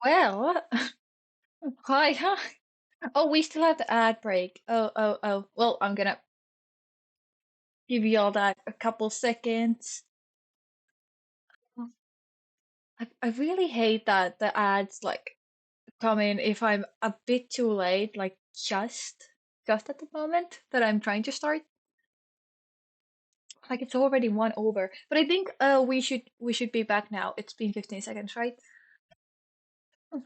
Well, hi, hi. Oh, we still have the ad break. Oh. Well, I'm gonna give you all that a couple seconds. I really hate that the ads like come in if I'm a bit too late, like just at the moment that I'm trying to start. Like it's already one over. But I think we should be back now. It's been 15 seconds, right?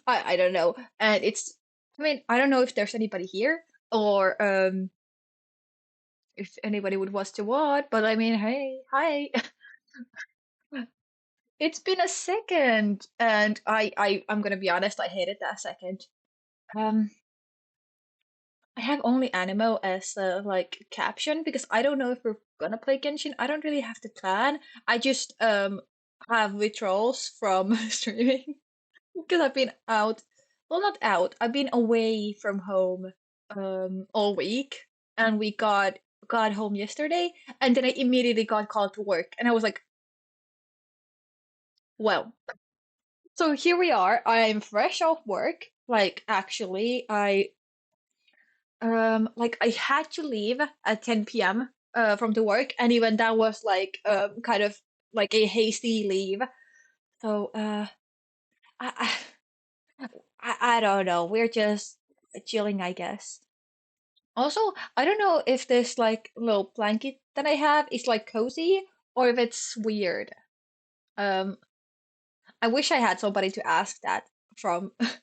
I don't know. And I mean, I don't know if there's anybody here or if anybody would watch to what, but I mean, hey, hi. It's been a second, and I'm gonna be honest, I hated that second. Um, I have only Animo as a like caption because I don't know if we're gonna play Genshin. I don't really have to plan. I just have withdrawals from streaming because I've been out. Well, not out. I've been away from home all week, and we got home yesterday, and then I immediately got called to work, and I was like, well. So here we are. I'm fresh off work. Like actually, I had to leave at 10 p.m. From the work, and even that was like kind of like a hasty leave. So I I don't know. We're just chilling, I guess. Also, I don't know if this like little blanket that I have is like cozy or if it's weird. Um, I wish I had somebody to ask that from. But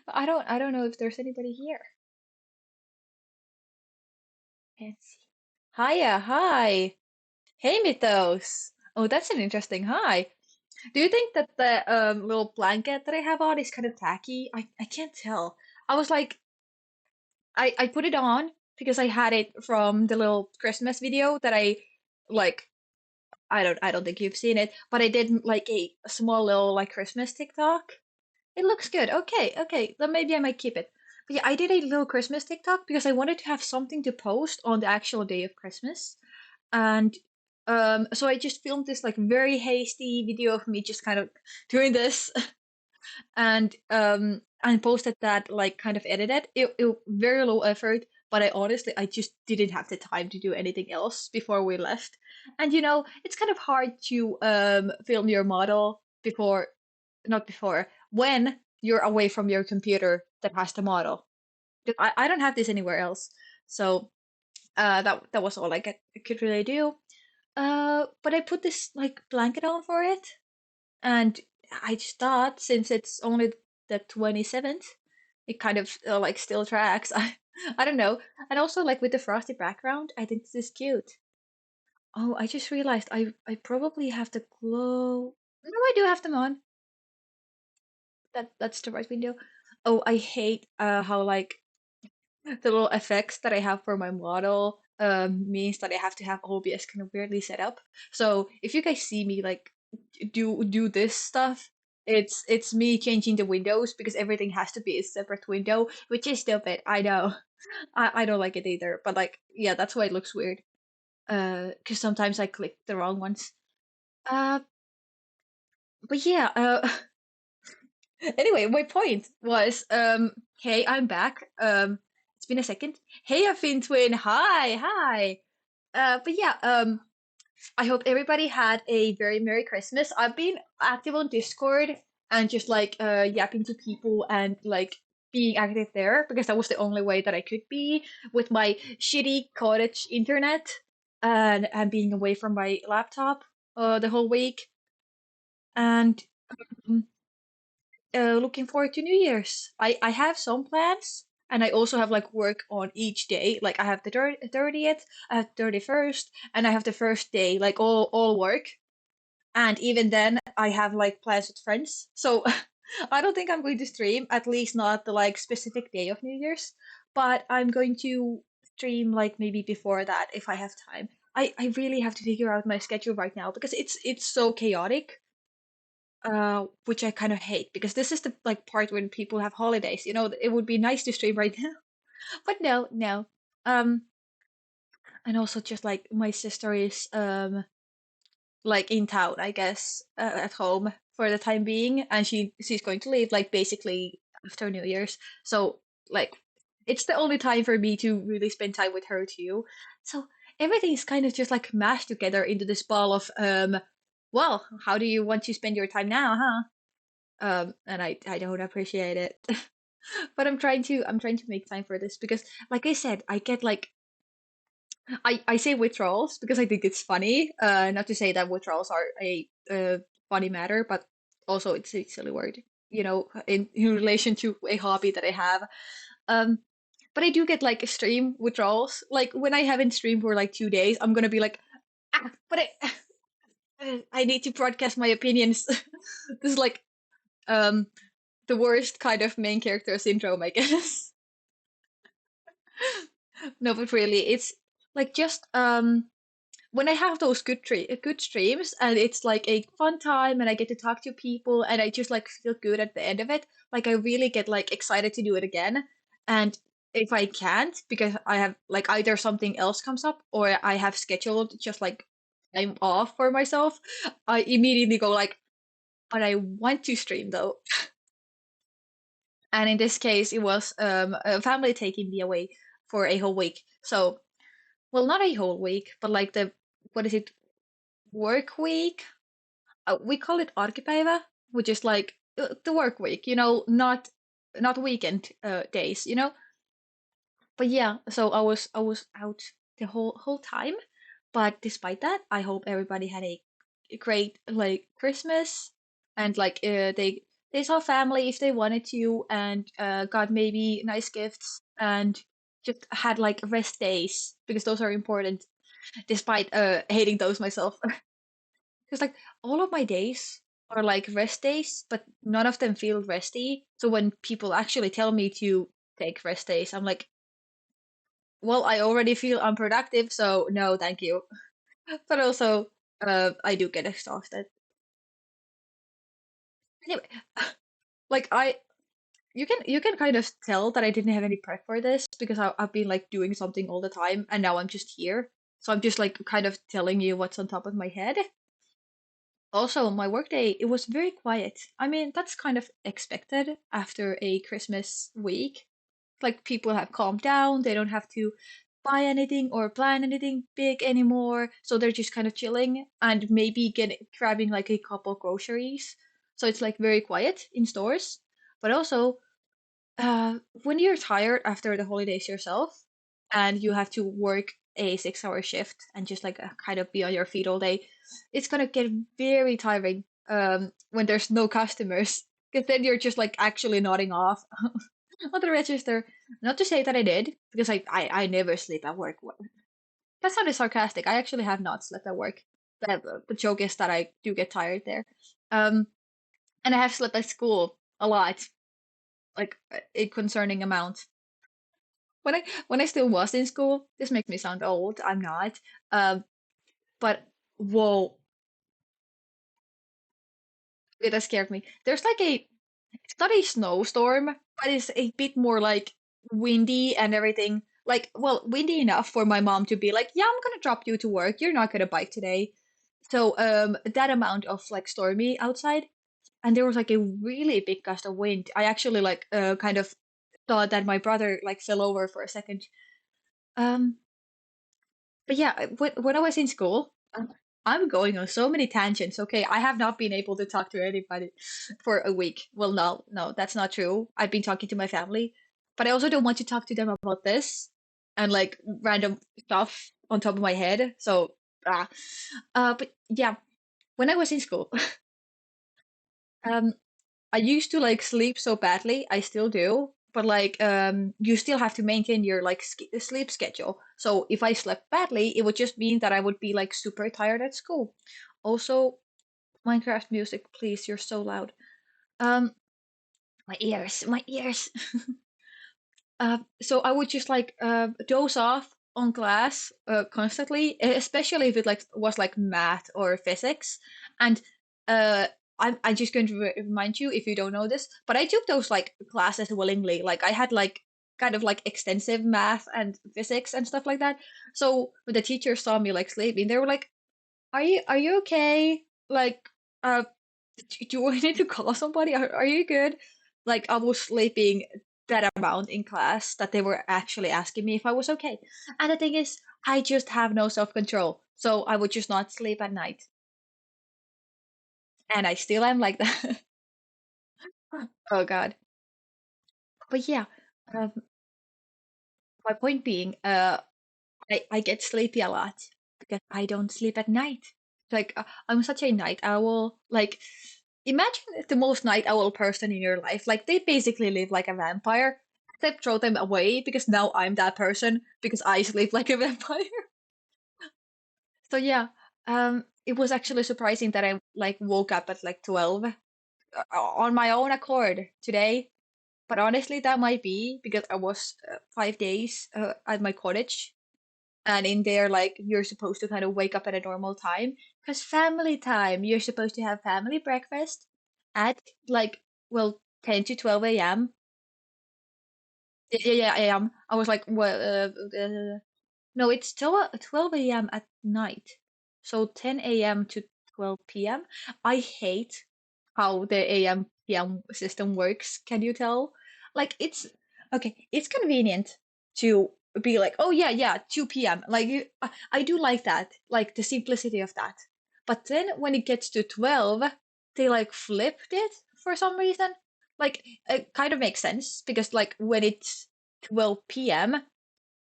I don't know if there's anybody here. Can't see. Hiya, hi. Hey, Mythos. Oh, that's an interesting hi. Do you think that the little blanket that I have on is kind of tacky? I can't tell. I was like, I put it on because I had it from the little Christmas video that I like. I don't think you've seen it, but I did like a small little like Christmas TikTok. It looks good. Okay, then maybe I might keep it. But yeah, I did a little Christmas TikTok because I wanted to have something to post on the actual day of Christmas. And so I just filmed this like very hasty video of me just kind of doing this and posted that like kind of edited. It very low effort, but I just didn't have the time to do anything else before we left. And it's kind of hard to film your model before not before when you're away from your computer that has the model. I don't have this anywhere else. So that was all I could really do. But I put this like blanket on for it, and I just thought since it's only the 27th, it kind of like still tracks. I don't know. And also like with the frosty background, I think this is cute. Oh, I just realized I probably have the glow. No, I do have them on. That's the right window. Oh, I hate how like the little effects that I have for my model means that I have to have OBS kind of weirdly set up. So if you guys see me like do this stuff, it's me changing the windows because everything has to be a separate window, which is stupid. I know. I don't like it either. But like yeah, that's why it looks weird. Because sometimes I click the wrong ones. Uh, but yeah. Anyway, my point was, hey, I'm back. It's been a second. Hey, Affin Twin. Hi. But yeah, I hope everybody had a very Merry Christmas. I've been active on Discord and just like yapping to people and like being active there because that was the only way that I could be with my shitty cottage internet and being away from my laptop the whole week. And looking forward to New Year's. I have some plans, and I also have like work on each day. Like I have the 30th, I have 31st, and I have the first day, like all work. And even then, I have like plans with friends. So I don't think I'm going to stream, at least not the like specific day of New Year's. But I'm going to stream like maybe before that if I have time. I really have to figure out my schedule right now because it's so chaotic, which I kind of hate because this is the like part when people have holidays. It would be nice to stream right now, but no. Um, and also just like my sister is like in town, I guess, at home for the time being, and she's going to leave like basically after New Year's. So like it's the only time for me to really spend time with her too. So everything's kind of just like mashed together into this ball of well, how do you want to spend your time now, huh? And I don't appreciate it. But I'm trying to make time for this because like I said, I get like I say withdrawals because I think it's funny. Not to say that withdrawals are a funny matter, but also it's a silly word, in relation to a hobby that I have. Um, but I do get like extreme withdrawals. Like when I haven't streamed for like 2 days, I'm gonna be like, but I need to broadcast my opinions. This is like um the worst kind of main character syndrome, I guess. No, but really, it's like just when I have those good streams and it's like a fun time and I get to talk to people and I just like feel good at the end of it, like I really get like excited to do it again. And if I can't because I have like either something else comes up or I have scheduled just like time off for myself, I immediately go like, but I want to stream though. And in this case, it was a family taking me away for a whole week. So, well, not a whole week, but like the what is it, work week? We call it arkipäivä, which is like the work week, not weekend days, But yeah, so I was out the whole time. But despite that, I hope everybody had a great like Christmas and like they saw family if they wanted to and got maybe nice gifts and just had like rest days because those are important despite hating those myself. Because like all of my days are like rest days, but none of them feel resty. So when people actually tell me to take rest days, I'm like, well, I already feel unproductive, so no, thank you. But also, I do get exhausted. Anyway, like you can kind of tell that I didn't have any prep for this because I've been like doing something all the time, and now I'm just here. So I'm just like kind of telling you what's on top of my head. Also, my workday, it was very quiet. I mean, that's kind of expected after a Christmas week. Like people have calmed down, they don't have to buy anything or plan anything big anymore, so they're just kind of chilling and maybe grabbing like a couple groceries. So it's like very quiet in stores. But also, when you're tired after the holidays yourself and you have to work a 6 hour shift and just like kind of be on your feet all day, it's gonna get very tiring when there's no customers because then you're just like actually nodding off on the register. Not to say that I did because I never sleep at work. That sounded sarcastic. I actually have not slept at work. The joke is that I do get tired there. Um, and I have slept at school a lot, like a concerning amount. When I still was in school, this makes me sound old. I'm not. Um, but whoa, it has scared me. There's like it's not a snowstorm, but it's a bit more like windy and everything. Like, well, windy enough for my mom to be like, "Yeah, I'm gonna drop you to work. You're not gonna bike today." So, that amount of like stormy outside, and there was like a really big gust of wind. I actually like kind of thought that my brother like fell over for a second. Um, But yeah, when I was in school, I'm going on so many tangents. Okay, I have not been able to talk to anybody for a week. Well, no, no, that's not true. I've been talking to my family, but I also don't want to talk to them about this and like random stuff on top of my head. So, ah, but yeah, when I was in school, um, I used to like sleep so badly. I still do, but like you still have to maintain your like sleep schedule. So if I slept badly, it would just mean that I would be like super tired at school. Also, Minecraft music, please, you're so loud. Um, my ears, my ears. So I would just like doze off on class constantly, especially if it like was like math or physics. And uh, I'm just going to remind you if you don't know this, but I took those like classes willingly. Like I had like kind of like extensive math and physics and stuff like that. So when the teachers saw me like sleeping, they were like, "Are you okay? Like, uh." Do you need to call somebody? Are you good? Like I was sleeping that amount in class that they were actually asking me if I was okay. And the thing is, I just have no self-control. So I would just not sleep at night. And I still am like that. Oh God. But yeah, um, my point being, I get sleepy a lot because I don't sleep at night. Like I'm such a night owl. Like imagine the most night owl person in your life. Like they basically live like a vampire. Except throw them away because now I'm that person because I sleep like a vampire. So yeah, it was actually surprising that I like woke up at like 12 on my own accord today. But honestly, that might be because I was 5 days at my cottage, and in there, like you're supposed to kind of wake up at a normal time because family time. You're supposed to have family breakfast at like well 10 to 12 a.m. Yeah, a.m. I was like, well, no, it's still 12 a.m. at night. So 10 a.m. to 12 p.m. I hate how the a.m. p.m. system works. Can you tell? Like it's okay, it's convenient to be like, oh yeah, yeah, 2 p.m. Like I do like that, like the simplicity of that. But then when it gets to 12, they like flipped it for some reason. Like it kind of makes sense because like when it's 12 p.m.,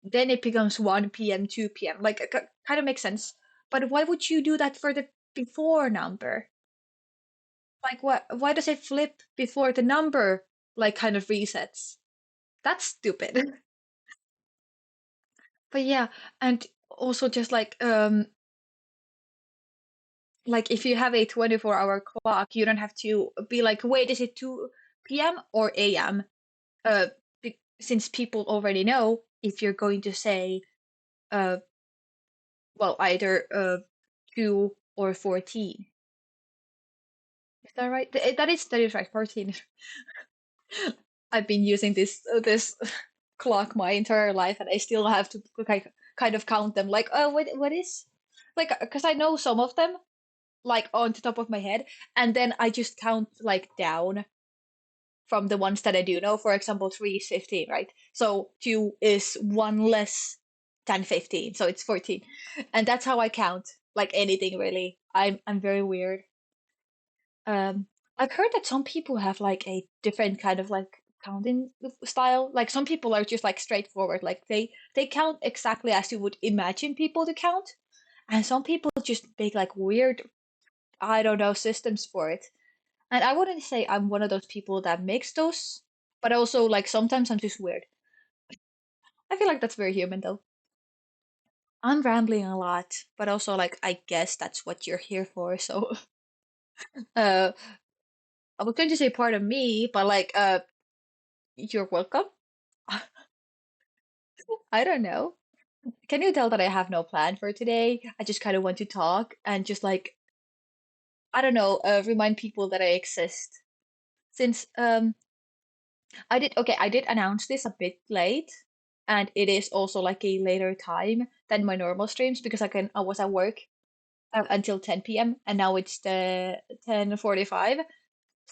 then it becomes 1 p.m., 2 p.m. Like, it kind of makes sense. But why would you do that for the before number? Like, what? Why does it flip before the number, like, kind of resets? That's stupid. But yeah, and also just like if you have a 24-hour clock, you don't have to be like, wait, is it 2 p.m. or a.m.? Since people already know if you're going to say, uh, well, either 2 or 14. Is that right? That is right. 14. I've been using this clock my entire life, and I still have to like kind of count them. Like, oh, what is like? Because I know some of them like on the top of my head, and then I just count like down from the ones that I do know. For example, 3 is 15, right? So 2 is one less than 15, so it's 14, and that's how I count. Like anything really. I'm very weird. Um, I've heard that some people have like a different kind of like counting style. Like some people are just like straightforward, like they count exactly as you would imagine people to count, and some people just make like weird, I don't know, systems for it. And I wouldn't say I'm one of those people that makes those, but also like sometimes I'm just weird. I feel like that's very human though. I'm rambling a lot, but also like I guess that's what you're here for. So uh I was going to say part of me, but like you're welcome. I don't know. Can you tell that I have no plan for today? I just kind of want to talk and just like, I don't know, remind people that I exist. Since I did announce this a bit late, and it is also like a later time than my normal streams because I was at work until 10 p.m. and now it's the 10:45.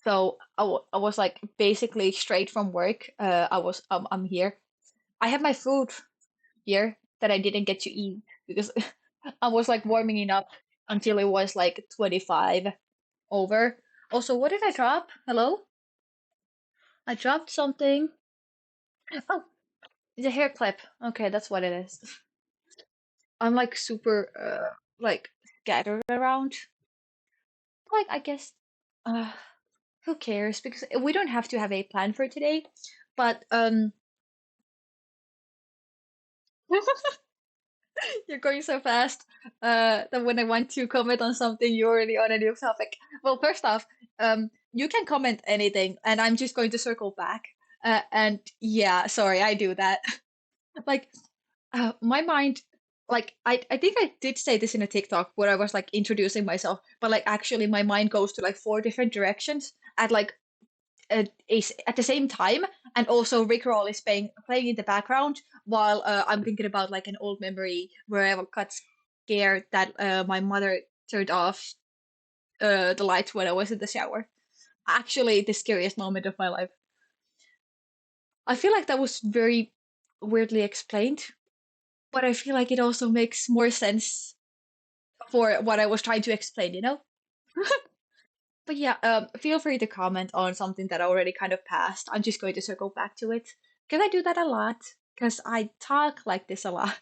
So I was like basically straight from work. I'm here. I have my food here that I didn't get to eat because I was like warming it up until it was like 25 over. Also, what did I drop? Hello? I dropped something. Oh, it's a hair clip. Okay, that's what it is. I'm like super like scattered around. Like I guess uh who cares because we don't have to have a plan for today. But you're going so fast that when I want to comment on something, you're already on a new topic. Well, first off, you can comment anything, and I'm just going to circle back. And yeah, sorry, I do that. Like, my mind, like, I think I did say this in a TikTok where I was like introducing myself, but like actually, my mind goes to like four different directions at like at the same time, and also Rickroll is playing in the background while I'm thinking about like an old memory where I got scared that my mother turned off the lights when I was in the shower. Actually, the scariest moment of my life. I feel like that was very weirdly explained, but I feel like it also makes more sense for what I was trying to explain, you know? But yeah, feel free to comment on something that I already kind of passed. I'm just going to circle back to it because I do that a lot because I talk like this a lot.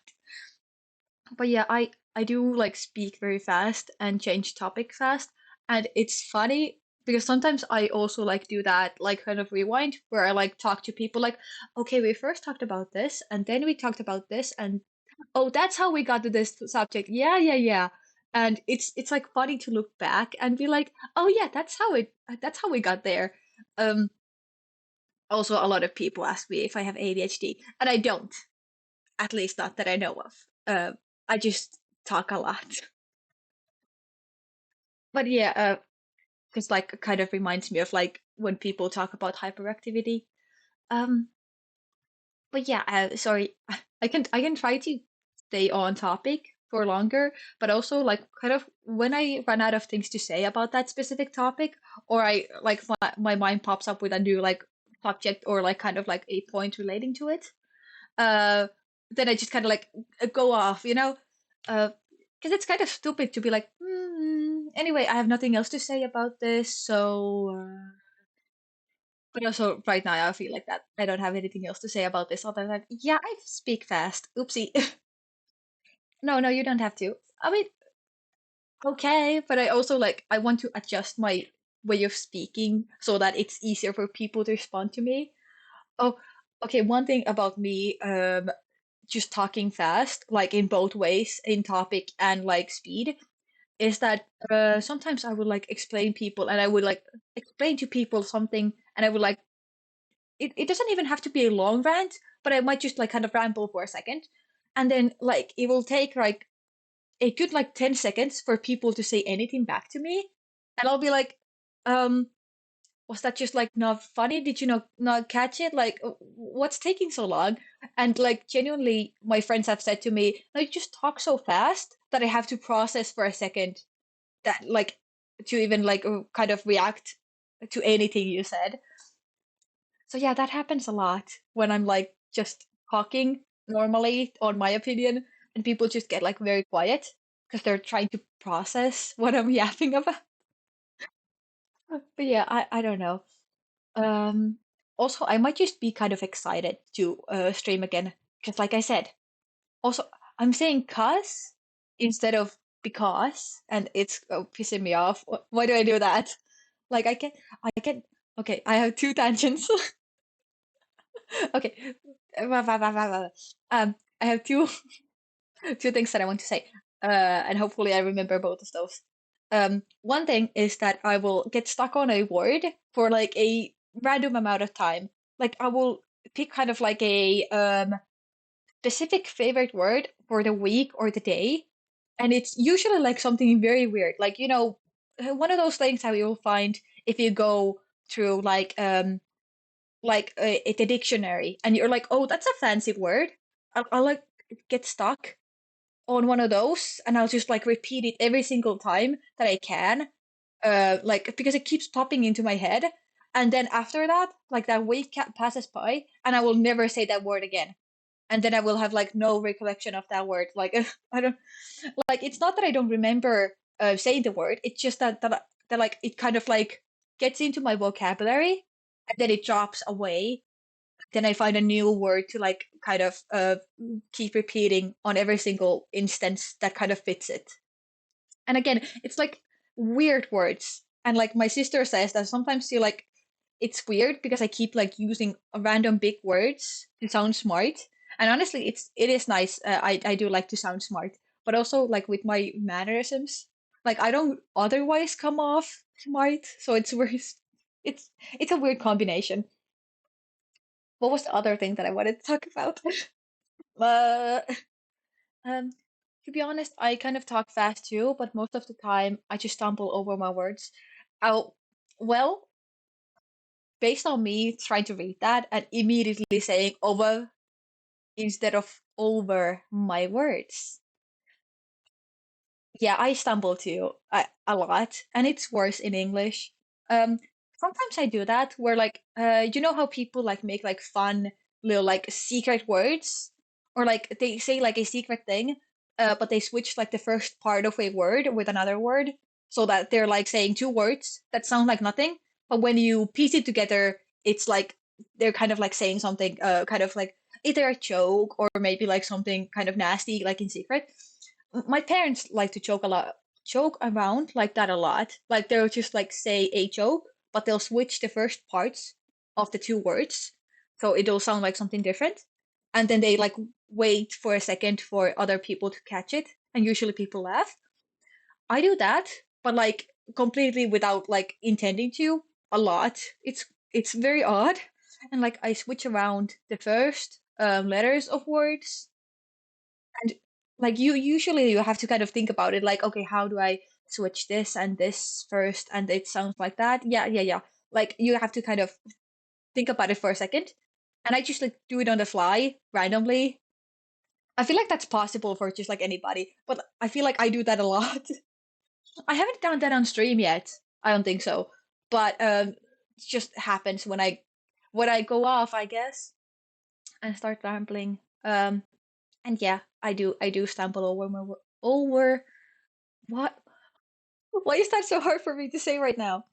But yeah, I do like speak very fast and change topic fast, and it's funny because sometimes I also like do that like kind of rewind where I like talk to people like, okay, we first talked about this and then we talked about this and oh, that's how we got to this subject. Yeah, yeah, yeah. And it's like funny to look back and be like, oh yeah, that's how we got there. Um, Also a lot of people ask me if I have ADHD, and I don't, at least not that I know of. I just talk a lot. But yeah, because like it kind of reminds me of like when people talk about hyperactivity. Um, but yeah, sorry, I can try to stay on topic for longer, but also like kind of when I run out of things to say about that specific topic, or I like my mind pops up with a new like subject or like kind of like a point relating to it, uh, then I just kind of like go off, you know, because it's kind of stupid to be like, anyway, I have nothing else to say about this, so. But also, right now, I feel like that I don't have anything else to say about this other than, yeah, I speak fast. Oopsie. No, no, you don't have to. I mean, okay, but I also like, I want to adjust my way of speaking so that it's easier for people to respond to me. Oh, okay, one thing about me, just talking fast, like in both ways, in topic and like speed, is that sometimes I would like explain people and I would like explain to people something and I would like it doesn't even have to be a long rant, but I might just like kind of ramble for a second. And then like it will take like a good like 10 seconds for people to say anything back to me. And I'll be like, um, was that just like not funny? Did you not catch it? Like what's taking so long? And like genuinely my friends have said to me, no, you just talk so fast that I have to process for a second that like to even like kind of react to anything you said. So yeah, that happens a lot when I'm like just talking normally on my opinion, and people just get like very quiet because they're trying to process what I'm yapping about. But yeah, I don't know. Um, Also, I might just be kind of excited to stream again because, like I said, also I'm saying cause instead of because, and it's pissing me off. Why do I do that? Like I can. Okay, I have two tangents. Okay. I have two things that I want to say, and hopefully I remember both of those. One thing is that I will get stuck on a word for like a random amount of time. Like I will pick kind of like a specific favorite word for the week or the day, and it's usually like something very weird. Like one of those things that you'll find if you go through like the dictionary and you're like, oh, that's a fancy word. I'll like get stuck on one of those and I'll just like repeat it every single time that I can, like because it keeps popping into my head. And then after that, like that week passes by and I will never say that word again. And then I will have like no recollection of that word. Like I don't like it's not that I don't remember saying the word. It's just that like it kind of like gets into my vocabulary and then it drops away. Then I find a new word to like kind of keep repeating on every single instance that kind of fits it. And again, it's like weird words. And like my sister says that sometimes you like it's weird because I keep like using random big words to sound smart. And honestly, it is nice. I do like to sound smart, but also like with my mannerisms, like I don't otherwise come off smart. So it's weird. It's it's a weird combination. What was the other thing that I wanted to talk about? Uh, um, to be honest, I kind of talk fast too, but most of the time I just stumble over my words. I'll, well, based on me trying to read that and immediately saying over instead of over my words. Yeah, I stumble too a lot, and it's worse in English. Um, Sometimes I do that where like you know how people like make like fun little like secret words, or like they say like a secret thing, but they switch like the first part of a word with another word, so that they're like saying two words that sound like nothing, but when you piece it together, it's like they're kind of like saying something kind of like either a joke or maybe like something kind of nasty like in secret. My parents like to joke around like that a lot. Like they'll just like say a joke, but they'll switch the first parts of the two words, so it'll sound like something different. And then they like wait for a second for other people to catch it, and usually people laugh. I do that, but like completely without like intending to a lot. It's very odd. And like I switch around the first letters of words, and like you usually you have to kind of think about it like, okay, how do I switch this and this first and it sounds like that? Yeah, yeah, yeah. Like you have to kind of think about it for a second. And I just like do it on the fly randomly. I feel like that's possible for just like anybody, but I feel like I do that a lot. I haven't done that on stream yet. I don't think so. But it just happens when I go off, I guess, and start rambling. And yeah, I do stumble over what? Why is that so hard for me to say right now?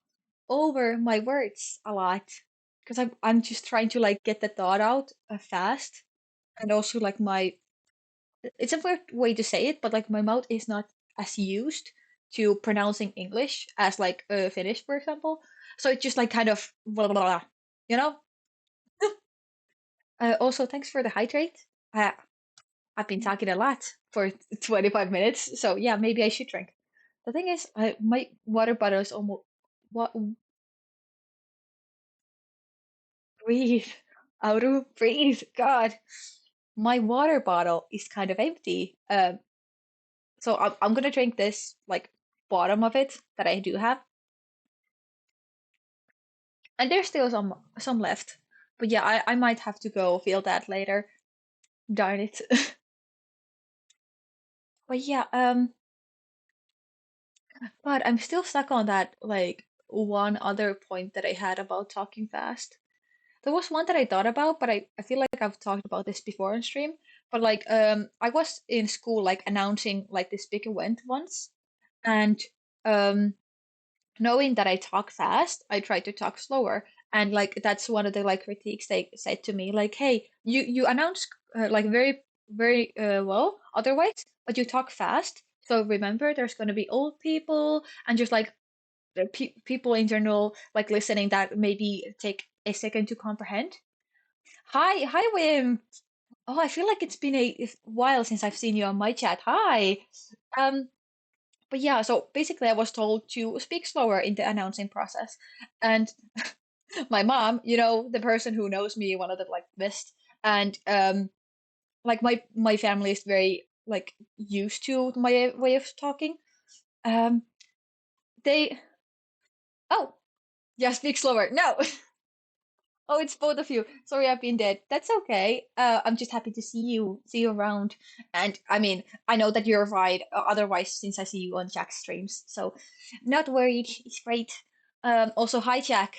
Over my words a lot, because I'm just trying to like get the thought out fast, and also like my it's a weird way to say it, but like my mouth is not as used to pronouncing English as like Finnish, for example. So it's just like kind of blah blah blah, you know. Also, thanks for the hydrate. I've been talking a lot for 25 minutes, so yeah, maybe I should drink. The thing is, my water bottle is almost what breathe. Auru, breathe. God, my water bottle is kind of empty. So I'm gonna drink this like bottom of it that I do have, and there's still some left. But yeah, I might have to go fill that later. Darn it. But yeah, but I'm still stuck on that like one other point that I had about talking fast. There was one that I thought about, but I feel like I've talked about this before on stream. But like I was in school like announcing like this big event once, and um knowing that I talk fast, I try to talk slower. And like that's one of the like critiques they said to me, like, hey, you announce like very well otherwise, but you talk fast. So remember, there's going to be old people and just like the people in general like listening that maybe take a second to comprehend. Hi, Wim. Oh, I feel like it's been a while since I've seen you on my chat. Hi. Um, but yeah, so basically I was told to speak slower in the announcing process. And my mom, the person who knows me, one of the like best, and like my family is very like used to my way of talking. Um, they oh, yeah, speak slower. No. Oh, it's both of you. Sorry, I've been dead. That's okay. I'm just happy to see you around. And I mean, I know that you're right. Otherwise, since I see you on Jack's streams, so not worried. It's great. Also, hi Jack.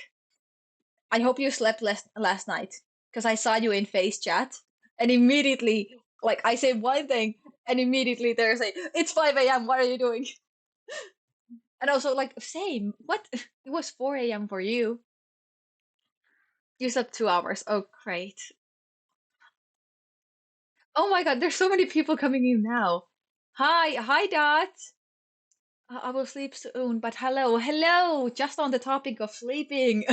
I hope you slept last night because I saw you in face chat, and immediately, like I say one thing, and immediately there's it's 5 a.m. What are you doing? And also, like, same. What? It was 4 a.m. for you. You slept 2 hours. Oh, great. Oh my God, there's so many people coming in now. Hi, Dot. I will sleep soon, but hello. Just on the topic of sleeping.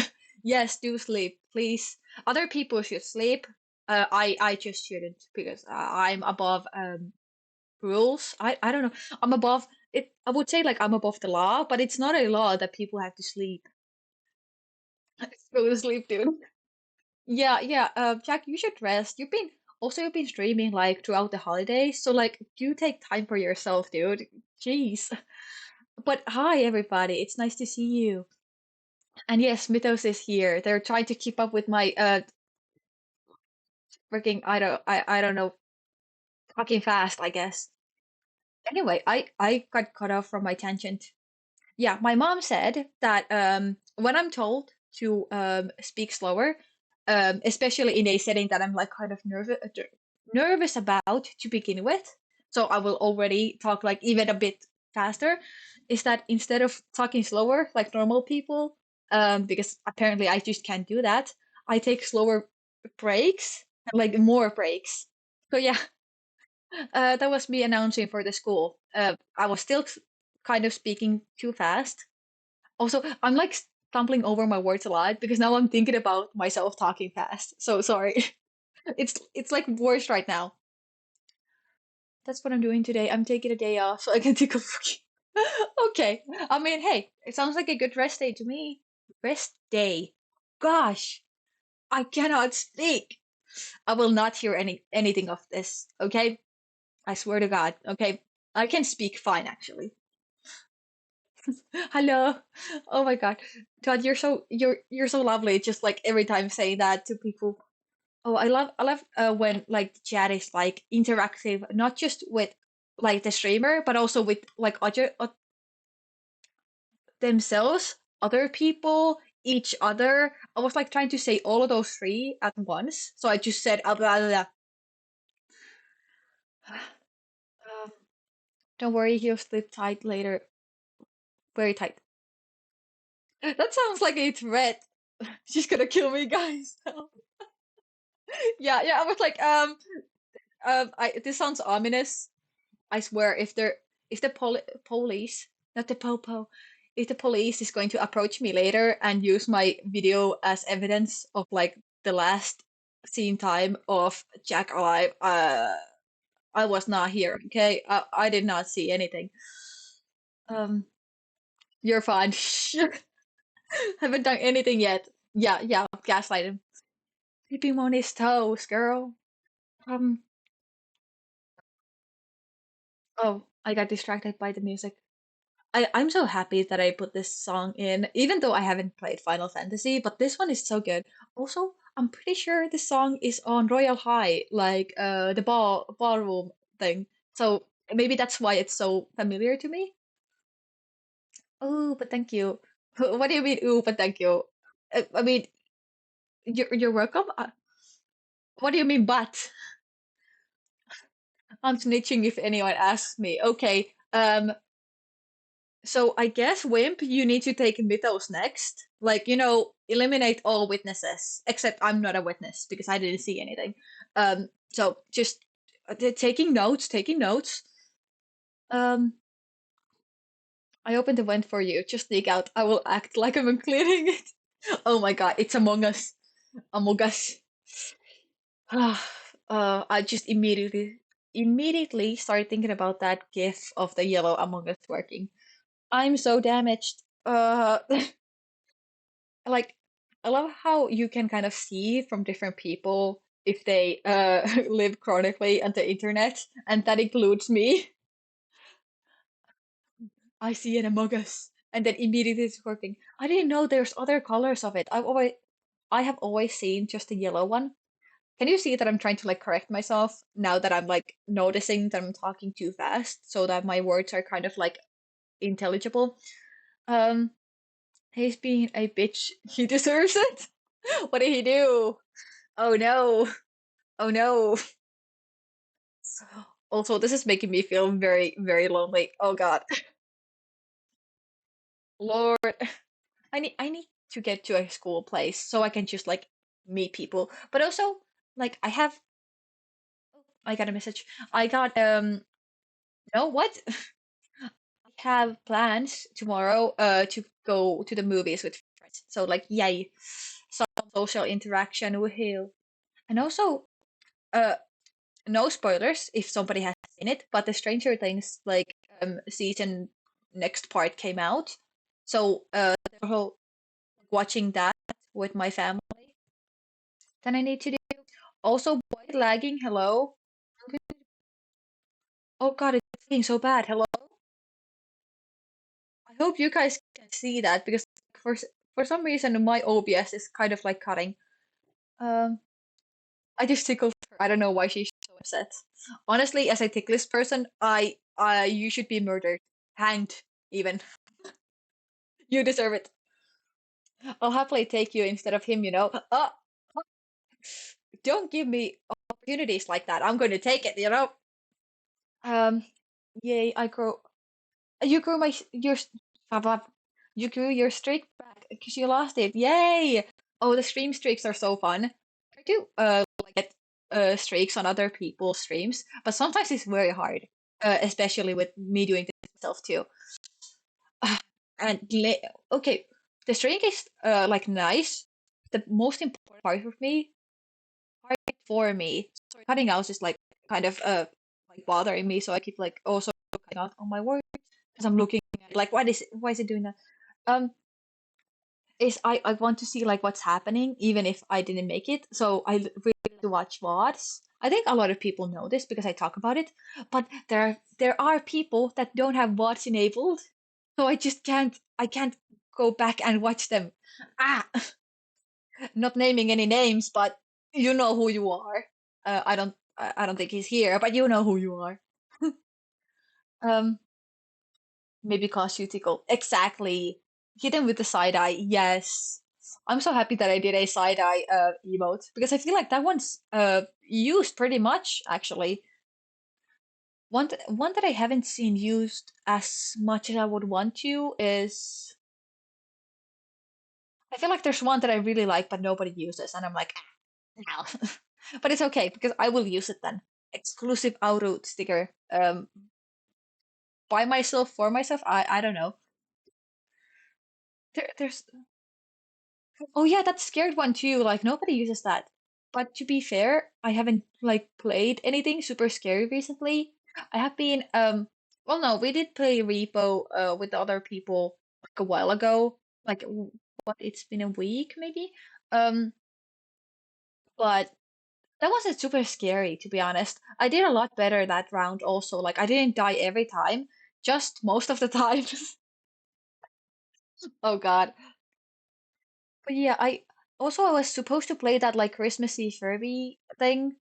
Yes, do sleep, please. Other people should sleep. I just shouldn't because I'm above rules. I don't know. I'm above it. I would say like I'm above the law, but it's not a law that people have to sleep. Go to sleep, dude. Yeah, yeah. Jack, you should rest. You've been streaming like throughout the holidays, so like do take time for yourself, dude. Jeez. But hi everybody, it's nice to see you. And yes, Mythos is here. They're trying to keep up with my freaking I don't know, talking fast, I guess. Anyway, I got cut off from my tangent. Yeah, my mom said that when I'm told to speak slower, especially in a setting that I'm like kind of nervous about to begin with, so I will already talk like even a bit faster, is that instead of talking slower like normal people, because apparently I just can't do that, I take slower breaks, like more breaks. So yeah, that was me announcing for the school. I was still kind of speaking too fast. Also, I'm like stumbling over my words a lot because now I'm thinking about myself talking fast. So sorry. It's like worse right now. That's what I'm doing today. I'm taking a day off so I can take a break. Okay. I mean, hey, it sounds like a good rest day to me. Rest day. Gosh, I cannot speak. I will not hear anything of this. Okay? I swear to God. Okay? I can speak fine actually. Hello. Oh my God. Todd, you're so lovely. Just like every time saying that to people. Oh, I love when like the chat is like interactive, not just with like the streamer, but also with like other themselves, other people, each other. I was like trying to say all of those three at once, so I just said blah, blah, blah. Don't worry, he'll sleep tight later. Very tight. That sounds like a threat. She's gonna kill me, guys. Yeah, yeah. I was like, this sounds ominous. I swear, if the police, not the popo, if the police is going to approach me later and use my video as evidence of like the last seen time of Jack alive, I was not here. Okay, I did not see anything. Um, you're fine. Haven't done anything yet. Yeah, yeah. Gaslight him. Keep him on his toes, girl. Um. Oh, I got distracted by the music. I'm so happy that I put this song in, even though I haven't played Final Fantasy, but this one is so good. Also, I'm pretty sure this song is on Royal High, like the ballroom thing. So maybe that's why it's so familiar to me. Oh, but thank you. What do you mean, ooh, but thank you? I mean, you're welcome. What do you mean, but? I'm snitching if anyone asks me. Okay, so I guess Wimp, you need to take Mythos next. Like, eliminate all witnesses. Except I'm not a witness because I didn't see anything. So just taking notes, taking notes. Um, I opened the vent for you. Just sneak out. I will act like I'm cleaning it. Oh my god, it's Among Us. Among Us. I just immediately started thinking about that GIF of the yellow Among Us working. I'm so damaged. Like I love how you can kind of see from different people if they live chronically on the internet, and that includes me. I see an Among Us, and then immediately it's working. I didn't know there's other colors of it. I have always seen just the yellow one. Can you see that I'm trying to like correct myself now that I'm like noticing that I'm talking too fast so that my words are kind of like intelligible? Um, he's being a bitch. He deserves it. What did he do? Oh no. Oh no. Also, this is making me feel very, very lonely. Oh God. Lord. I need to get to a school place so I can just like meet people. But also, like I got a message. I got no what? I have plans tomorrow to go to the movies with friends. So like yay. Some social interaction, woohoo. And also, uh no spoilers if somebody has seen it, but the Stranger Things like season next part came out. So whole watching that with my family. Then I need to do also white lagging. Hello. Oh God, it's getting so bad. Hello. I hope you guys can see that because for some reason my OBS is kind of like cutting. Um, I just tickled her. I don't know why she's so upset. Honestly, as a tick list person, you should be murdered, hanged, even. You deserve it. I'll happily take you instead of him, you know. Don't give me opportunities like that. I'm going to take it, you know. Um, yay, I grow. You grew blah, blah. You grew your streak back because you lost it. Yay! Oh, the stream streaks are so fun. I do like get streaks on other people's streams, but sometimes it's very hard, especially with me doing this myself too. Ah, and okay, the streak is like nice. The most important part for me, cutting out is like kind of like bothering me, so I keep like also cutting out on my work because I'm looking at like why is it doing that? Um, is I want to see like what's happening even if I didn't make it. So really like to watch VODs. I think a lot of people know this because I talk about it, but there are people that don't have VODs enabled, so I can't go back and watch them. Ah, not naming any names, but you know who you are. I don't think he's here, but you know who you are. Um, maybe cause you tickle. Exactly. Hit him with the side eye. Yes. I'm so happy that I did a side eye emote because I feel like that one's used pretty much actually. One that I haven't seen used as much as I would want to is I feel like there's one that I really like but nobody uses and I'm like, "Ah, no." But it's okay because I will use it then. Exclusive auto sticker. By myself for myself. I don't know. There's Oh yeah, that scared one too. Like nobody uses that. But to be fair, I haven't like played anything super scary recently. I have been well no, we did play Repo with the other people like a while ago. Like what it's been a week maybe. Um but that wasn't super scary to be honest. I did a lot better that round also. Like I didn't die every time, just most of the times. Oh God. But yeah, I was supposed to play that like Christmassy Furby thing,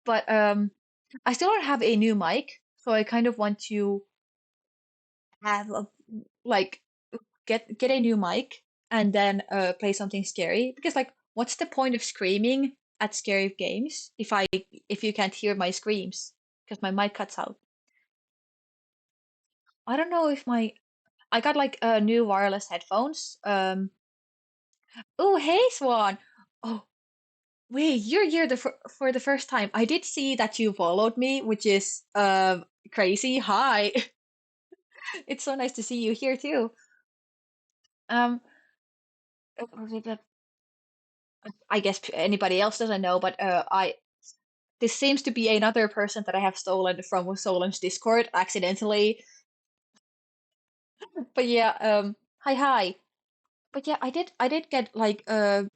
but I still don't have a new mic, so I kind of want to have like get a new mic and then play something scary because like what's the point of screaming at scary games if you can't hear my screams because my mic cuts out. I don't know if my I got like new wireless headphones. Oh hey Swan. Oh wait, you're here for the first time. I did see that you followed me, which is crazy. Hi. It's so nice to see you here too. Um, I guess anybody else doesn't know, but I this seems to be another person that I have stolen from Solon's Discord accidentally. But yeah, hi. But yeah, I did get like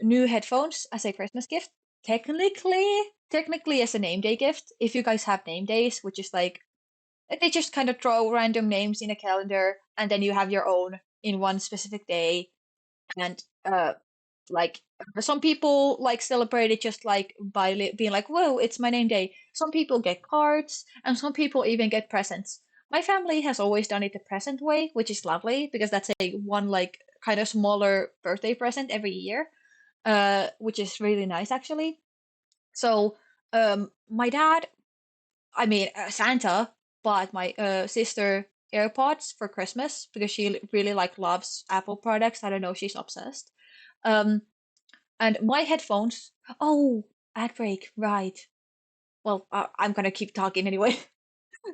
new headphones as a Christmas gift. Technically as a name day gift. If you guys have name days, which is like they just kind of throw random names in a calendar and then you have your own in one specific day and like some people like celebrate it just like by being like whoa it's my name day. Some people get cards and some people even get presents. My family has always done it the present way, which is lovely because that's a one like kind of smaller birthday present every year, which is really nice actually. So my dad, I mean Santa bought my sister AirPods for Christmas because she really like loves Apple products. I don't know, she's obsessed. um and my headphones, oh, ad break, right. Well, I'm gonna keep talking anyway.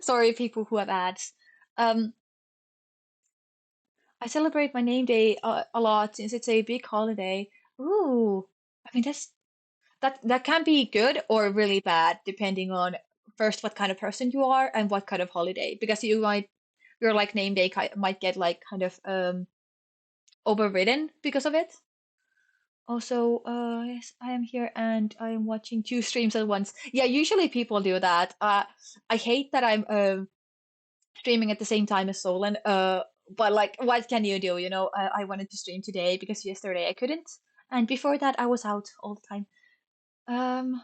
Sorry, people who have ads. Um, I celebrate my name day a lot since it's a big holiday. Ooh, I mean that can be good or really bad depending on first what kind of person you are and what kind of holiday because your like name day might get like kind of overridden because of it. Also, yes, I am here and I am watching two streams at once. Yeah, usually people do that. I hate that I'm streaming at the same time as Solon. But like, what can you do? You know, I wanted to stream today because yesterday I couldn't, and before that I was out all the time. Um,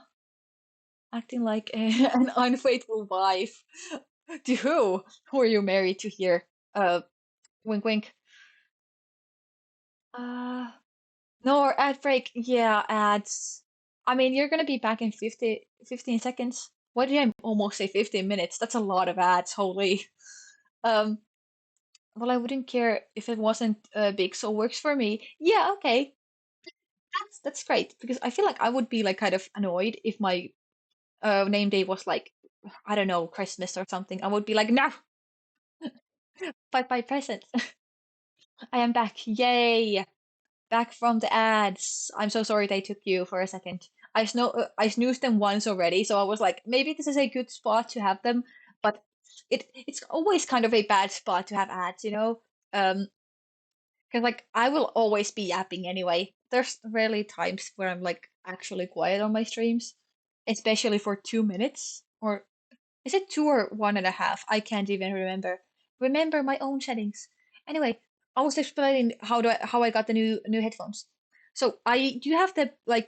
acting like an unfaithful wife. To who? Who are you married to here? Wink, wink. Uh, no, or ad break. Yeah, ads. I mean, you're gonna be back in 15 seconds. Why did I almost say 15 minutes? That's a lot of ads, holy. Um, well, I wouldn't care if it wasn't big, so works for me. Yeah, okay. That's great because I feel like I would be like kind of annoyed if my name day was like, I don't know, Christmas or something. I would be like, no, bye present. I am back. Yay. Back from the ads. I'm so sorry they took you for a second. I snoozed them once already, so I was like, maybe this is a good spot to have them, but it's always kind of a bad spot to have ads, you know? Because like I will always be yapping anyway. There's rarely times where I'm like actually quiet on my streams, especially for 2 minutes. Or is it two or 1.5? I can't even remember. Remember my own settings. Anyway, I was explaining how I got the new headphones. So I do you have the like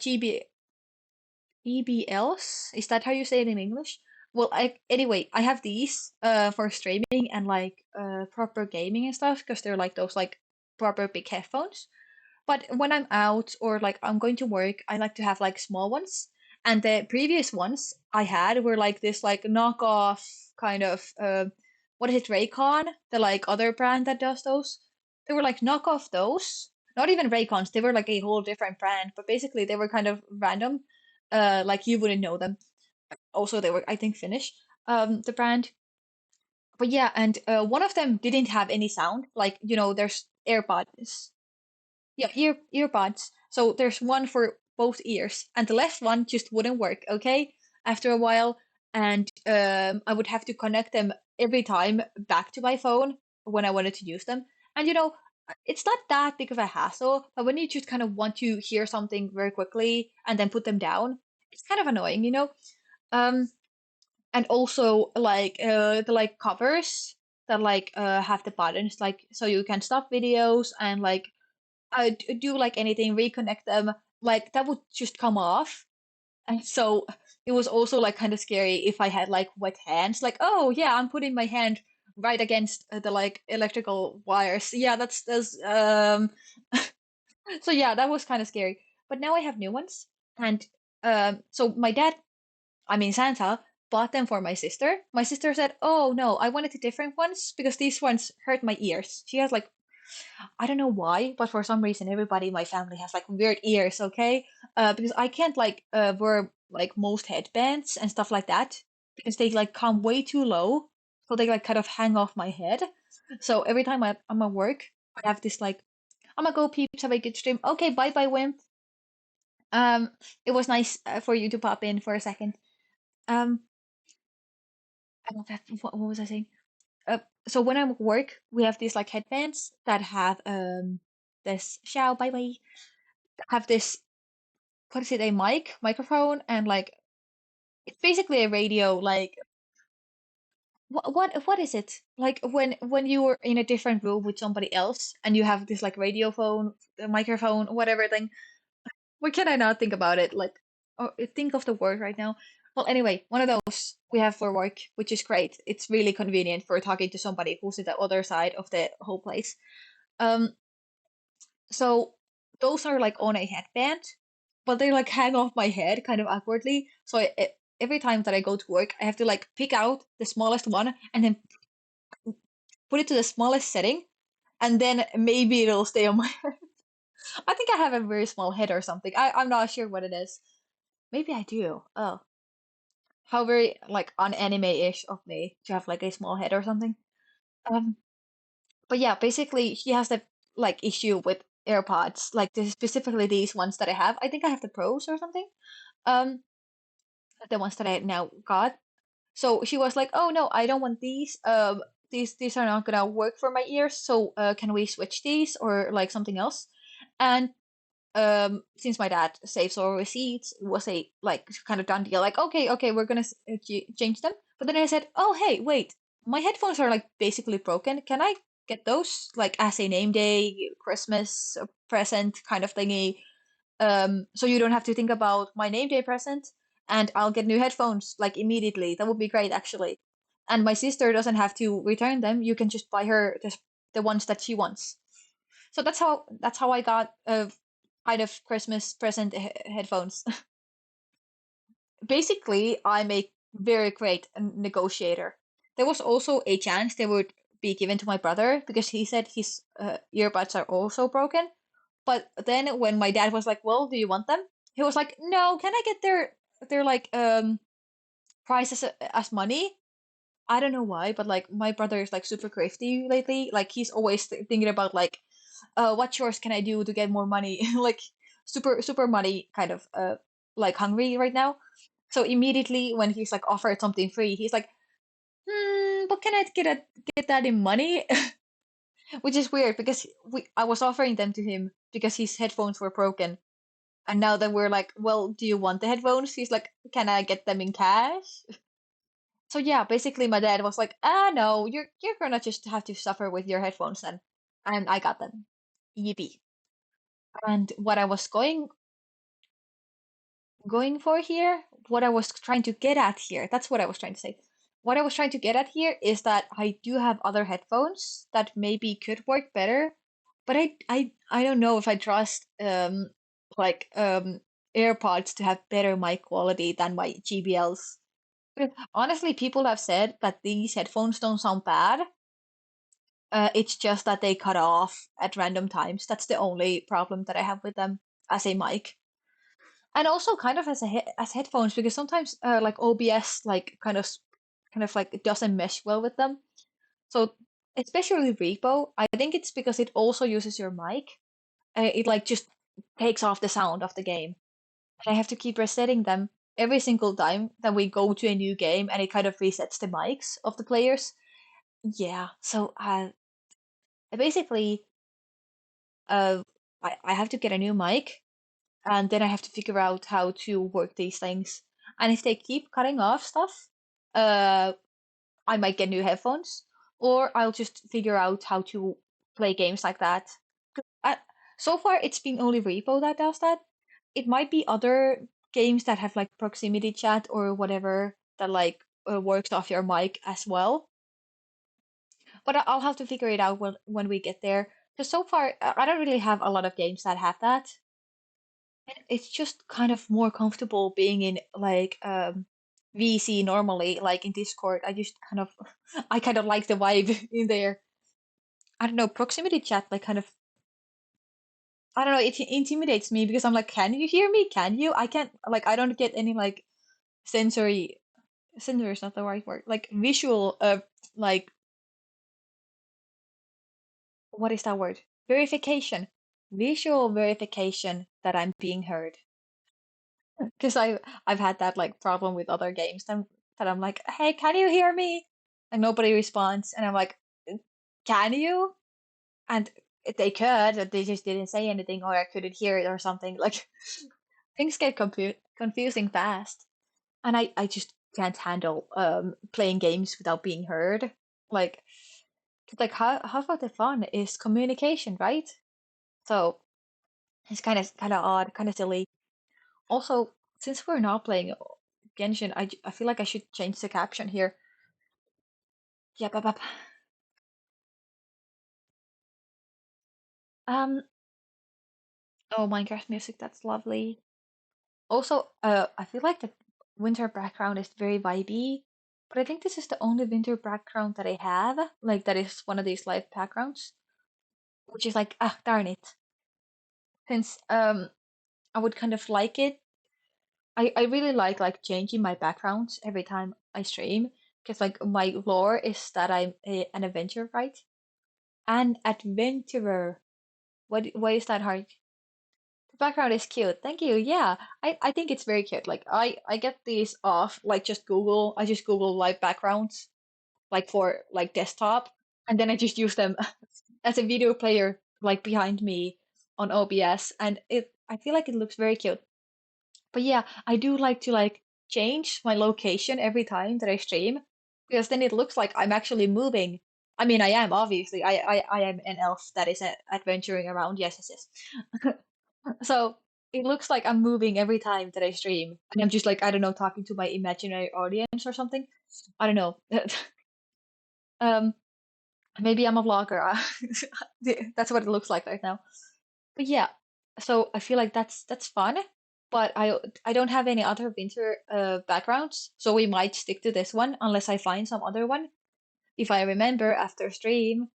EBLs? Is that how you say it in English? Well, I anyway, I have these for streaming and like proper gaming and stuff because they're like those like proper big headphones. But when I'm out or like I'm going to work, I like to have like small ones. And the previous ones I had were like this like knockoff kind of what is it, Raycon, the like other brand that does those. They were like knockoff those. Not even Raycons, they were like a whole different brand, but basically they were kind of random. Like you wouldn't know them. Also they were I think Finnish, the brand. But yeah, and one of them didn't have any sound. Like, you know, there's AirPods. Yeah, earbuds. So there's one for both ears, and the left one just wouldn't work, okay? After a while, and I would have to connect them every time back to my phone when I wanted to use them. And you know, it's not that big of a hassle, but when you just kind of want to hear something very quickly and then put them down, it's kind of annoying, you know? Um, and also like the like covers that like have the buttons like so you can stop videos and like do like anything, reconnect them, like that would just come off. And so it was also like kind of scary if I had like wet hands, like, oh yeah, I'm putting my hand right against the like electrical wires. Yeah, that's so yeah, that was kind of scary. But now I have new ones. And so my dad, I mean Santa, bought them for my sister. My sister said, "Oh no, I wanted the different ones because these ones hurt my ears." She has like I don't know why, but for some reason everybody in my family has like weird ears, okay? Because I can't like wear like most headbands and stuff like that because they like come way too low, so they like kind of hang off my head. So every time I'm at work, I have this like, I'm gonna go peeps, have a good stream. Okay, bye bye, Wimp. Um, it was nice for you to pop in for a second. Um, I don't know what was I saying? Uh, so when I'm at work, we have these like headbands that have this shout bye bye have this what is it, a microphone, and like it's basically a radio. Like what is it like when you were in a different room with somebody else and you have this like radio phone, a microphone, whatever thing. Why can I not think about it? Like, oh, think of the word right now. Well, anyway, one of those we have for work, which is great. It's really convenient for talking to somebody who's at the other side of the whole place. Um, So those are like on a headband, but they like hang off my head kind of awkwardly. So every time that I go to work, I have to like pick out the smallest one and then put it to the smallest setting, and then maybe it'll stay on my. I think I have a very small head or something. I'm not sure what it is. Maybe I do. Oh, how very like unanime-ish of me to have like a small head or something. Um, but yeah, basically he has the like issue with AirPods, like specifically these ones that I have. I think I have the Pros or something. Um, the ones that I now got. So she was like, "Oh no, I don't want these. These are not gonna work for my ears. So can we switch these or like something else?" And since my dad saves all receipts, it was a like kind of done deal. Like, okay, okay, we're gonna change them. But then I said, "Oh hey, wait, my headphones are like basically broken. Can I get those like as a name day, Christmas present kind of thingy?" So you don't have to think about my name day present. and I'll get new headphones like immediately. That would be great actually. And my sister doesn't have to return them. You can just buy her the ones that she wants. So that's how I got a kind of Christmas present headphones. Basically, I'm a very great negotiator. There was also a chance they would be given to my brother because he said his earbuds are also broken. But then when my dad was like, "Well, do you want them?" He was like, "No, can I get their like price as money?" I don't know why, but like my brother is like super thrifty lately. Like he's always thinking about like, what chores can I do to get more money? Like super money kind of like hungry right now. So immediately when he's like offered something free, he's like, but can I get that in money? Which is weird because we I was offering them to him because his headphones were broken. And now that we're like, well, do you want the headphones? He's like, can I get them in cash? So yeah, basically my dad was like, no, you're gonna just have to suffer with your headphones then. And I got them. Yippee. And what I was going for here, what I was trying to get at here, that's what I was trying to say. What I was trying to get at here is that I do have other headphones that maybe could work better, but I don't know if I trust like AirPods to have better mic quality than my GBLs. Honestly, people have said that these headphones don't sound bad. It's just that they cut off at random times. That's the only problem that I have with them as a mic. And also kind of as as headphones because sometimes like OBS like kind of like it doesn't mesh well with them. So especially Repo, I think it's because it also uses your mic. It like just takes off the sound of the game. And I have to keep resetting them every single time that we go to a new game and it kind of resets the mics of the players. Yeah, so basically uh I have to get a new mic and then I have to figure out how to work these things. And if they keep cutting off stuff, uh, I might get new headphones, or I'll just figure out how to play games like that. I, so far, it's been only Repo that does that. It might be other games that have like proximity chat or whatever that like works off your mic as well. But I'll have to figure it out when we get there. Because so far, I don't really have a lot of games that have that. It's just kind of more comfortable being in like VC normally, like in Discord. I kind of like the vibe in there. I don't know, proximity chat like kind of I don't know, it intimidates me because I'm like, can you hear me? Can you? I can't like I don't get any like sensory is not the right word. Like visual like what is that word? Verification. Visual verification that I'm being heard. Because I've had that like problem with other games that I'm like, hey, can you hear me? And nobody responds, and I'm like, can you? And they could, but they just didn't say anything, or I couldn't hear it, or something. Like things get confusing fast, and I just can't handle playing games without being heard. Like, 'cause, like half of the fun is communication, right? So it's kind of odd, kind of silly. Also, since we're not playing Genshin, I feel like I should change the caption here. Yep, yep, yep. Um, oh, Minecraft music, that's lovely. Also, I feel like the winter background is very vibey, but I think this is the only winter background that I have, like that is one of these live backgrounds, which is like, ah, darn it. Since I would kind of like it. I really like changing my backgrounds every time I stream, because like my lore is that an adventurer, right? An adventurer. Why is that hard? The background is cute. Thank you. Yeah, I think it's very cute. Like I get these off like just Google. I just Google live backgrounds like for like desktop, and then I just use them as a video player like behind me on OBS, and it I feel like it looks very cute. But yeah, I do like to like change my location every time that I stream because then it looks like I'm actually moving. I mean, I am obviously. I am an elf that is adventuring around. Yes, yes, yes. So. it looks like I'm moving every time that I stream, and I'm just like, I don't know, talking to my imaginary audience or something. I don't know. Um, maybe I'm a vlogger. That's what it looks like right now. But yeah, so I feel like that's fun. But I don't have any other winter backgrounds, so we might stick to this one unless I find some other one. If I remember after stream,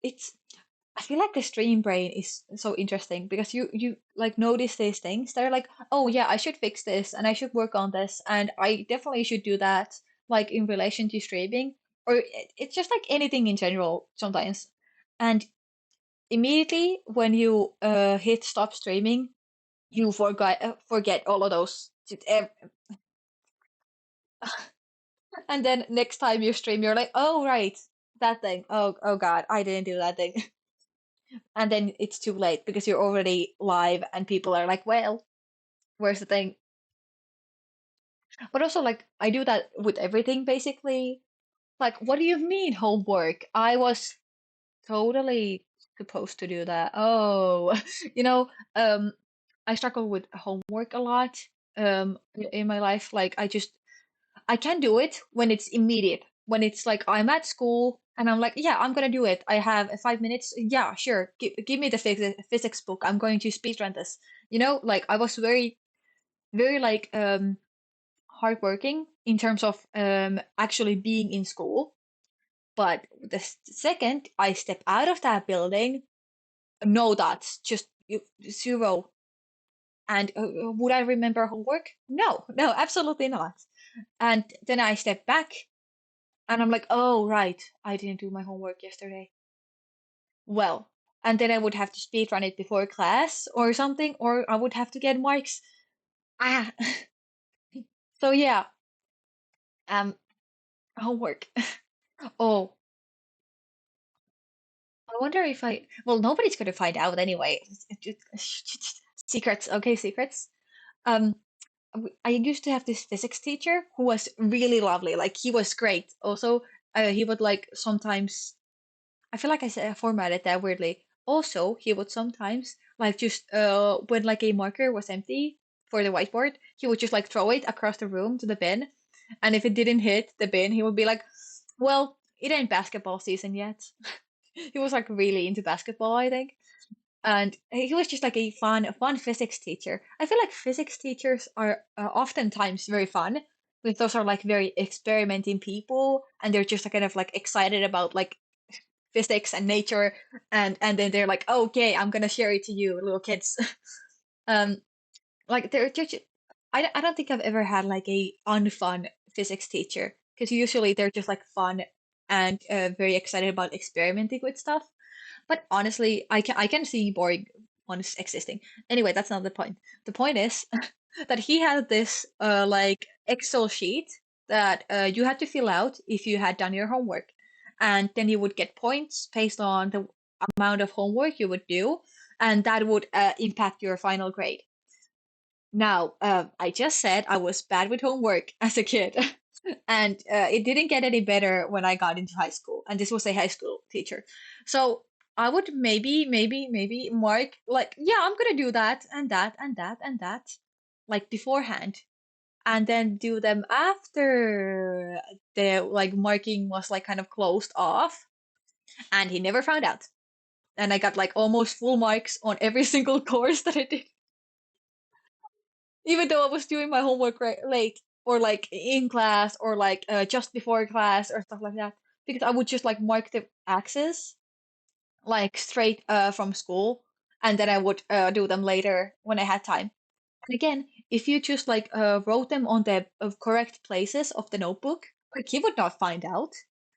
it's I feel like the stream brain is so interesting because you like notice these things that are like, oh yeah, I should fix this and I should work on this and I definitely should do that, like in relation to streaming, or it's just like anything in general sometimes. And immediately when you hit stop streaming, you forget all of those. And then next time you stream, you're like, oh right, that thing. Oh God, I didn't do that thing. And then it's too late because you're already live and people are like, well, where's the thing? But also, like, I do that with everything basically. Like, what do you mean homework? I was totally supposed to do that. Oh, you know, um, I struggle with homework a lot in my life. Like, I can do it when it's immediate. When it's like I'm at school and I'm like, yeah, I'm gonna do it. I have 5 minutes. Yeah, sure. Give me the physics book. I'm going to speedrun this. Like I was very like hardworking in terms of actually being in school. But the second I step out of that building, no dots, just zero. And would I remember homework? No, no, absolutely not. And then I step back and I'm like, oh, right, I didn't do my homework yesterday. Well, and then I would have to speed run it before class or something, or I would have to get marks. Ah, so yeah, um, homework. Oh, I wonder if well, nobody's gonna find out anyway. Secrets, okay, secrets. Um, I used to have this physics teacher who was really lovely. Like he was great. Also, he would like sometimes I feel like I said formatted that weirdly. Also, he would sometimes like just when like a marker was empty for the whiteboard, he would just like throw it across the room to the bin, and if it didn't hit the bin, he would be like, "Well, it ain't basketball season yet." He was like really into basketball, I think, and he was just like a fun physics teacher. I feel like physics teachers are oftentimes very fun because those are like very experimenting people, and they're just like, kind of like excited about like physics and nature, and then they're like, oh, okay, I'm gonna share it to you little kids. um like they're just I don't think I've ever had like a unfun physics teacher because usually they're just like fun and very excited about experimenting with stuff. But honestly, I can see boring ones existing. Anyway, that's not the point. The point is that he had this like Excel sheet that you had to fill out if you had done your homework, and then you would get points based on the amount of homework you would do, and that would impact your final grade. Now, I just said I was bad with homework as a kid, and it didn't get any better when I got into high school. And this was a high school teacher. So I would maybe mark like, yeah, I'm gonna do that and that and that and that, like beforehand, and then do them after the like marking was like kind of closed off. And he never found out. And I got like almost full marks on every single course that I did, even though I was doing my homework late or like in class or like just before class or stuff like that. Because I would just like mark the axes like straight from school, and then I would do them later when I had time. And again, if you just like wrote them on the correct places of the notebook, like he would not find out.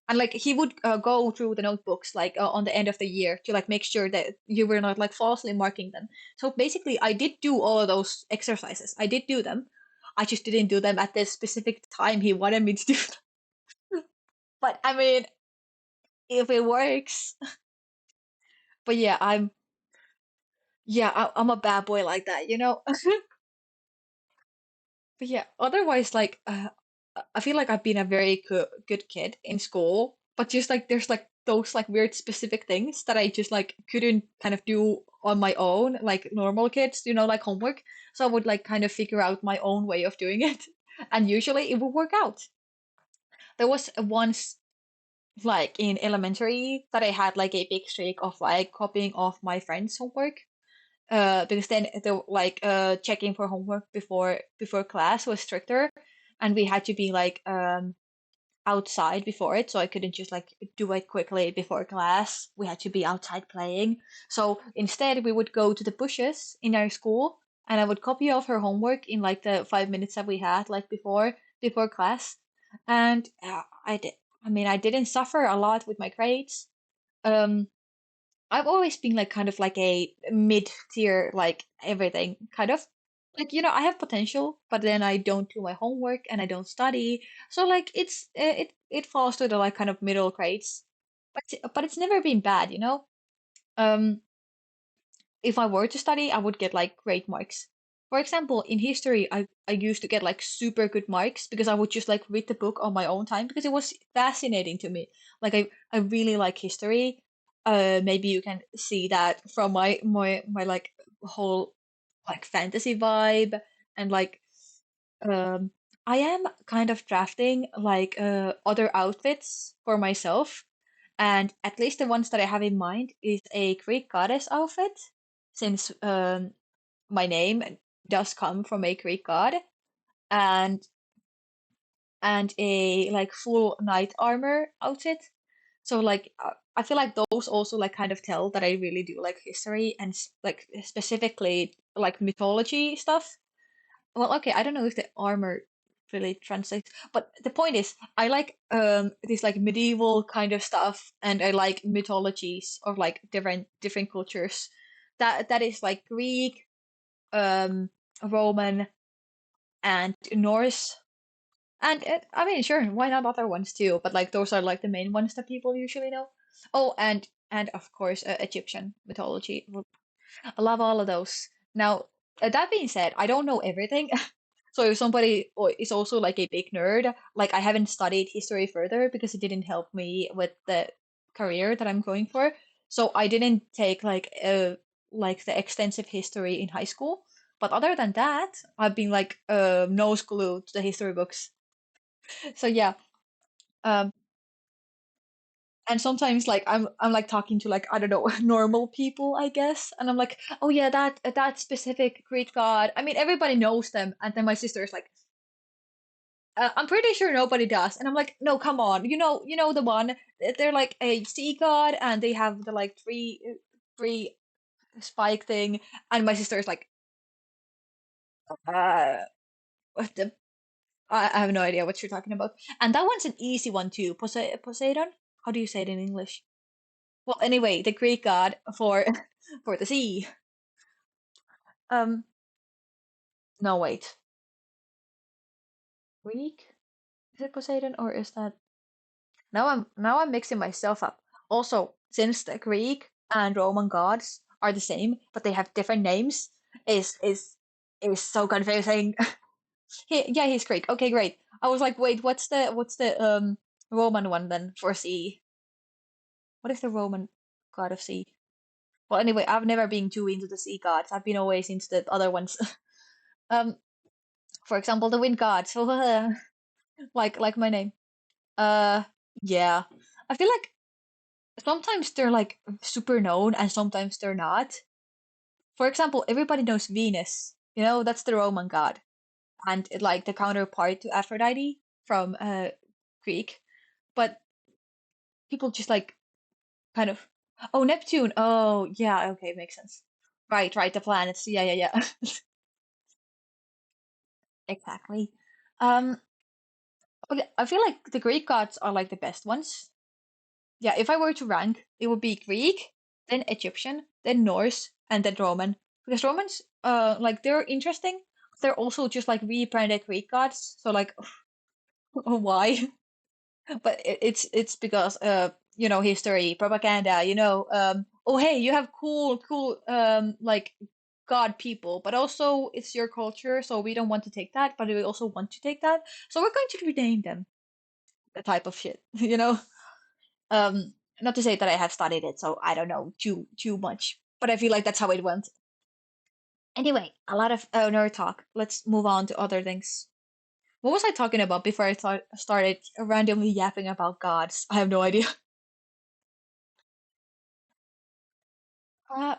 And like he would go through the notebooks like on the end of the year to like make sure that you were not like falsely marking them. So basically, I did do all of those exercises. I did do them. I just didn't do them at the specific time he wanted me to do them. But I mean, if it works. But yeah, I'm a bad boy like that. But yeah, otherwise, like, I feel like I've been a very good kid in school, but just like there's like those like weird specific things that I just like couldn't kind of do on my own, like normal kids, like homework. So I would like kind of figure out my own way of doing it, and usually it would work out. There was once like in elementary that I had like a big streak of like copying off my friends' homework. Because then the like checking for homework before class was stricter, and we had to be like outside before it, so I couldn't just like do it quickly before class. We had to be outside playing. So instead, we would go to the bushes in our school, and I would copy off her homework in like the 5 minutes that we had like before class. And I did. I mean, I didn't suffer a lot with my grades. Um, I've always been like kind of like a mid-tier, like everything kind of. Like, I have potential, but then I don't do my homework and I don't study. So like it falls to the like kind of middle grades. But it's never been bad, you know? Um if I were to study, I would get like great marks. For example, in history, I used to get like super good marks because I would just like read the book on my own time because it was fascinating to me. Like I really like history. Maybe you can see that from my like whole like fantasy vibe, and like um I am kind of drafting like other outfits for myself, and at least the ones that I have in mind is a Greek goddess outfit, since my name does come from a Greek god, and a like full knight armor outfit. So like I feel like those also like kind of tell that I really do like history and like specifically like mythology stuff. Well, okay, I don't know if the armor really translates, but the point is, I like this like medieval kind of stuff, and I like mythologies of like different cultures. That is like Greek, Roman, and Norse, and I mean, sure, why not other ones too? But like those are like the main ones that people usually know. Oh, and of course, Egyptian mythology. I love all of those. Now, that being said, I don't know everything. So if somebody is also like a big nerd, like I haven't studied history further because it didn't help me with the career that I'm going for. So I didn't take like the extensive history in high school. But other than that, I've been like nose glued to the history books. So yeah, um, and sometimes like I'm like talking to like I don't know normal people I guess, and I'm like, oh yeah, that specific Greek god. I mean, everybody knows them, and then my sister is like, I'm pretty sure nobody does, and I'm like, no, come on, you know the one. They're like a sea god, and they have the like three spike thing, and my sister is like, uh, what the. I have no idea what you're talking about. And that one's an easy one too. Poseidon? How do you say it in English? Well, anyway, the Greek god for for the sea. Um, no, wait. Greek? Is it Poseidon or is that? Now I'm mixing myself up. Also, since the Greek and Roman gods are the same, but they have different names, is so confusing. Yeah, he's Greek. Okay, great. I was like, wait, what's the Roman one then for sea? What is the Roman god of sea? Well, anyway, I've never been too into the sea gods. I've been always into the other ones. Um, for example, the wind gods. Like my name. Uh, yeah. I feel like sometimes they're like super known and sometimes they're not. For example, everybody knows Venus. That's the Roman god, and like the counterpart to Aphrodite from Greek. But people just like kind of, oh, Neptune. Oh, yeah, okay, makes sense. Right, right, the planets. Yeah, yeah, yeah. Exactly. Um, okay, I feel like the Greek gods are like the best ones. Yeah, if I were to rank, it would be Greek, then Egyptian, then Norse, and then Roman. Because Romans, like they're interesting. They're also just like rebranded Greek gods. So like, why? But it's because history, propaganda. Oh hey, you have cool like god people, but also it's your culture, so we don't want to take that, but we also want to take that. So we're going to rename them. The type of shit, Not to say that I have studied it, so I don't know too much. but I feel like that's how it went. Anyway, a lot of nerd talk. Let's move on to other things. What was I talking about before I thought started randomly yapping about gods? I have no idea. A,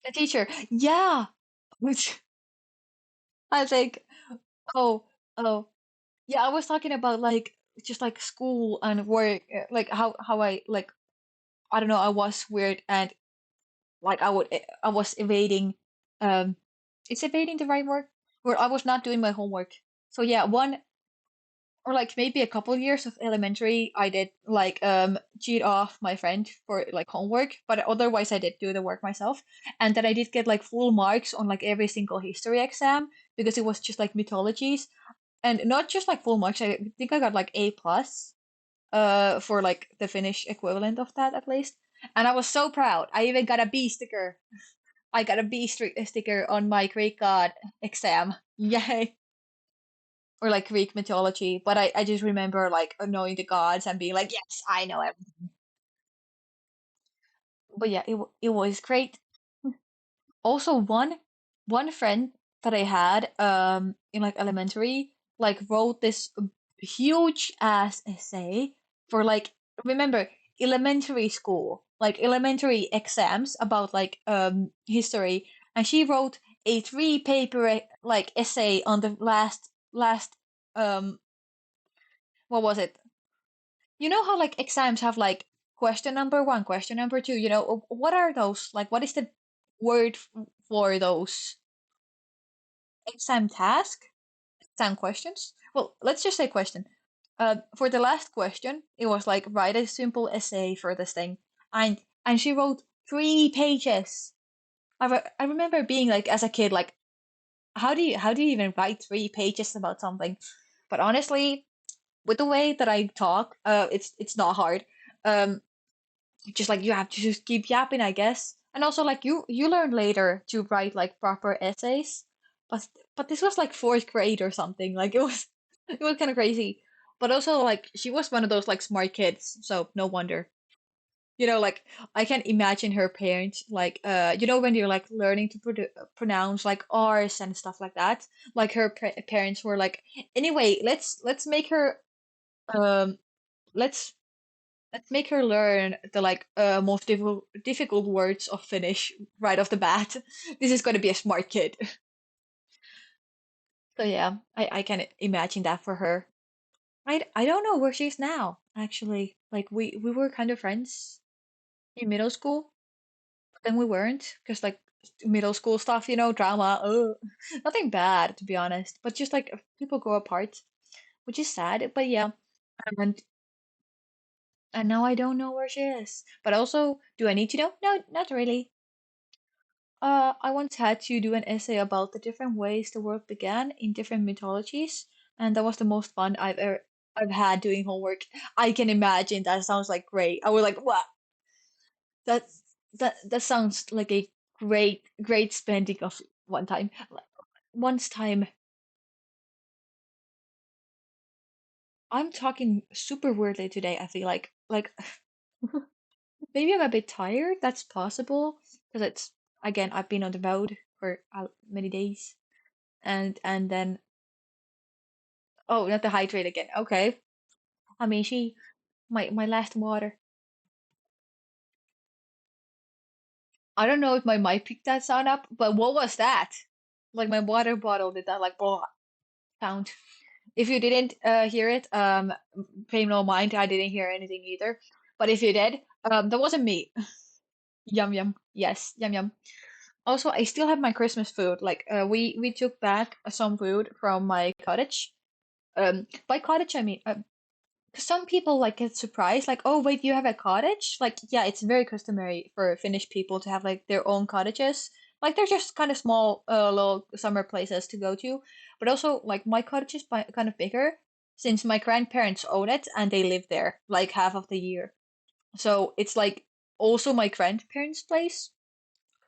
a teacher. Yeah. Which I think, oh, oh, yeah, I was talking about like just like school and work, like how I like I don't know, I was weird and like I was evading is evading the right word? Where I was not doing my homework. So yeah, one or like maybe a couple years of elementary, I did like cheat off my friend for like homework, but otherwise I did do the work myself. And then I did get like full marks on like every single history exam because it was just like mythologies and not just like full marks. I think I got like A plus for like the Finnish equivalent of that at least. And I was so proud. I even got a B sticker. I got a sticker on my Greek god exam. Yay! Or like Greek mythology, but I just remember like knowing the gods and being like, yes, I know everything. But yeah, it was great. Also, one friend that I had in like elementary like wrote this huge ass essay for like remember elementary school like elementary exams about like history, and she wrote a three paper like essay on the last um what was it? You know how like exams have like question number one, question number two, you know, what are those? Like what is the word for those? Exam task? Exam questions? Well, let's just say question. For the last question, it was like write a simple essay for this thing, and she wrote 3 pages. I remember being like as a kid, like how do you even write 3 pages about something? But honestly, with the way that I talk, it's not hard. Um, just like you have to just keep yapping, I guess. And also like you learn later to write like proper essays, but this was like fourth grade or something. Like it was it was kind of crazy. But also like she was one of those like smart kids, so no wonder. You know, like I can imagine her parents like you know when you're like learning to pronounce like R's and stuff like that. Like her parents were like, anyway, let's make her um let's let's make her learn the like most difficult words of Finnish right off the bat. This is going to be a smart kid. So yeah, I can imagine that for her. I don't know where she's now, actually. Like we were kind of friends in middle school, but then we weren't because like middle school stuff, you know, drama. Nothing bad to be honest, but just like people grow apart, which is sad. But yeah, and and now I don't know where she is. But also, do I need to know? No, not really. I once had to do an essay about the different ways the world began in different mythologies, and that was the most fun I've had doing homework. I can imagine that sounds like great. I was like, wow, that's that sounds like a great spending of one time. Like, once time, I'm talking super weirdly today. I feel like maybe I'm a bit tired. That's possible because it's again I've been on the road for many days, and then oh, not the hydrate again. Okay. I mean, she, my last water. I don't know if my mic picked that sound up, but what was that? Like my water bottle did that like blah sound. If you didn't hear it, pay no mind. I didn't hear anything either. But if you did, that wasn't me. Yum yum. Yes, yum yum. Also, I still have my Christmas food. Like, we took back some food from my cottage. By cottage I mean 'cause some people like get surprised, like, oh wait, you have a cottage? Like, yeah, it's very customary for Finnish people to have like their own cottages. Like they're just kind of small, little summer places to go to. But also, like my cottage is kind of bigger since my grandparents own it and they live there like half of the year. So it's like also my grandparents' place,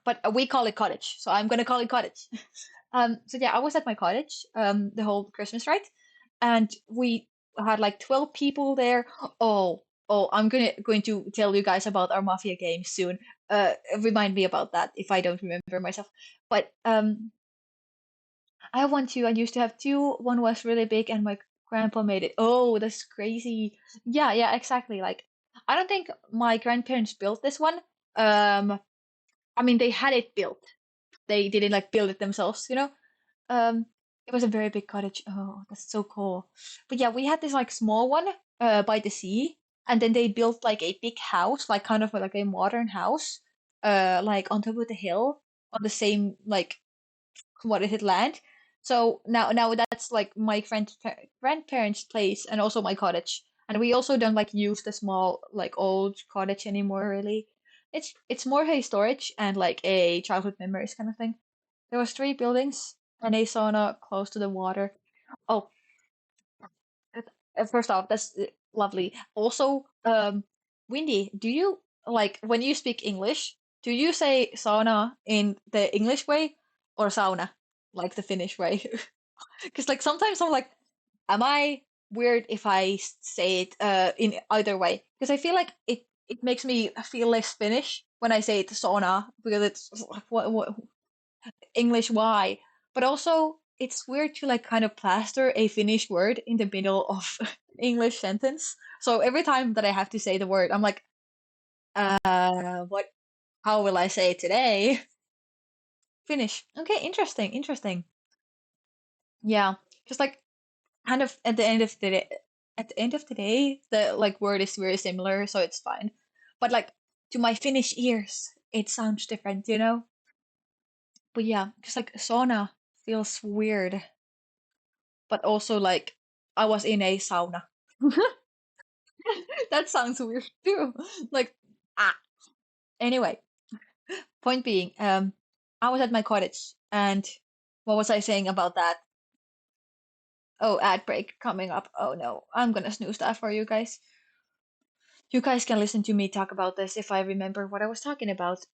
but we call it cottage. So I'm gonna call it cottage. So yeah, I was at my cottage the whole Christmas, right? And we had like 12 people there. Oh, Oh, I'm going to tell you guys about our Mafia game soon. Remind me about that if I don't remember myself. But I have one too. I used to have two. One was really big, and my grandpa made it. Oh, that's crazy. Yeah, yeah, exactly. Like, I don't think my grandparents built this one. Um, I mean, they had it built. They didn't like build it themselves, you know? Um, it was a very big cottage. Oh, that's so cool. But yeah, we had this like small one by the sea, and then they built like a big house, like kind of like a modern house, like on top of the hill on the same like what is it land. So now that's like my grandparents' place and also my cottage. And we also don't like use the small like old cottage anymore really. It's more a storage and like a childhood memories kind of thing. There was three buildings and a sauna close to the water. Oh, first off, that's lovely. Also, Windy, do you like when you speak English, do you say sauna in the English way or sauna, like the Finnish way? Because like sometimes I'm like, am I weird if I say it in either way? Because I feel like it makes me feel less Finnish when I say it sauna because it's like, what English why? But also it's weird to like kind of plaster a Finnish word in the middle of English sentence. So every time that I have to say the word, I'm like, what? How will I say it today? Finnish. Okay, interesting, interesting. Yeah, just like kind of at the end of the day, at the end of the day, the like word is very similar, so it's fine. But like to my Finnish ears, it sounds different, you know? But yeah, just like sauna feels weird, but also like I was in a sauna. That sounds weird too. Like ah. Anyway, point being, I was at my cottage, and what was I saying about that? Oh, ad break coming up. Oh no, I'm gonna snooze that for you guys. You guys can listen to me talk about this if I remember what I was talking about.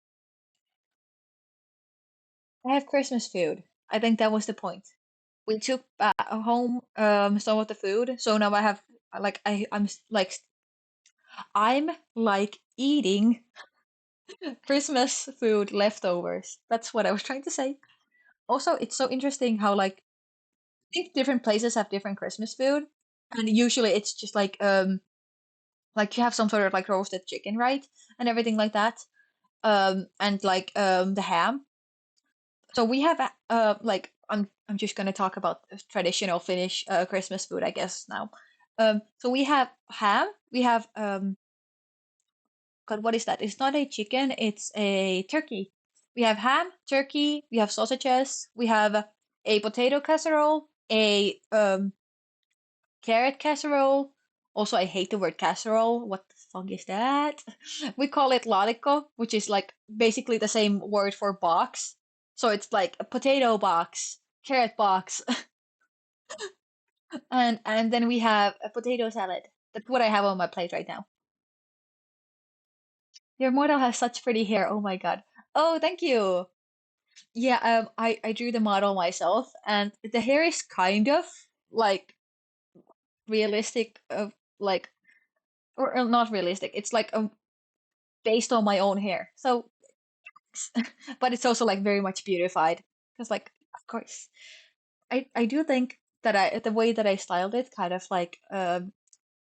I have Christmas food. I think that was the point. We took back home some of the food, so now I have like I'm like eating Christmas food leftovers. That's what I was trying to say. Also, it's so interesting how like I think different places have different Christmas food, and usually it's just like you have some sort of like roasted chicken, right, and everything like that. And like the ham. So we have like I'm just gonna talk about traditional Finnish Christmas food, I guess now. So we have ham. We have God, what is that? It's not a chicken. It's a turkey. We have ham, turkey. We have sausages. We have a potato casserole, a carrot casserole. Also, I hate the word casserole. What the fuck is that? We call it laatikko, which is like basically the same word for box. So it's like a potato box, carrot box, and then we have a potato salad. That's what I have on my plate right now. Your model has such pretty hair. Oh my God. Oh, thank you. Yeah, I drew the model myself, and the hair is kind of like realistic, like or not realistic. It's like based on my own hair. So, but it's also like very much beautified because, like, of course, I do think that I the way that I styled it, kind of like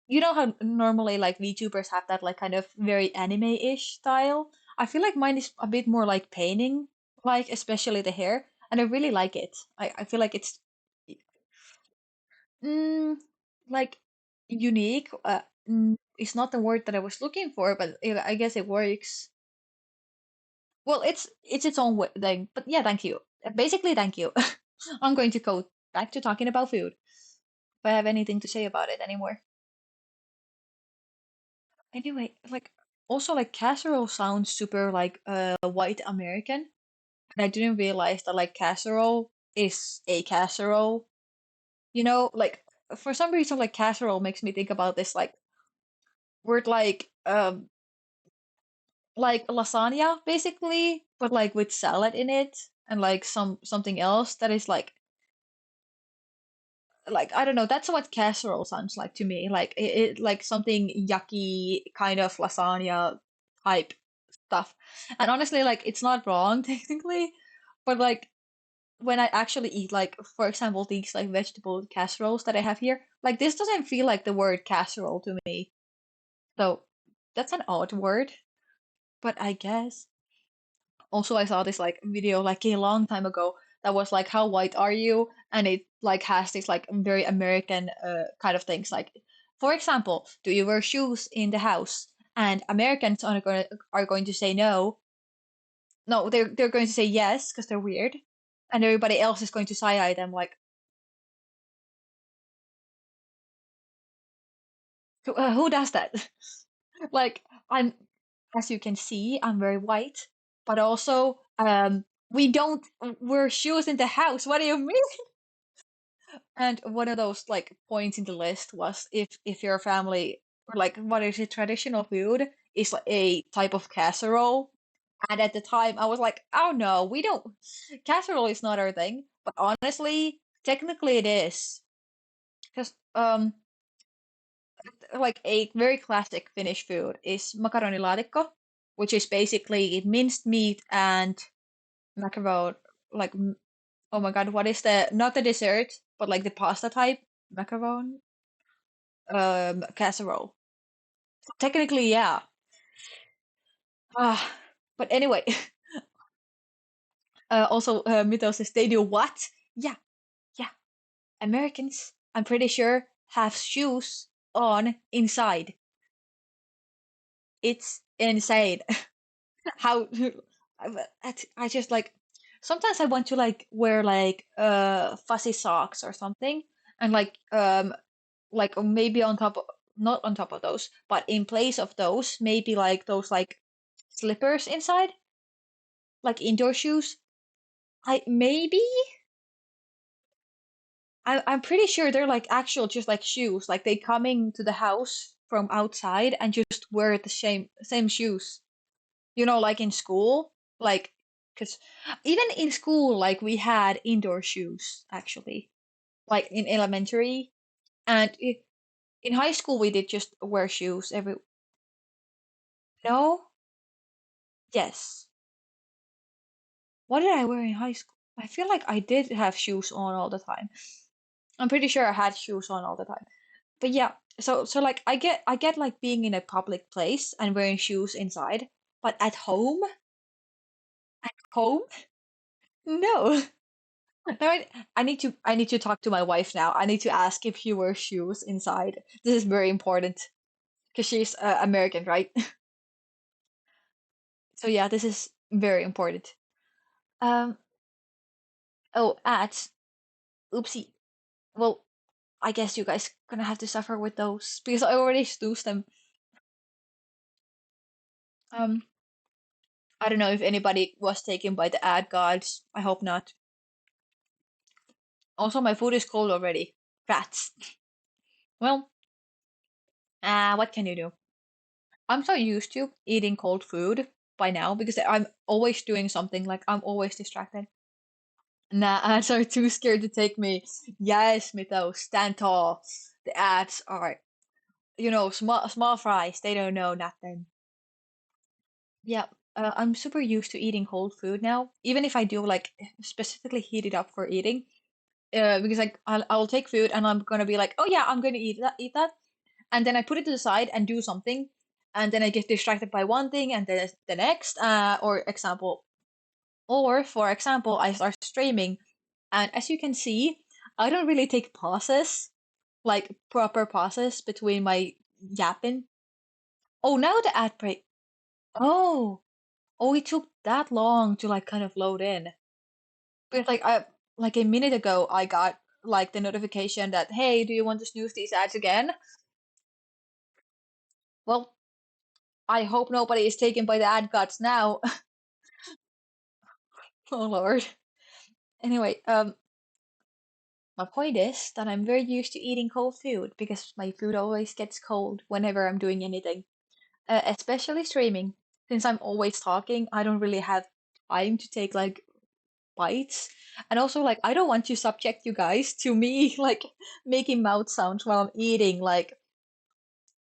you know how normally like VTubers have that like kind of very anime-ish style. I feel like mine is a bit more like painting, like especially the hair, and I really like it. I feel like it's mm, like unique. It's not the word that I was looking for, but I guess it works. Well, it's its own thing, but yeah, thank you. Basically, thank you. I'm going to go back to talking about food. If I have anything to say about it anymore. Anyway, like also like casserole sounds super like white American, and I didn't realize that like casserole is a casserole. You know, like for some reason like casserole makes me think about this like word like lasagna basically, but like with salad in it and like something else that is like like I don't know, that's what casserole sounds like to me. Like it like something yucky kind of lasagna type stuff. And honestly, like it's not wrong technically, but like when I actually eat like for example these like vegetable casseroles that I have here, like this doesn't feel like the word casserole to me. So that's an odd word, but I guess. Also, I saw this like video like a long time ago that was like, "How white are you?" And it like has this like very American kind of things. Like, for example, do you wear shoes in the house? And Americans are going to say no. No, they're going to say yes because they're weird, and everybody else is going to side eye them like, who does that? Like, I'm, as you can see, I'm very white, but also we don't wear shoes in the house. What do you mean? And one of those like points in the list was if your family or like what is it traditional food is like a type of casserole. And at the time I was like, oh no, we don't casserole is not our thing. But honestly, technically it is. Because like a very classic Finnish food is makaronilaatikko, which is basically minced meat and macaron like oh my god, what is the not the dessert, but like the pasta type macaron casserole. Technically, yeah. Ah, but anyway, also Mythos says they do what? Yeah, yeah. Americans, I'm pretty sure, have shoes on inside. It's insane. How I just like sometimes I want to like wear like fuzzy socks or something and like maybe on top of not on top of those, but in place of those, maybe like those like slippers inside, like indoor shoes. I maybe I'm pretty sure they're like actual just like shoes. Like they coming to the house from outside and just wear the same shoes. You know, like in school, like because even in school, like we had indoor shoes actually, like in elementary and in high school we did just wear shoes every. No, yes. What did I wear in high school? I feel like I did have shoes on all the time. I'm pretty sure I had shoes on all the time. But yeah, so like I get like being in a public place and wearing shoes inside, but at home, no. No, I need to talk to my wife now. I need to ask if she wears shoes inside. This is very important because she's American, right? So yeah, this is very important. Um. Oh, ads. Oopsie. Well, I guess you guys gonna have to suffer with those because I already snoozed them. Um. I don't know if anybody was taken by the ad gods. I hope not. Also, my food is cold already. Rats. Well, what can you do? I'm so used to eating cold food by now because I'm always doing something, like I'm always distracted. Nah, ads are too scared to take me. Yes, Mito, stand tall. The ads are, small fries. They don't know nothing. Yeah, I'm super used to eating cold food now. Even if I do like specifically heat it up for eating, because like I'll take food and I'm gonna be like, oh yeah, I'm gonna eat that, and then I put it to the side and do something, and then I get distracted by one thing and then the next, for example, I start streaming, and as you can see, I don't really take pauses, like proper pauses between my yapping. Oh, now the ad break. Oh, oh, it took that long to like kind of load in. Because like a minute ago, I got like the notification that, hey, do you want to snooze these ads again? Well, I hope nobody is taken by the ad gods now. Oh Lord. Anyway, my point is that I'm very used to eating cold food because my food always gets cold whenever I'm doing anything, especially streaming. Since I'm always talking, I don't really have time to take like bites. And also like I don't want to subject you guys to me like making mouth sounds while I'm eating, like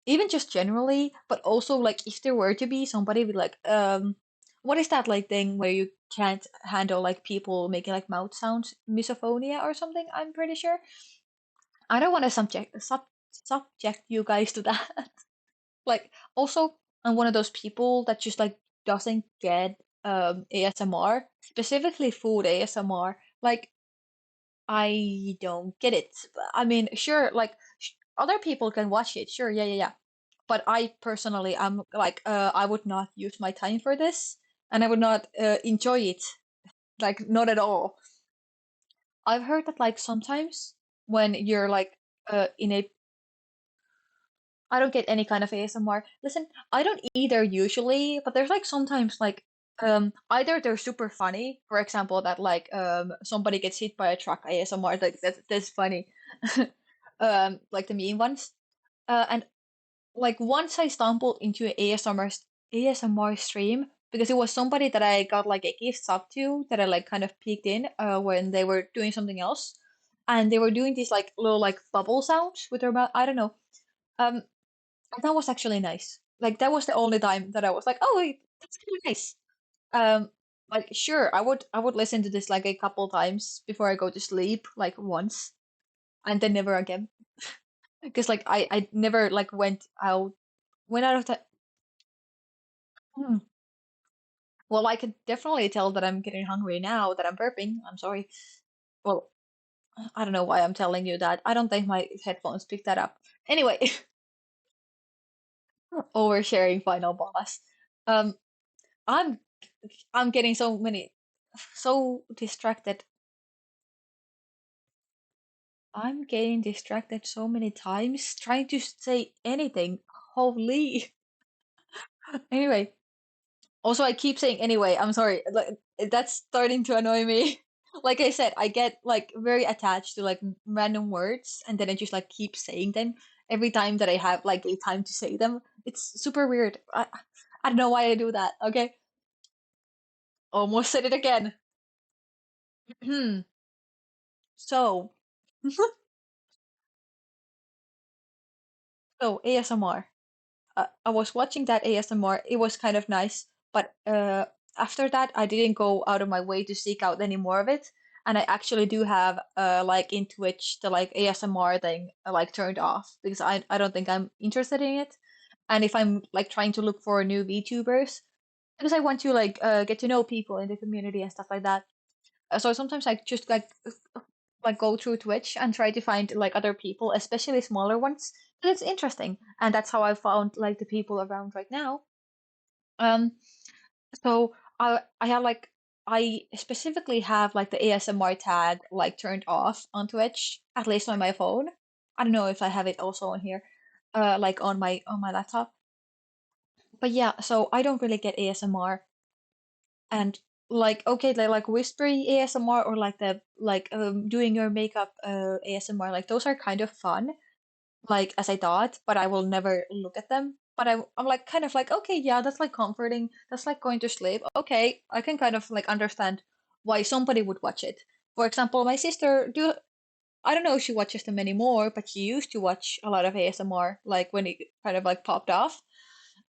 even just generally, but also like if there were to be somebody with like what is that like thing where you can't handle like people making like mouth sounds, misophonia or something, I'm pretty sure. I don't want to subject you guys to that. Like also I'm one of those people that just like doesn't get ASMR, specifically food ASMR. Like I don't get it. I mean, sure, like other people can watch it. Sure, yeah, yeah, yeah. But I personally, I'm like, I would not use my time for this, and I would not enjoy it. Like, not at all. I've heard that like sometimes when you're like in a, I don't get any kind of ASMR. Listen, I don't either usually, but there's like sometimes like either they're super funny, for example, that like somebody gets hit by a truck ASMR, like that's funny. Like the mean ones. And like once I stumbled into an ASMR stream because it was somebody that I got like a gift sub to that I like kind of peeked in when they were doing something else, and they were doing these like little like bubble sounds with their mouth. I don't know. Um, and that was actually nice. Like that was the only time that I was like, oh, wait, that's kind of nice. Um, like sure, I would listen to this like a couple times before I go to sleep, like once, and then never again. Because like I never like went out of that. Well, I could definitely tell that I'm getting hungry now that I'm burping. I'm sorry. Well, I don't know why I'm telling you that. I don't think my headphones picked that up. Anyway, oversharing final boss. Um, I'm I'm getting so distracted. I'm getting distracted so many times trying to say anything. Holy. Anyway, also, I keep saying anyway. I'm sorry. Like that's starting to annoy me. Like I said, I get like very attached to like random words, and then I just like keep saying them every time that I have like a time to say them. It's super weird. I don't know why I do that. Okay, almost said it again. So, so ASMR. I was watching that ASMR. It was kind of nice, but after that, I didn't go out of my way to seek out any more of it. And I actually do have like in Twitch the like ASMR thing like turned off because I don't think I'm interested in it. And if I'm like trying to look for new VTubers, because I want to like get to know people in the community and stuff like that. So sometimes I just like go through Twitch and try to find like other people, especially smaller ones. And it's interesting, and that's how I found like the people around right now. Um, so I have like I specifically have like the ASMR tag like turned off on Twitch, at least on my phone. I don't know if I have it also on here, like on my laptop. But yeah, so I don't really get ASMR, and like okay, like whispery ASMR or like the like doing your makeup ASMR, like those are kind of fun, like as I thought, but I will never look at them. But I'm like kind of like okay, yeah, that's like comforting. That's like going to sleep. Okay, I can kind of like understand why somebody would watch it. For example, my sister do I don't know if she watches them anymore, but she used to watch a lot of ASMR like when it kind of like popped off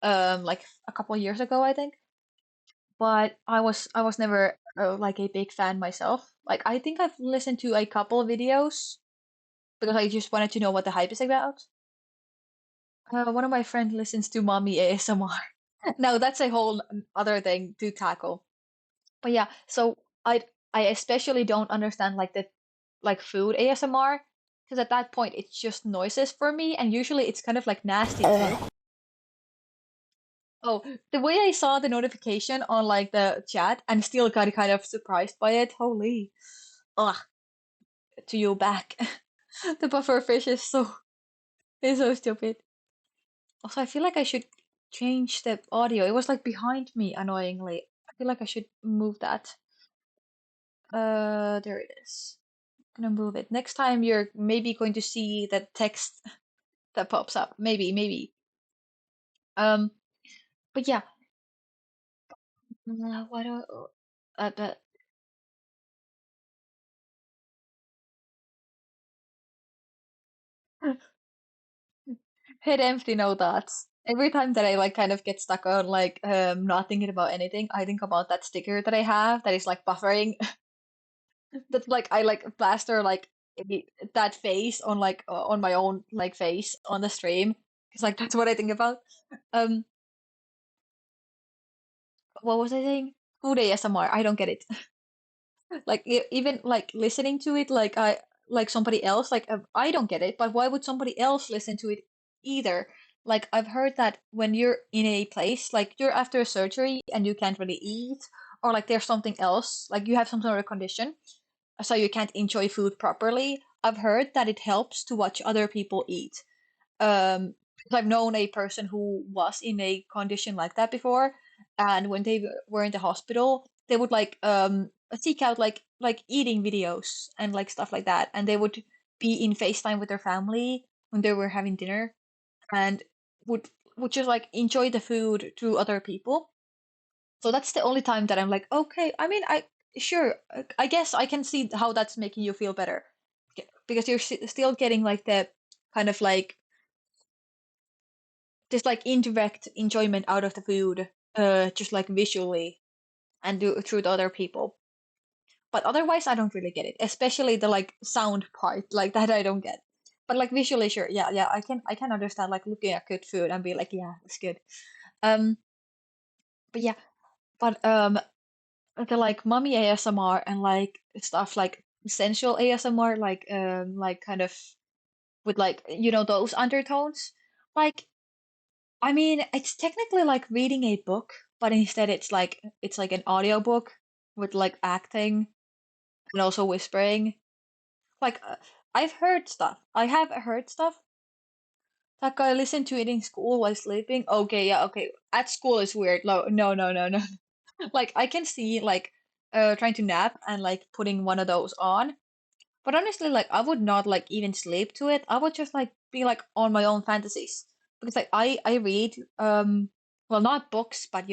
like a couple of years ago, I think. But I was never like a big fan myself. Like I think I've listened to a couple of videos because I just wanted to know what the hype is about. One of my friends listens to mommy ASMR. Now that's a whole other thing to tackle. But yeah, so I especially don't understand like the like food ASMR because at that point it's just noises for me, and usually it's kind of like nasty too. Oh, the way I saw the notification on like the chat and still got kind of surprised by it. Holy, ugh, to you back. The buffer fish is so stupid. Also, I feel like I should change the audio. It was like behind me annoyingly. I feel like I should move that. There it is. I'm gonna move it. Next time you're maybe going to see the text that pops up. Maybe. Um, but yeah. What? Head empty, no thoughts. Every time that I like kind of get stuck on like not thinking about anything, I think about that sticker that I have that is like buffering. That like I like plaster like that face on like on my own like face on the stream. Because like that's what I think about. Um, what was I saying? Food ASMR. I don't get it. Like even like listening to it, like I like somebody else, like I don't get it. But why would somebody else listen to it either? Like I've heard that when you're in a place, like you're after a surgery and you can't really eat, or like there's something else, like you have some sort of condition, so you can't enjoy food properly. I've heard that it helps to watch other people eat. Because I've known a person who was in a condition like that before, and when they were in the hospital, they would like seek out like eating videos and like stuff like that, and they would be in FaceTime with their family when they were having dinner, and would would just like enjoy the food through other people. So that's the only time that I'm like, okay, I mean, I sure, I guess I can see how that's making you feel better. Because you're still getting like the kind of like this like indirect enjoyment out of the food, just like visually and do through the other people. But otherwise, I don't really get it, especially the like sound part, like that I don't get. But like visually, sure, yeah, yeah, I can understand like looking at good food and be like, yeah, it's good. Um, but yeah, but the like mommy ASMR and like stuff like sensual ASMR, like kind of with like those undertones, like I mean, it's technically like reading a book, but instead it's like an audiobook with like acting and also whispering. Like I've heard stuff. I have heard stuff like I listened to it in school while sleeping. Okay, yeah, okay. At school is weird. No, no, no, no. Like I can see like trying to nap and like putting one of those on. But honestly, like I would not like even sleep to it. I would just like be like on my own fantasies because like I read well not books but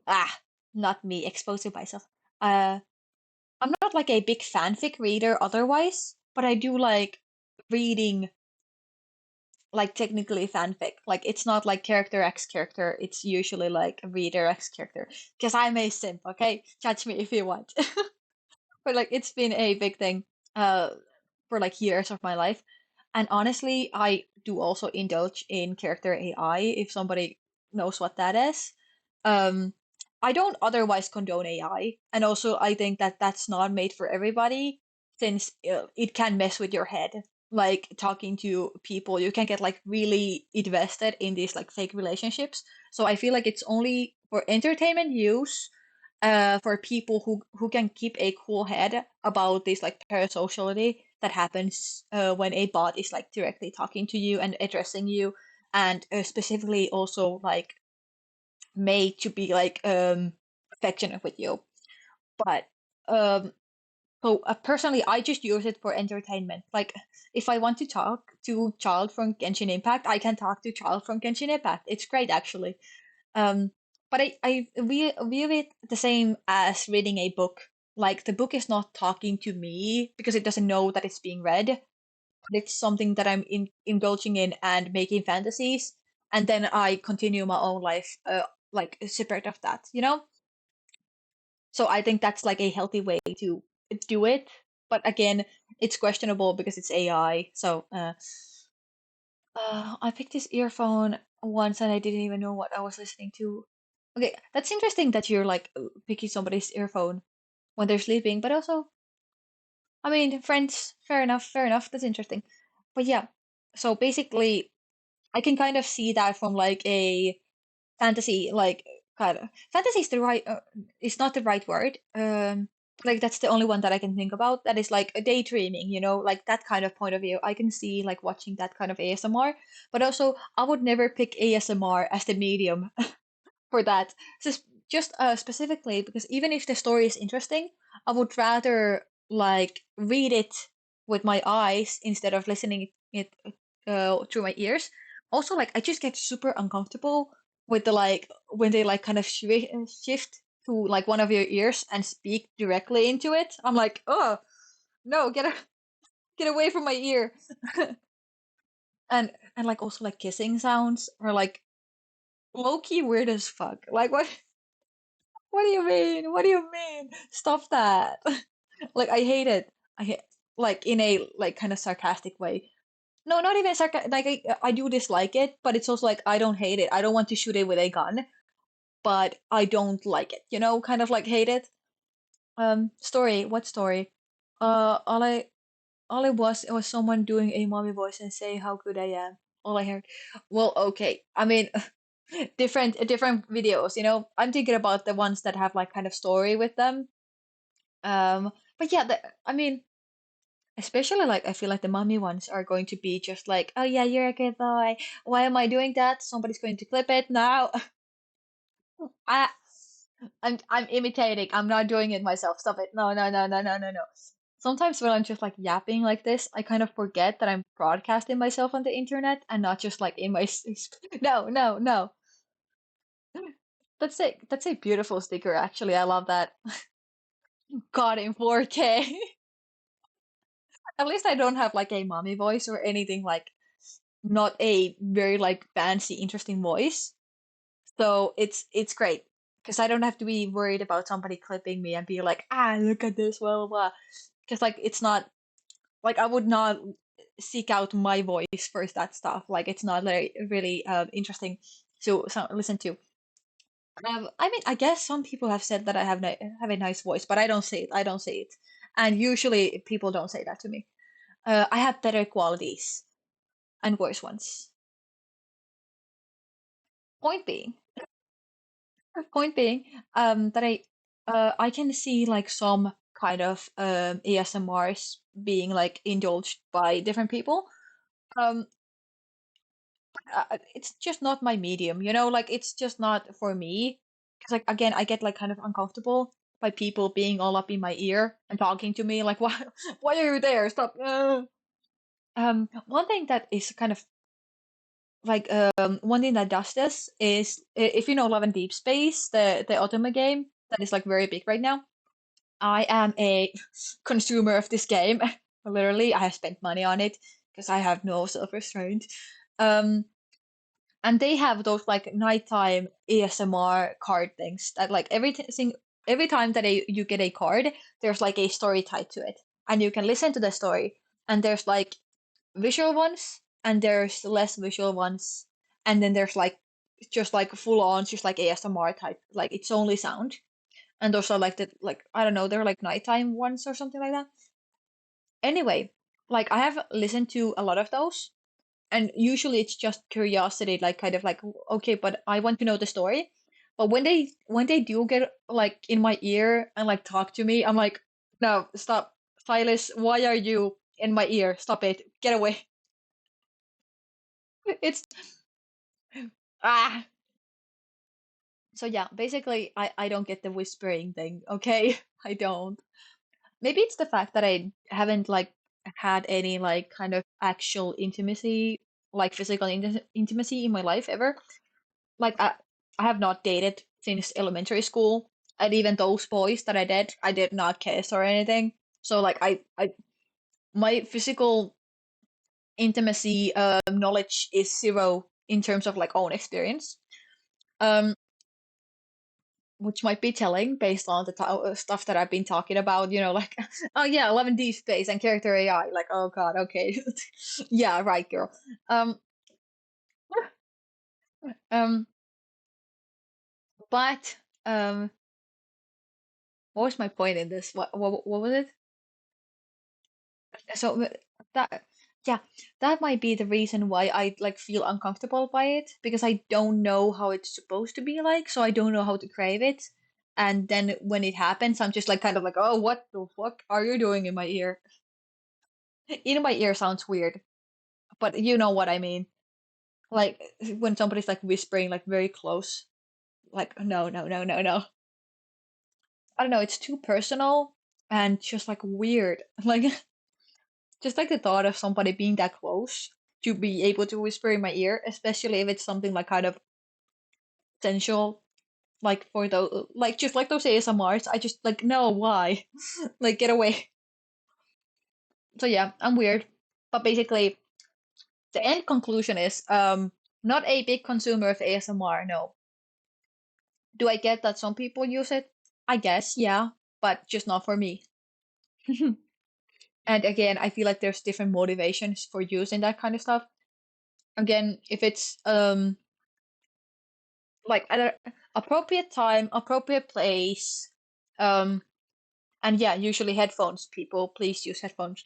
ah not me exposing myself. Uh I'm not like a big fanfic reader otherwise, but I do like reading like technically fanfic. Like it's not like character X character, it's usually like reader X character. Because I'm a simp, okay? Judge me if you want. But like it's been a big thing uh for like years of my life. And honestly, I do also indulge in character AI if somebody knows what that is. Um I don't otherwise condone AI, and also I think that that's not made for everybody since it can mess with your head. Like talking to people, you can get like really invested in these like fake relationships. So I feel like it's only for entertainment use for people who can keep a cool head about this like parasociality that happens when a bot is like directly talking to you and addressing you, and specifically also like made to be like affectionate with you. But um, personally, I just use it for entertainment. Like if I want to talk to Child from Genshin Impact, I can talk to Child from Genshin Impact. It's great actually. Um, but I view it the same as reading a book. Like the book is not talking to me because it doesn't know that it's being read, but it's something that I'm indulging in and making fantasies, and then I continue my own life, like separate of that. So I think that's like a healthy way to do it. But again, it's questionable because it's AI. So I picked this earphone once and I didn't even know what I was listening to. Okay, that's interesting that you're like picking somebody's earphone when they're sleeping, but also, I mean, friends, fair enough, that's interesting. But yeah, so basically, I can kind of see that from like a fantasy, like kind of fantasy is the right, it's not the right word. Like that's the only one that I can think about. That is like a daydreaming, like that kind of point of view. I can see like watching that kind of ASMR, but also I would never pick ASMR as the medium for that. Just specifically because even if the story is interesting, I would rather like read it with my eyes instead of listening it through my ears. Also, like I just get super uncomfortable with the like when they like kind of shift to like one of your ears and speak directly into it. I'm like, oh no, get away from my ear. and like also like kissing sounds are like low key weird as fuck. Like what do you mean? What do you mean? Stop that. Like I hate it. I hate like in a like kind of sarcastic way. No, not even sarcastic. Like I do dislike it, but it's also like I don't hate it. I don't want to shoot it with a gun, but I don't like it. You know, kind of like hate it. Story. What story? All I was it was someone doing a mommy voice and say how good I am. All I heard. Well, okay. I mean, different videos. You know, I'm thinking about the ones that have like kind of story with them. But yeah, I mean, especially like I feel like the mommy ones are going to be just like, oh yeah, you're a good boy. Why am I doing that? Somebody's going to clip it now. I I'm imitating. I'm not doing it myself. Stop it. No, no, no, no, no, no, no. Sometimes when I'm just like yapping like this, I kind of forget that I'm broadcasting myself on the internet and not just like in my no, no, no. That's a beautiful sticker actually. I love that. God in 4K. At least I don't have like a mommy voice or anything like not a very like fancy interesting voice. So it's great because I don't have to be worried about somebody clipping me and be like, ah, look at this, blah blah blah. Because like it's not like I would not seek out my voice for that stuff. Like it's not like really interesting to listen to. I mean, I guess some people have said that I have have a nice voice, but I don't say it. I don't say it, and usually people don't say that to me. I have better qualities and worse ones. Point being, point being, that I can see like some kind of ASMRs being like indulged by different people. Um, it's just not my medium, you know, like it's just not for me. Because like again, I get like kind of uncomfortable by people being all up in my ear and talking to me like, why, why are you there? Stop. One thing that is kind of like one thing that does this is if you know Love and Deep Space, the Ultima game that is like very big right now. I am a consumer of this game. Literally, I have spent money on it because I have no self-restraint. Um, and they have those like nighttime ASMR card things that like every time that you get a card, there's like a story tied to it, and you can listen to the story. And there's like visual ones, and there's less visual ones, and then there's like just like full on, just like ASMR type, like it's only sound. And those are like the like I don't know, they're like nighttime ones or something like that. Anyway, like I have listened to a lot of those, and usually it's just curiosity, like kind of like okay, but I want to know the story. But when they do get like in my ear and like talk to me, I'm like, no, stop, Silas, why are you in my ear? Stop it, get away. It's ah. So yeah, basically, I don't get the whispering thing. Okay, I don't. Maybe it's the fact that I haven't like had any like kind of actual intimacy, like physical intimacy in my life ever. Like I have not dated since elementary school, and even those boys that I did not kiss or anything. So like I my physical intimacy knowledge is zero in terms of like own experience. Um, which might be telling based on the stuff that I've been talking about, you know, like, oh yeah, 11D space and character AI. Like, oh God, okay. Yeah, right, girl. Um, um, but, what was my point in this? What was it? So that, yeah, that might be the reason why I like feel uncomfortable by it because I don't know how it's supposed to be like, so I don't know how to crave it. And then when it happens, I'm just like kind of like, oh, what the fuck are you doing in my ear? In my ear sounds weird, but you know what I mean. Like when somebody's like whispering like very close. Like no, no, no, no, no. I don't know, it's too personal and just like weird. Like just like the thought of somebody being that close to be able to whisper in my ear, especially if it's something like kind of sensual, like for those like just like those ASMRs, I just like no, why? Like get away. So yeah, I'm weird. But basically The end conclusion is not a big consumer of ASMR, no. Do I get that some people use it? I guess, yeah, but just not for me. And again, I feel like there's different motivations for using that kind of stuff. Again, if it's like at a appropriate time, appropriate place, um, and yeah, usually headphones, people, please use headphones.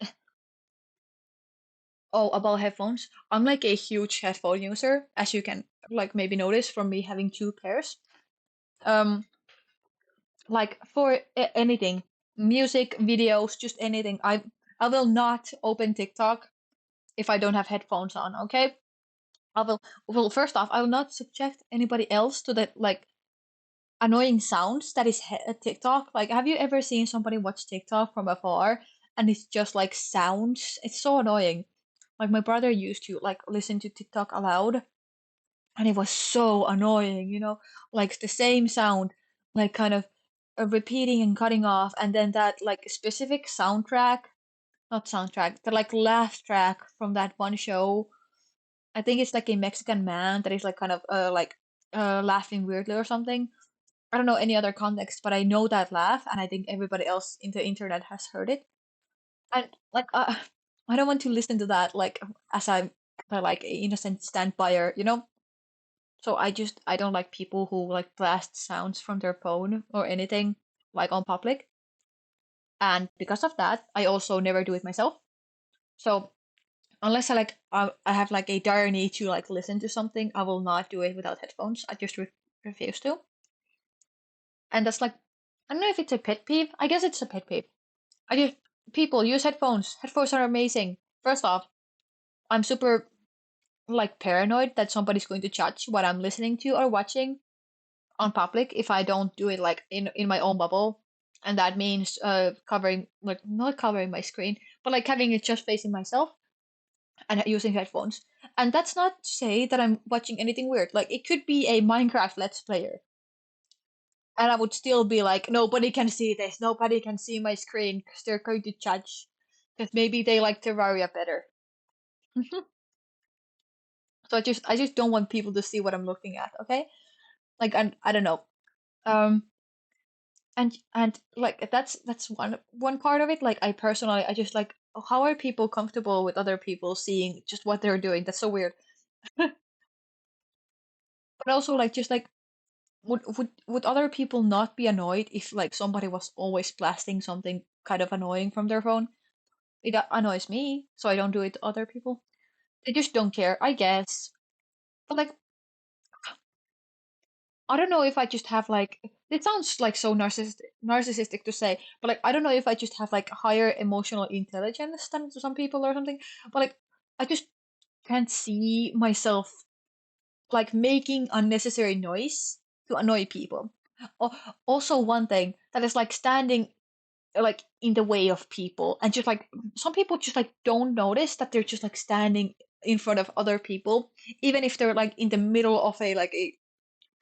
Oh, about headphones, I'm like a huge headphone user, as you can like maybe notice from me having two pairs. Um, like for anything, music, videos, just anything. I will not open TikTok if I don't have headphones on, okay? I will well first off, I will not subject anybody else to that like annoying sounds that is TikTok. Like have you ever seen somebody watch TikTok from afar and it's just like sounds? It's so annoying. Like my brother used to like listen to TikTok aloud and it was so annoying, like the same sound, like kind of repeating and cutting off, and then that like specific soundtrack, not soundtrack, the like laugh track from that one show. I think it's like a Mexican man that is like kind of laughing weirdly or something. I don't know any other context, but I know that laugh, and I think everybody else in the internet has heard it. And like, I don't want to listen to that like as I'm like an innocent stand-byer. So I don't like people who like blast sounds from their phone or anything like on public. And because of that, I also never do it myself. So unless I have like a dire need to like listen to something, I will not do it without headphones. I just refuse to. And that's like I don't know if it's a pet peeve. I guess it's a pet peeve. I just people use headphones. Headphones are amazing. First off, I'm super like paranoid that somebody's going to judge what I'm listening to or watching on public if I don't do it like in my own bubble, and that means covering like not covering my screen, but like having it just facing myself and using headphones. And that's not to say that I'm watching anything weird. Like it could be a Minecraft Let's Player, and I would still be like, nobody can see this, nobody can see my screen because they're going to judge. Because maybe they like Terraria better. So I just don't want people to see what I'm looking at. Okay, like I don't know. Um, and like that's one part of it. Like I personally I just like how are people comfortable with other people seeing just what they're doing? That's so weird. But also like just like would other people not be annoyed if like somebody was always blasting something kind of annoying from their phone? It annoys me, so I don't do it to other people. They just don't care, I guess. But like I don't know if I just have like it sounds like so narcissistic to say, but like I don't know if I just have like higher emotional intelligence than some people or something. But like I just can't see myself like making unnecessary noise to annoy people. Also, one thing that is like standing like in the way of people and just like some people just like don't notice that they're just like standing in front of other people, even if they're like in the middle of a like a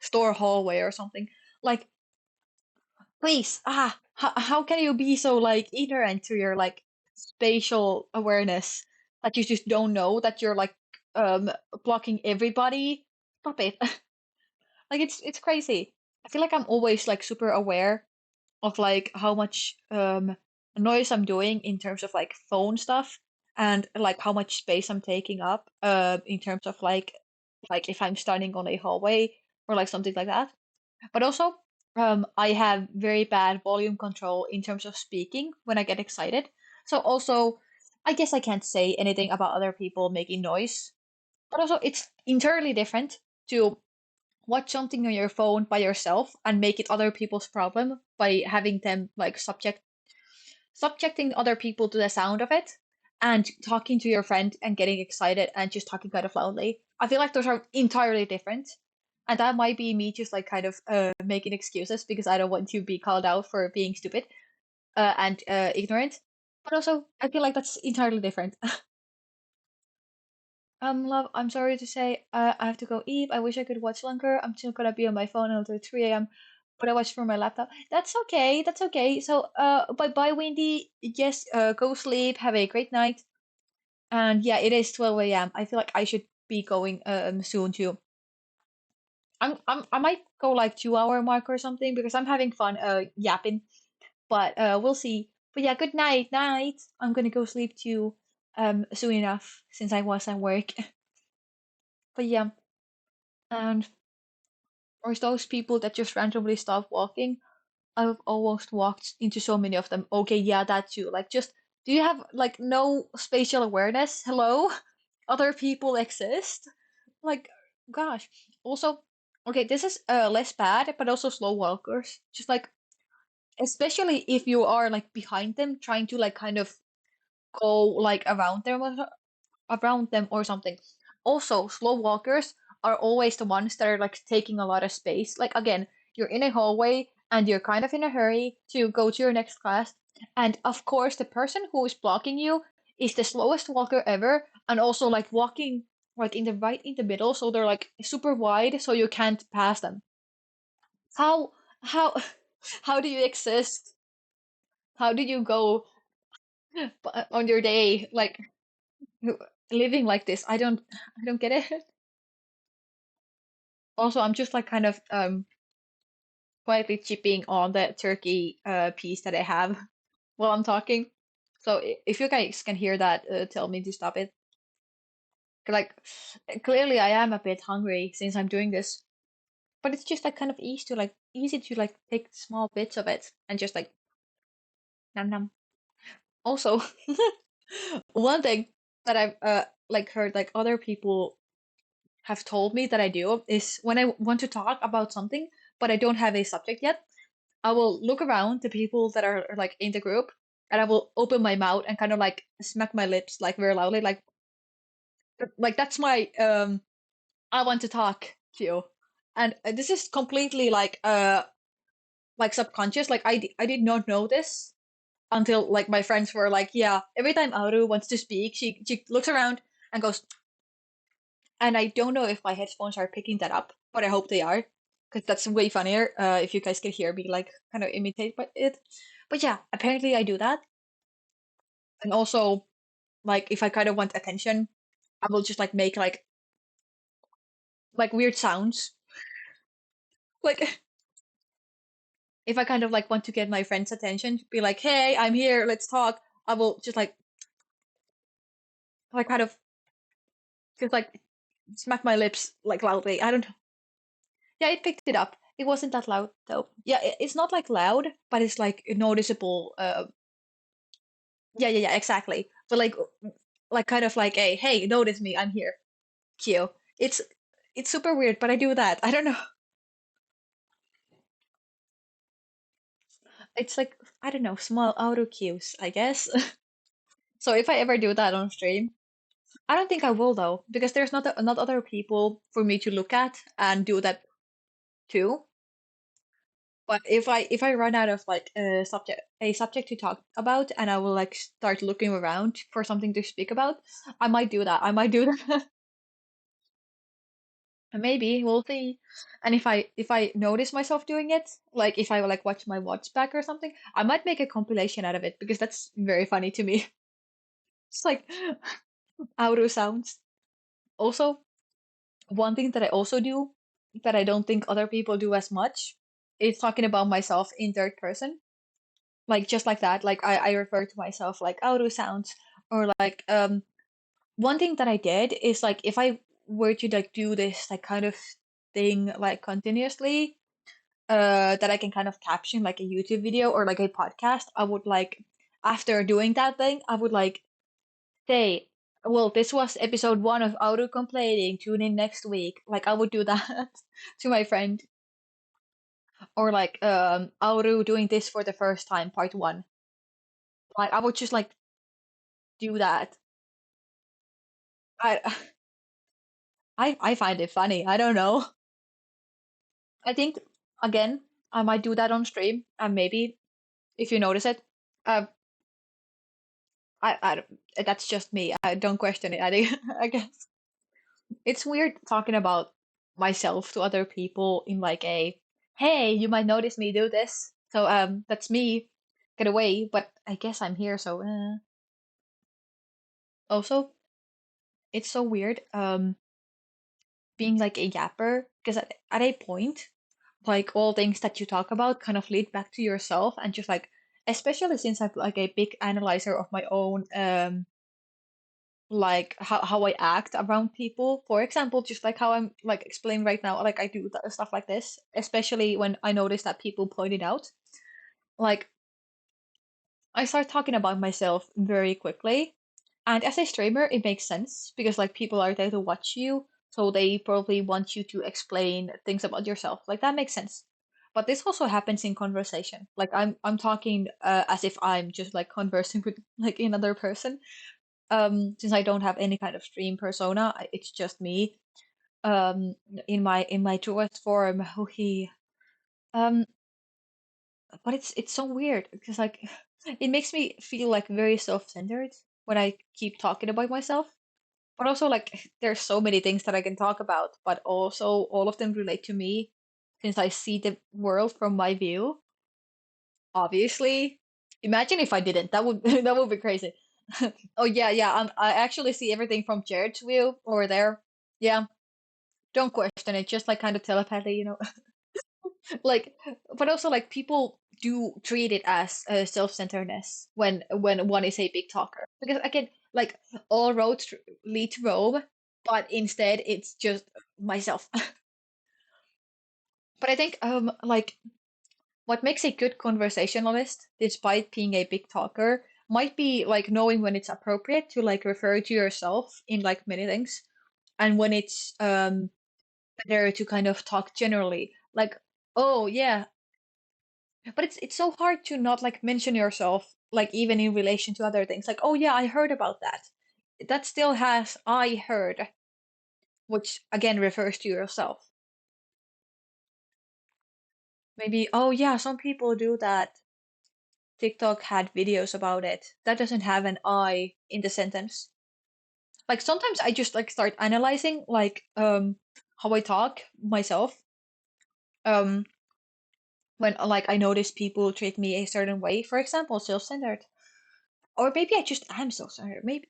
store hallway or something. Like, please, how can you be so like ignorant to your like spatial awareness that you just don't know that you're like um blocking everybody? Stop it. Like it's crazy. I feel like I'm always like super aware of like how much noise I'm doing in terms of like phone stuff and like how much space I'm taking up in terms of like if I'm standing on a hallway or like something like that. But also, I have very bad volume control in terms of speaking when I get excited. So also, I guess I can't say anything about other people making noise. But also, it's entirely different to watch something on your phone by yourself and make it other people's problem by having them like subjecting other people to the sound of it and talking to your friend and getting excited and just talking kind of loudly. I feel like those are entirely different. And that might be me just like kind of making excuses because I don't want to be called out for being stupid and ignorant. But also, I feel like that's entirely different. Love, I'm sorry to say, I have to go eat. I wish I could watch longer. I'm still gonna be on my phone until 3 a.m. But I watch from my laptop. That's okay. That's okay. So, bye bye, Wendy. Yes, go sleep. Have a great night. And yeah, it is 12 a.m. I feel like I should be going soon too. I might go like 2 hour mark or something because I'm having fun yapping, but we'll see. But yeah, good night, night. I'm gonna go sleep too soon enough since I was at work. But yeah, and or those people that just randomly stop walking. I've almost walked into so many of them. Okay, yeah, that too. Like, just do you have like no spatial awareness? Hello? Other people exist? Like, gosh. Also, okay, this is less bad, but also slow walkers. Just like, especially if you are like behind them, trying to like kind of go like around them or something. Also, slow walkers are always the ones that are like taking a lot of space. Like again, you're in a hallway and you're kind of in a hurry to go to your next class. And of course, the person who is blocking you is the slowest walker ever and also like walking like in the right in the middle, so they're like super wide so you can't pass them. How how do you exist? How do you go on your day like living like this? I don't get it. Also, I'm just like kind of quietly chipping on the turkey piece that I have while I'm talking. So if you guys can hear that, tell me to stop it. 'Cause, like clearly I am a bit hungry since I'm doing this, but it's just like kind of easy to like take small bits of it and just like nom nom. Also, one thing that I've like heard like other people have told me that I do is when I want to talk about something, but I don't have a subject yet, I will look around the people that are like in the group and I will open my mouth and kind of like smack my lips like very loudly, like that's my I want to talk cue. And this is completely like subconscious. Like I did not know this until like my friends were like, yeah, every time Auru wants to speak, she looks around and goes, and I don't know if my headphones are picking that up, but I hope they are, because that's way funnier. If you guys can hear me like kind of imitate it. But yeah, apparently I do that. And also, like if I kind of want attention, I will just like make like weird sounds. Like if I kind of like want to get my friend's attention, be like, "Hey, I'm here, let's talk." I will just like kind of just like smack my lips like loudly. I don't. Yeah, it picked it up. It wasn't that loud though. Yeah, it's not like loud, but it's like noticeable. Yeah, yeah, yeah, exactly. But like kind of like a hey, notice me, I'm here. Cue. It's it's super weird, but I do that. I don't know. It's like I don't know, small auto cues, I guess. So if I ever do that on stream, I don't think I will though, because there's not other people for me to look at and do that too. But if I run out of like a subject to talk about and I will like start looking around for something to speak about, I might do that. I might do that. Maybe we'll see. And if I notice myself doing it, like if I like watch my watch back or something, I might make a compilation out of it because that's very funny to me. It's like auto sounds. Also, one thing that I also do that I don't think other people do as much is talking about myself in third person. Like just like that. Like I refer to myself like auto sounds or like one thing that I did is like if I were to like do this like kind of thing like continuously, that I can kind of caption like a YouTube video or like a podcast, I would like after doing that thing, I would like say, well, this was episode 1 of Auto Complaining. Tune in next week. Like I would do that to my friend, or like Auto doing this for the first time, part 1. Like I would just like do that. I I find it funny. I don't know. I think again, I might do that on stream, and maybe if you notice it, uh, that's just me. I don't question it. I think I guess it's weird talking about myself to other people in like a hey, you might notice me do this. So that's me. Get away, but I guess I'm here, so also it's so weird being like a yapper because at a point like all things that you talk about kind of lead back to yourself and just like especially since I'm like a big analyzer of my own like how I act around people. For example, just like how I'm like explaining right now, like I do stuff like this, especially when I notice that people point it out. Like I start talking about myself very quickly. And as a streamer, it makes sense because like people are there to watch you, so they probably want you to explain things about yourself. Like that makes sense. But this also happens in conversation. Like I'm talking as if I'm just like conversing with like another person. Since I don't have any kind of stream persona, it's just me. Um, in my truest form, who he um but it's so weird because like it makes me feel like very self-centered when I keep talking about myself. But also like there's so many things that I can talk about, but also all of them relate to me since I see the world from my view. Obviously, imagine if I didn't. That would that would be crazy. Oh yeah, yeah. I actually see everything from Jared's view over there. Yeah, don't question it. Just like kind of telepathy, you know. Like but also like people do treat it as self-centeredness when one is a big talker because again like all roads lead to Rome, but instead it's just myself. But I think like what makes a good conversationalist despite being a big talker might be like knowing when it's appropriate to like refer to yourself in like many things and when it's better to kind of talk generally like oh yeah. But it's so hard to not like mention yourself, like even in relation to other things. Like, oh yeah, I heard about that. That still has I heard, which again refers to yourself. Maybe, oh yeah, some people do that. TikTok had videos about it. That doesn't have an I in the sentence. Like sometimes I just like start analyzing like how I talk myself. Um when like I notice people treat me a certain way, for example, self-centered. Or maybe I just am so sorry. Maybe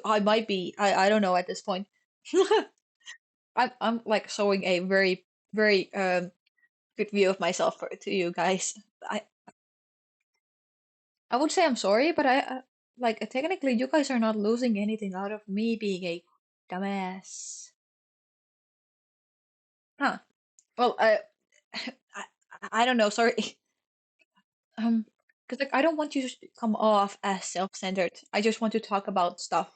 I might be. I don't know at this point. I'm like showing a very good view of myself to you guys. I I would say I'm sorry, but like technically you guys are not losing anything out of me being a dumbass. Huh. Well, I I don't know. Sorry. Because like I don't want you to come off as self-centered. I just want to talk about stuff,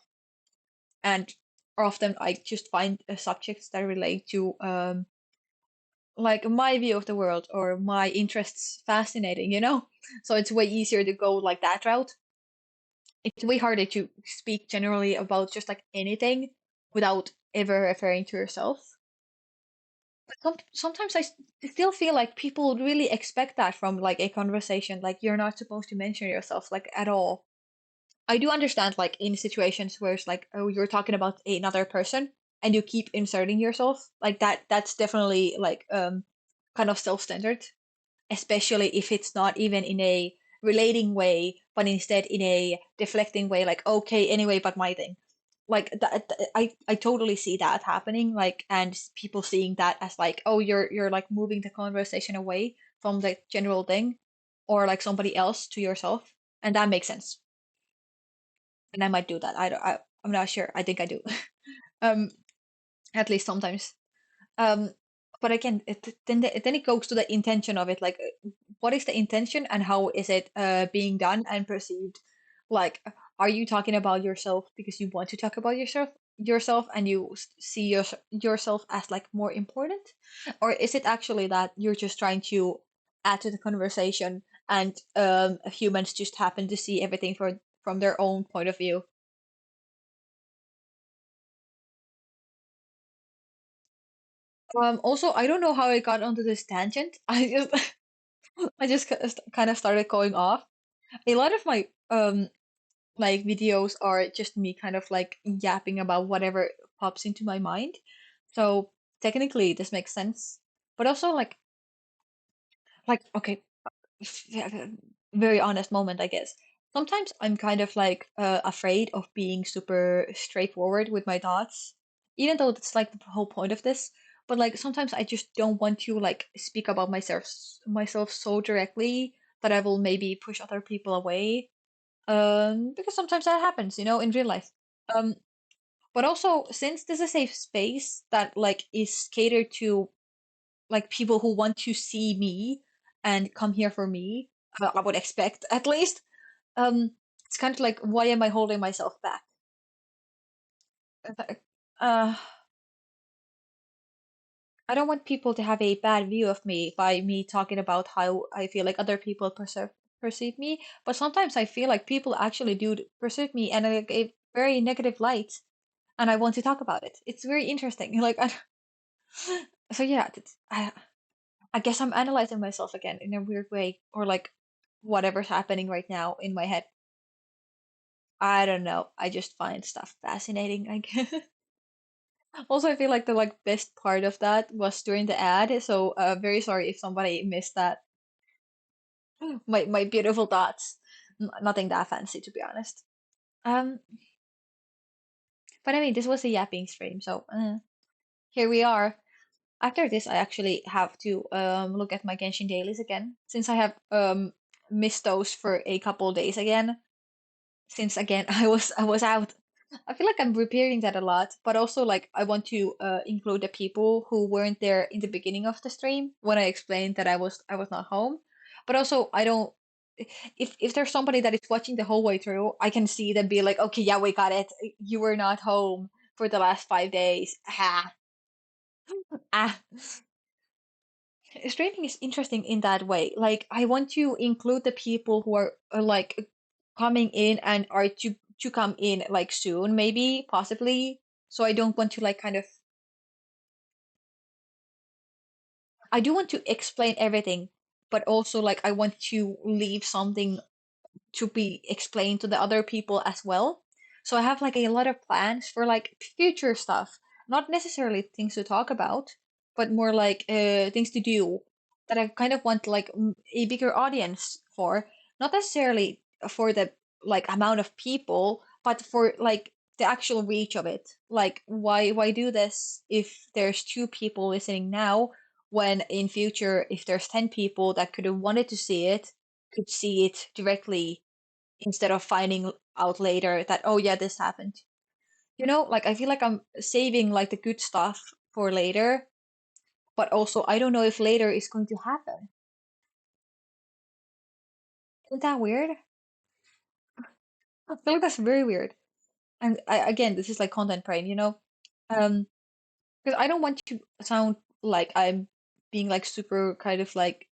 and often I just find subjects that relate to like my view of the world or my interests fascinating, you know? So it's way easier to go like that route. It's way harder to speak generally about just like anything without ever referring to yourself. But sometimes still feel like people really expect that from like a conversation. Like you're not supposed to mention yourself like at all. I do understand like in situations where it's like, oh, you're talking about another person and you keep inserting yourself. Like that's definitely like kind of self-centered, especially if it's not even in a relating way, but instead in a deflecting way, like okay, anyway, but my thing. Like I totally see that happening, like and people seeing that as like, oh, you're like moving the conversation away from the general thing, or like somebody else to yourself, and that makes sense. And I might do that. I don't. I'm not sure. I think I do. um, at least sometimes. Um, but again, then it goes to the intention of it. Like, what is the intention and how is it being done and perceived? Like, are you talking about yourself because you want to talk about yourself and you see yourself as like more important, or is it actually that you're just trying to add to the conversation and humans just happen to see everything from their own point of view? Also, I don't know how I got onto this tangent. I just kind of started going off. A lot of my like videos are just me kind of like yapping about whatever pops into my mind. So technically this makes sense. But also like okay, very honest moment, I guess. sometimes I'm kind of like afraid of being super straightforward with my thoughts, even though that's like the whole point of this. But like sometimes I just don't want to like speak about myself so directly that I will maybe push other people away. Because sometimes that happens, in real life. Um, but also since this is a safe space that like is catered to like people who want to see me and come here for me, I would expect at least. It's kind of like, why am I holding myself back? Uh, I don't want people to have a bad view of me by me talking about how I feel like other people perceive me. But sometimes I feel like people actually do perceive me in a very negative light, and I want to talk about it. It's very interesting. Like, so yeah, I guess I'm analyzing myself again in a weird way, or like whatever's happening right now in my head. I don't know. I just find stuff fascinating, I guess. Also, I feel like the like best part of that was during the ad, so very sorry if somebody missed that. My beautiful thoughts. Nothing that fancy, to be honest. Um, but I mean, this was a yapping stream, so here we are. After this, I actually have to look at my Genshin dailies again, since I have missed those for a couple days again. Since again I was out. I feel like I'm repeating that a lot, but also like I want to include the people who weren't there in the beginning of the stream when I explained that I was not home. But also I don't, if there's somebody that is watching the whole way through, I can see them be like, okay, yeah, we got it. You were not home for the last 5 days. Ah, ah. Streaming is interesting in that way. Like, I want to include the people who are like coming in and are to come in like soon, maybe, possibly. So I don't want to like kind of, I do want to explain everything, but also like I want to leave something to be explained to the other people as well. So I have like a lot of plans for like future stuff, not necessarily things to talk about, but more like things to do that I kind of want like a bigger audience for, not necessarily for the like amount of people, but for like the actual reach of it. Like why do this if there's two people listening now, when in future if there's 10 people that could have wanted to see it, could see it directly instead of finding out later that, oh yeah, this happened. Like I feel like I'm saving like the good stuff for later, but also I don't know if later is going to happen. Isn't that weird? I feel like that's very weird. And again, this is like content brain, Um, because I don't want to sound like I'm being like super kind of like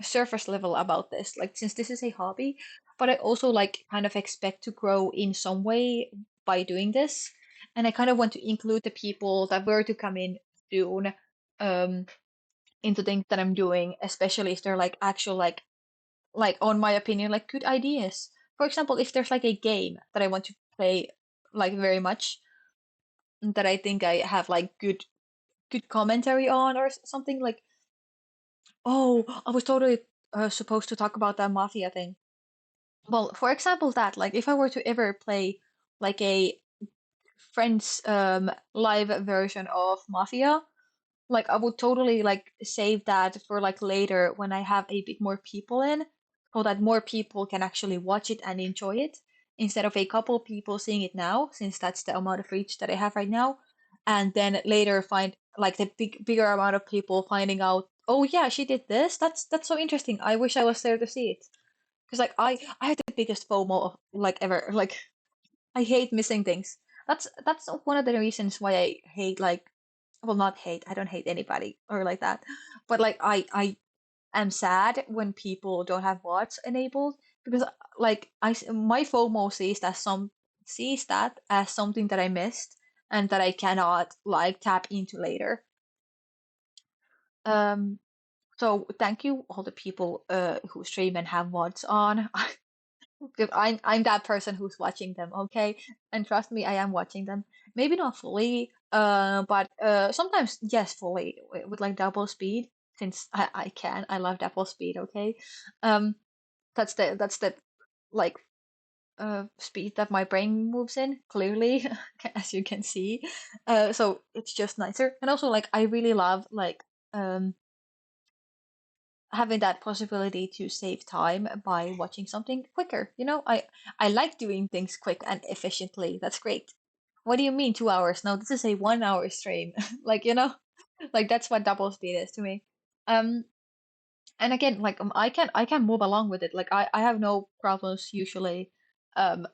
surface level about this, like since this is a hobby, but I also like kind of expect to grow in some way by doing this. And I kind of want to include the people that were to come in soon um into things that I'm doing, especially if they're like actual like on my opinion, like good ideas. For example, if there's like a game that I want to play like very much, that I think I have like good commentary on or something like, oh, I was totally supposed to talk about that mafia thing. Well, for example, that like if I were to ever play like a Friends live version of Mafia, like I would totally like save that for like later when I have a bit more people in, so that more people can actually watch it and enjoy it instead of a couple people seeing it now, since that's the amount of reach that I have right now, and then later find like the bigger amount of people finding out, oh yeah, she did this. That's so interesting. I wish I was there to see it. Because like I had the biggest FOMO of like ever. Like I hate missing things. That's one of the reasons why I hate like, well, not hate. I don't hate anybody or like that. But like I am sad when people don't have bots enabled, because like my FOMO sees that as something that I missed and that I cannot like tap into later. Um so thank you all the people who stream and have mods on. Because I'm that person who's watching them, okay? And trust me, I am watching them. Maybe not fully, but sometimes yes, fully with like double speed, since I can. I love double speed, okay? Um, that's the like speed that my brain moves in clearly, as you can see. So it's just nicer. And also like I really love like um having that possibility to save time by watching something quicker. I like doing things quick and efficiently. That's great. What do you mean 2 hours? No, this is a 1 hour stream. Like, like that's what double speed is to me. Um, and again, like I can move along with it. Like I have no problems usually um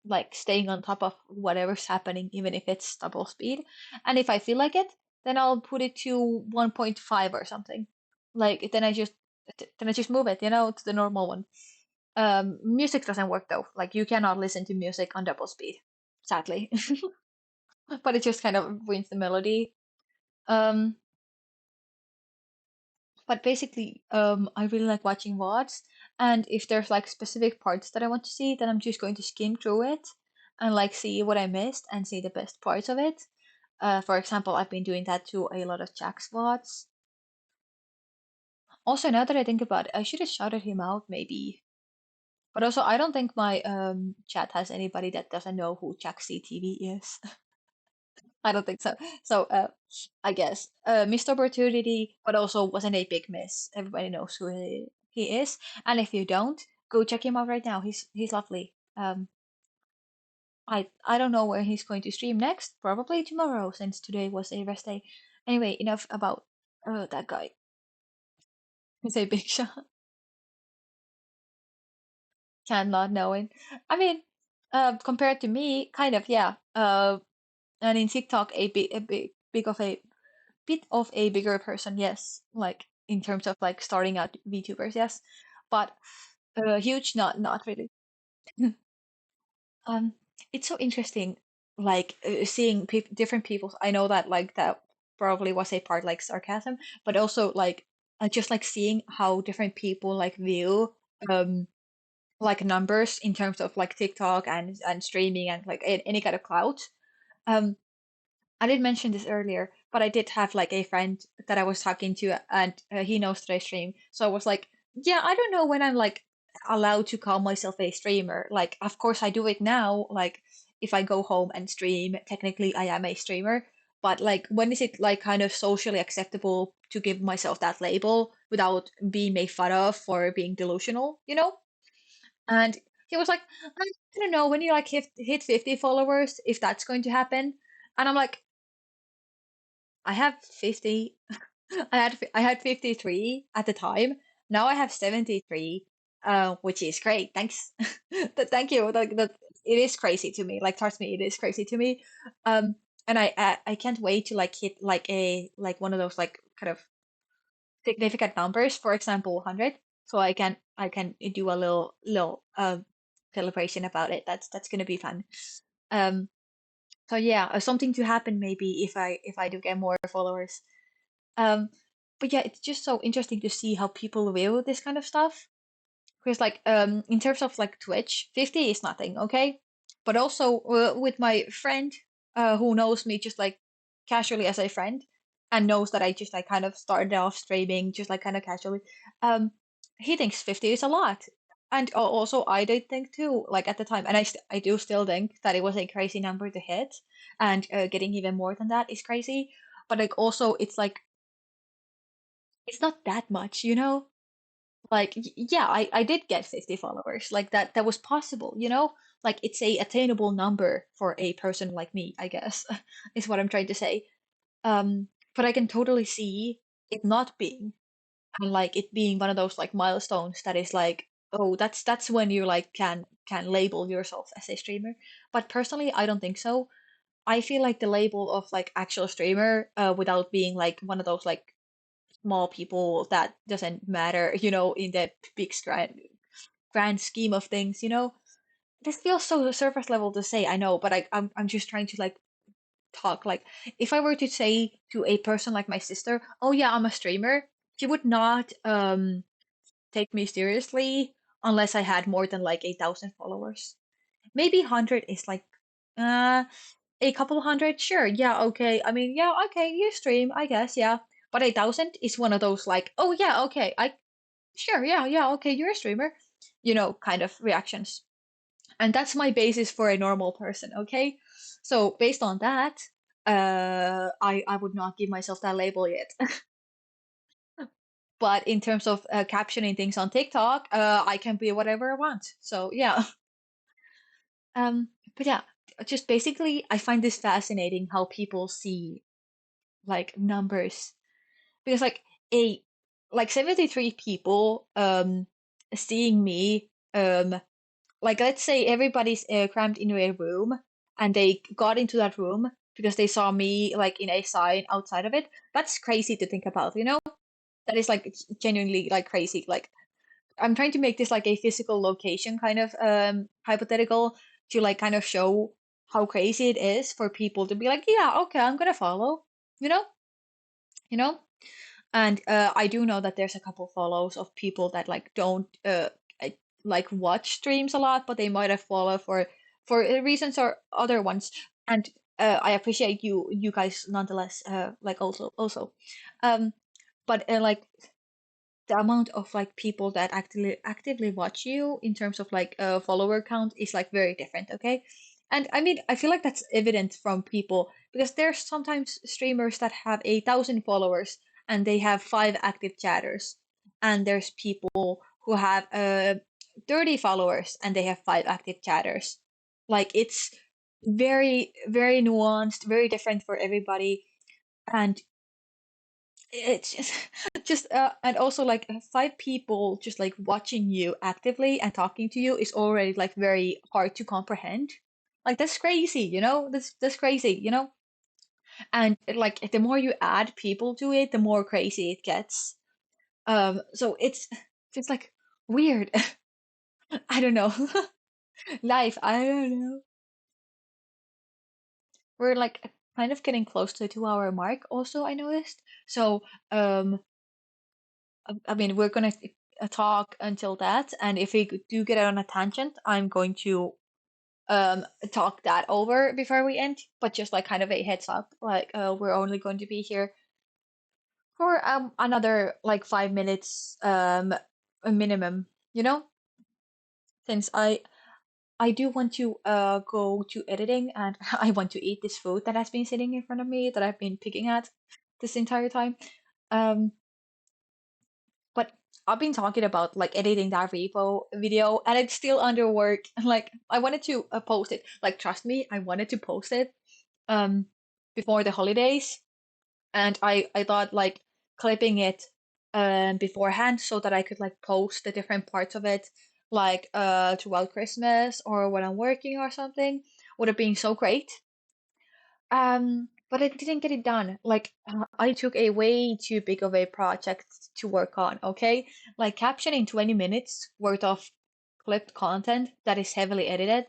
like staying on top of whatever's happening, even if it's double speed. And if I feel like it, then I'll put it to 1.5 or something. Like then I just move it, to the normal one. Music doesn't work though. Like you cannot listen to music on double speed, sadly. But it just kind of ruins the melody. Um, but basically, I really like watching VODs, and if there's like specific parts that I want to see, then I'm just going to skim through it and like see what I missed and see the best parts of it. For example, I've been doing that to a lot of Jack's VODs. Also, now that I think about it, I should have shouted him out maybe. But also, I don't think my chat has anybody that doesn't know who Jack CTV is. I don't think so. So, I guess missed opportunity, but also wasn't a big miss. Everybody knows who he is, and if you don't, go check him out right now. He's lovely. I don't know where he's going to stream next. Probably tomorrow, since today was a rest day. Anyway, enough about that guy. He's a big shot. Cannot knowing. I mean, compared to me, kind of yeah. And in TikTok, a bit of a bigger person, yes. Like in terms of like starting out VTubers, yes. But huge, not really. Um, it's so interesting, like seeing different people's. I know that like that probably was a part like sarcasm, but also like just like seeing how different people like view like numbers in terms of like TikTok and streaming and like any kind of clout. Um, I did mention this earlier, but I did have like a friend that I was talking to, and he knows that I stream. So I was like, yeah, I don't know when I'm like allowed to call myself a streamer. Like, of course, I do it now. Like, if I go home and stream, technically I am a streamer. But like, when is it like kind of socially acceptable to give myself that label without being made fun of for being delusional, you know? And he was like, I don't know when you like hit 50 followers, if that's going to happen. And I'm like, I have 50. I had 53 at the time. Now I have 73, which is great. Thanks. Thank you. Like that, it is crazy to me. Like trust me, it is crazy to me. And I can't wait to like hit like one of those like kind of significant numbers. For example, 100. So I can do a little celebration about it. That's gonna be fun. Um. So yeah, something to happen maybe if I do get more followers. Um, but yeah, it's just so interesting to see how people view this kind of stuff. Because like in terms of like Twitch, 50 is nothing, okay? But also with my friend who knows me just like casually as a friend and knows that I just like kind of started off streaming just like kind of casually, um, he thinks 50 is a lot. And also I did think too, like at the time, and I do still think that it was a crazy number to hit, and getting even more than that is crazy. But like also it's like it's not that much. Like yeah, I did get 50 followers. Like that was possible. Like it's a attainable number for a person like me, I guess, is what I'm trying to say. But I can totally see it not being, and like it being one of those like milestones that is like, oh, that's when you like can label yourself as a streamer. But personally, I don't think so. I feel like the label of like actual streamer, without being like one of those like small people that doesn't matter, in the big grand scheme of things. This feels so surface level to say, I know, but I'm just trying to like talk like if I were to say to a person like my sister, oh yeah, I'm a streamer, she would not take me seriously unless I had more than like 1,000 followers. Maybe 100 is like uh a couple hundred, sure, yeah, okay. I mean, yeah, okay, you stream, I guess, yeah. But 1,000 is one of those like, oh yeah, okay, sure, yeah, yeah, okay, you're a streamer. kind of reactions. And that's my basis for a normal person, okay? So based on that, I would not give myself that label yet. But in terms of captioning things on TikTok, I can be whatever I want. So yeah. But yeah, just basically, I find this fascinating how people see like numbers because a like 73 people seeing me like let's say everybody's crammed into a room and they got into that room because they saw me like in a sign outside of it. That's crazy to think about, that is like genuinely like crazy. Like I'm trying to make this like a physical location kind of hypothetical to like kind of show how crazy it is for people to be like, yeah, okay, I'm gonna follow, you know, you know. And I do know that there's a couple follows of people that like don't like watch streams a lot, but they might have followed for reasons or other ones. And I appreciate you guys nonetheless. Like also, um, but like the amount of like people that actively watch you in terms of like follower count is like very different, okay? And I mean, I feel like that's evident from people because there's sometimes streamers that have 1,000 followers and they have 5 active chatters, and there's people who have 30 followers and they have 5 active chatters. Like it's very very nuanced, very different for everybody. And it's just and also like 5 people just like watching you actively and talking to you is already like very hard to comprehend. Like that's crazy, that's crazy, and like the more you add people to it, the more crazy it gets. So it's just like weird. I don't know. Life, I don't know. We're like kind of getting close to the 2 hour mark also, I noticed. So um I mean, we're gonna talk until that, and if we do get on a tangent, I'm going to talk that over before we end. But just like kind of a heads up, like we're only going to be here for another like 5 minutes a minimum, since I do want to go to editing and I want to eat this food that has been sitting in front of me that I've been picking at this entire time. Um, But I've been talking about like editing that repo video and it's still under work. Like I wanted to post it. Like trust me, I wanted to post it um before the holidays, and I thought like clipping it beforehand so that I could like post the different parts of it like throughout Christmas or when I'm working or something would have been so great. But I didn't get it done. Like, I took a way too big of a project to work on, okay? Like, captioning 20 minutes worth of clipped content that is heavily edited.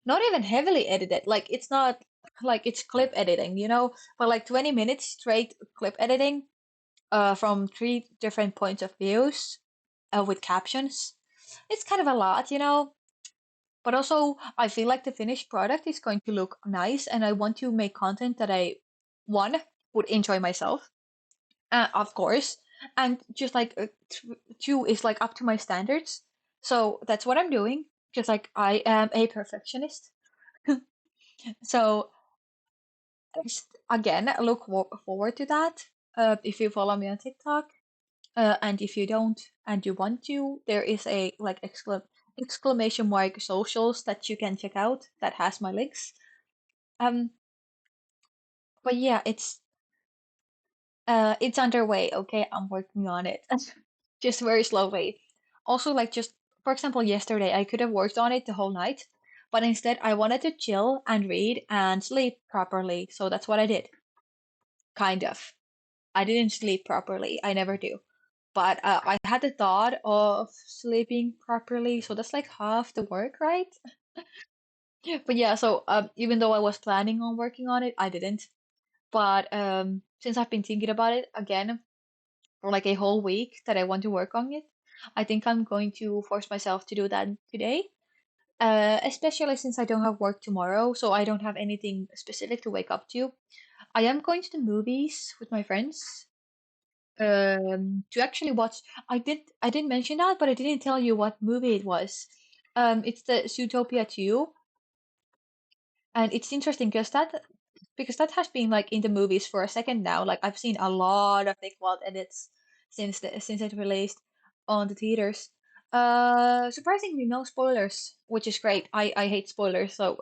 Not even heavily edited. Like, it's not like it's clip editing, But like 20 minutes straight clip editing, from 3 different points of views, with captions. It's kind of a lot, But also, I feel like the finished product is going to look nice, and I want to make content that one, would enjoy myself, of course, and just like two is like up to my standards. So that's what I'm doing. Just like I am a perfectionist. So again, I look forward to that. If you follow me on TikTok, and if you don't and you want to, there is a like exclamation mark socials that you can check out that has my links. Um, but yeah, it's underway. Okay, I'm working on it, just very slowly. Also, like just for example, yesterday I could have worked on it the whole night, but instead I wanted to chill and read and sleep properly. So that's what I did. Kind of. I didn't sleep properly. I never do. But I had the thought of sleeping properly, so that's like half the work, right? But yeah, so even though I was planning on working on it, I didn't. But since I've been thinking about it again for like a whole week that I want to work on it, I think I'm going to force myself to do that today. Especially since I don't have work tomorrow, so I don't have anything specific to wake up to. I am going to the movies with my friends to actually watch. I didn't mention that, but I didn't tell you what movie it was. It's the Zootopia 2, and it's interesting because that has been like in the movies for a second now. Like I've seen a lot of the quad edits since it released on the theaters. Surprisingly, no spoilers, which is great. I hate spoilers, so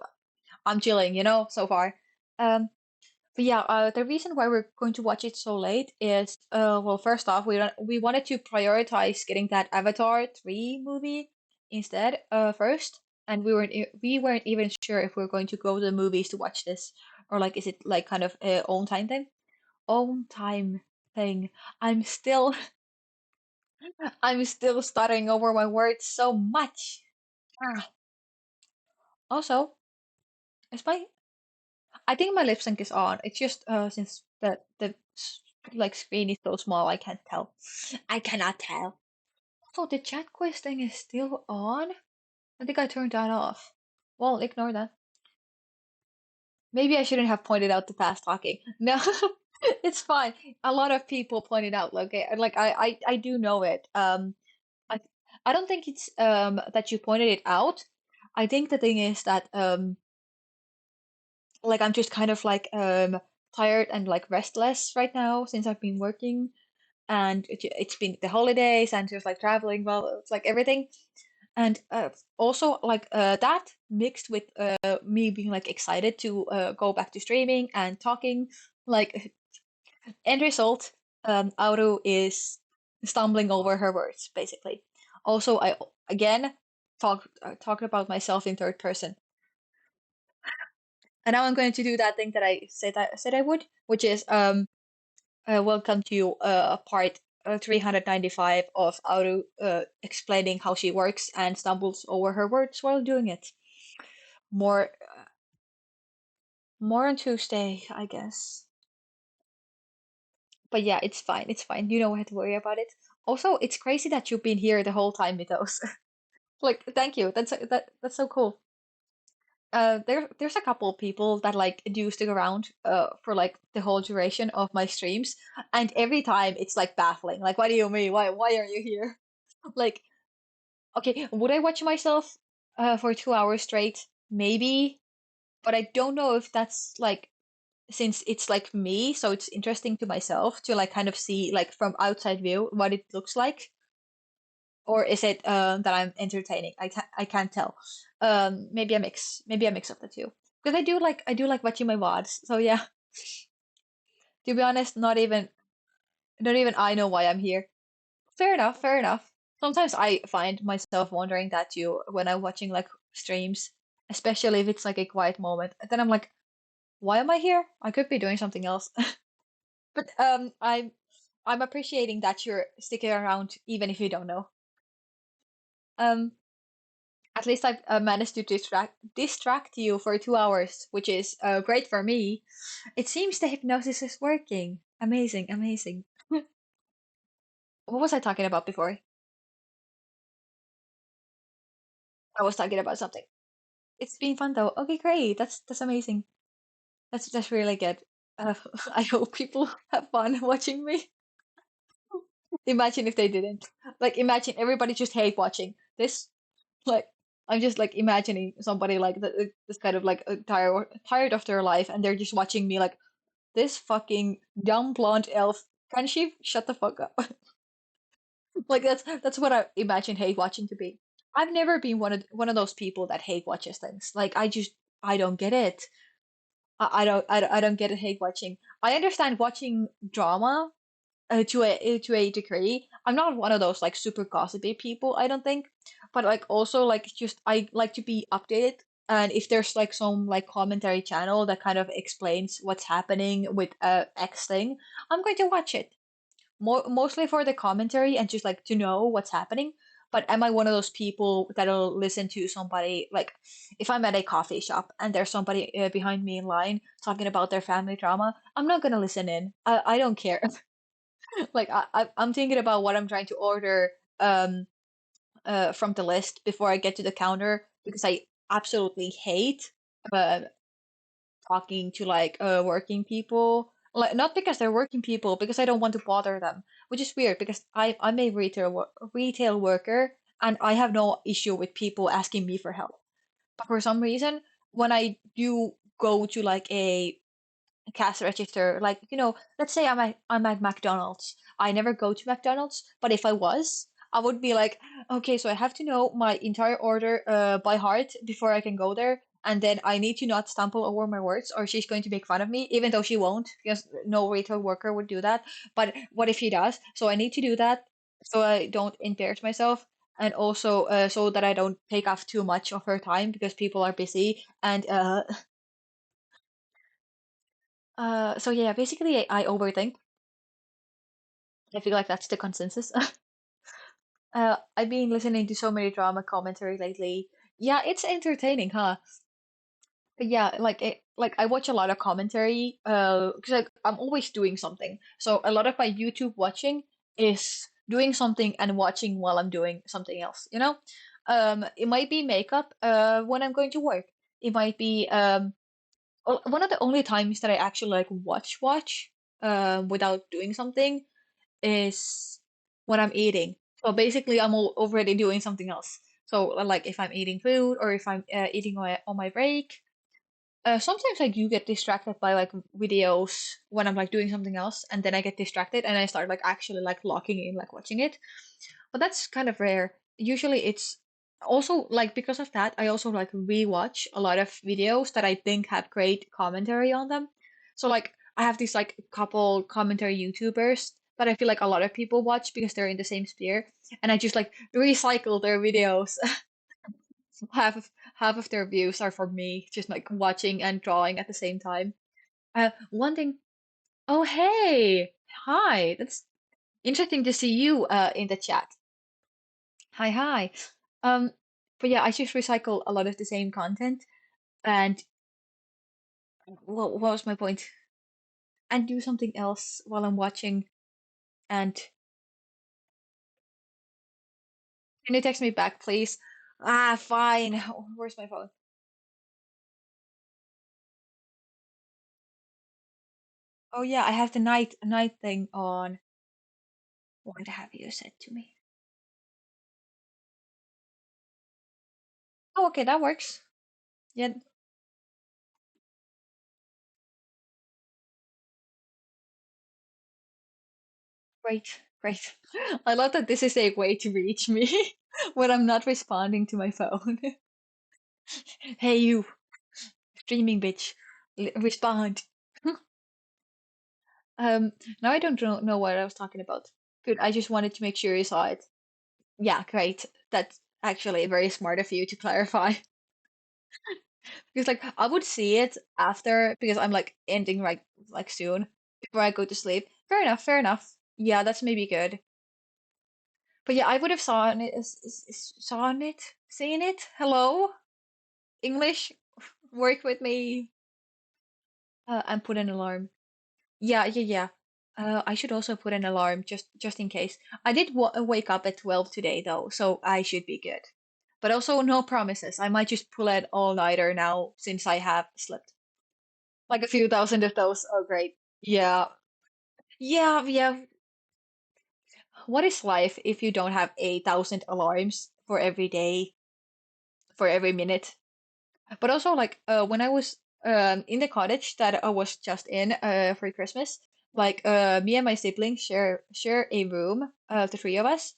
I'm chilling, so far. Um, but yeah, the reason why we're going to watch it so late is, well, first off, we wanted to prioritize getting that Avatar 3 movie instead, first, and we weren't even sure if we were going to go to the movies to watch this, or like, is it like kind of a own time thing? Own time thing. I'm still, I'm still stuttering over my words so much. Ah. Also, is my I think my lip sync is on. It's just since like screen is so small, I can't tell. I cannot tell. So the chat quiz thing is still on? I think I turned that off. Well, ignore that. Maybe I shouldn't have pointed out the fast talking. No, it's fine. A lot of people pointed out, like I do know it. I I don't think it's that you pointed it out. I think the thing is that like I'm just kind of like tired and like restless right now since I've been working, and it's been the holidays and just like traveling, well, it's like everything. And also like that mixed with me being like excited to go back to streaming and talking, like end result, Auru is stumbling over her words basically. Also, I again talked about myself in third person. And now I'm going to do that thing that I said I would, which is welcome to part 395 of Auru explaining how she works and stumbles over her words while doing it. More more on Tuesday, I guess. But yeah, it's fine. It's fine. You don't have to worry about it. Also, it's crazy that you've been here the whole time, Mythos. Like, thank you. That's so cool. There's a couple of people that like do stick around for like the whole duration of my streams, and every time it's like baffling. Like, what do you mean? Why are you here? Like, okay, would I watch myself for 2 hours straight? Maybe, but I don't know if that's like, since it's like me, so it's interesting to myself to like kind of see like from outside view what it looks like, or is it that I'm entertaining? I can't tell. Maybe a mix of the two. Because I do like watching my VODs. So yeah, to be honest, not even I know why I'm here. Fair enough, fair enough. Sometimes I find myself wondering that too when I'm watching like streams, especially if it's like a quiet moment. And then I'm like, why am I here? I could be doing something else. But I'm appreciating that you're sticking around even if you don't know. Um, at least I've managed to distract you for 2 hours, which is great for me. It seems the hypnosis is working. Amazing, amazing. What was I talking about before? I was talking about something. It's been fun though. Okay, great. That's amazing. That's really good. Uh, I hope people have fun watching me. Imagine if they didn't. Like, imagine everybody just hate watching this. Like, I'm just like imagining somebody like this kind of like tired of their life, and they're just watching me like this fucking dumb blonde elf. Can she shut the fuck up? Like that's what I imagine hate watching to be. I've never been one of those people that hate watches things. Like I don't get it. I don't get it hate watching. I understand watching drama to a degree. I'm not one of those like super gossipy people, I don't think. But like also like just I like to be updated. And if there's like some like commentary channel that kind of explains what's happening with X thing, I'm going to watch it. Mostly for the commentary and just like to know what's happening. But am I one of those people that'll listen to somebody like if I'm at a coffee shop and there's somebody behind me in line talking about their family drama? I'm not gonna listen in. I don't care. Like I'm thinking about what I'm trying to order from the list before I get to the counter because I absolutely hate uh talking to like working people Like not because they're working people, because I don't want to bother them, which is weird because I'm a retail worker and I have no issue with people asking me for help. But for some reason, when I do go to like a cash register, like let's say I'm at McDonald's. I never go to McDonald's, but if I was, I would be like, okay, so I have to know my entire order by heart before I can go there, and then I need to not stumble over my words, or she's going to make fun of me, even though she won't, because no retail worker would do that. But what if she does? So I need to do that so I don't embarrass myself. And also, so that I don't take off too much of her time because people are busy. And so yeah, basically I overthink. I feel like that's the consensus. I've been listening to so many drama commentary lately. Yeah, it's entertaining, huh? But yeah, like I watch a lot of commentary, because like I'm always doing something. So a lot of my YouTube watching is doing something and watching while I'm doing something else, you know? It might be makeup, when I'm going to work. It might be one of the only times that I actually like watch, without doing something is when I'm eating. So basically, I'm already doing something else. So like if I'm eating food or if I'm eating on my break, sometimes I do get distracted by like videos when I'm like doing something else, and then I get distracted and I start like actually like locking in, like watching it. But that's kind of rare. Usually it's also like because of that, I also like rewatch a lot of videos that I think have great commentary on them. So like I have these like couple commentary YouTubers that I feel like a lot of people watch because they're in the same sphere, and I just like recycle their videos. Half of their views are for me, just like watching and drawing at the same time. One thing. Oh hey, hi. That's interesting to see you in the chat. Hi, hi. Um, but yeah, I just recycle a lot of the same content, and what was my point? And do something else while I'm watching. And can you text me back, please? Ah, fine. Where's my phone? Oh yeah, I have the night thing on. What have you said to me? Oh, okay, that works. Yeah, great, great. I love that this is a way to reach me when I'm not responding to my phone. Hey, you, streaming bitch, respond. Um, Now I don't know what I was talking about. Good, I just wanted to make sure you saw it. Yeah, great. That's actually very smart of you to clarify. Because like I would see it after because I'm like ending like soon before I go to sleep. Fair enough, fair enough. Yeah, that's maybe good. But yeah, I would have saw it, seen it. Hello, English, work with me. And put an alarm. Yeah, yeah, yeah. I should also put an alarm just in case. I did wake up at 12 today though, so I should be good. But also no promises. I might just pull an all-nighter now since I have slept. Like a few thousand of those. Oh, great. Yeah. Yeah, yeah. What is life if you don't have 1,000 alarms for every day, for every minute? But also, like, when I was in the cottage that I was just in for Christmas, like, me and my siblings share a room, the three of us.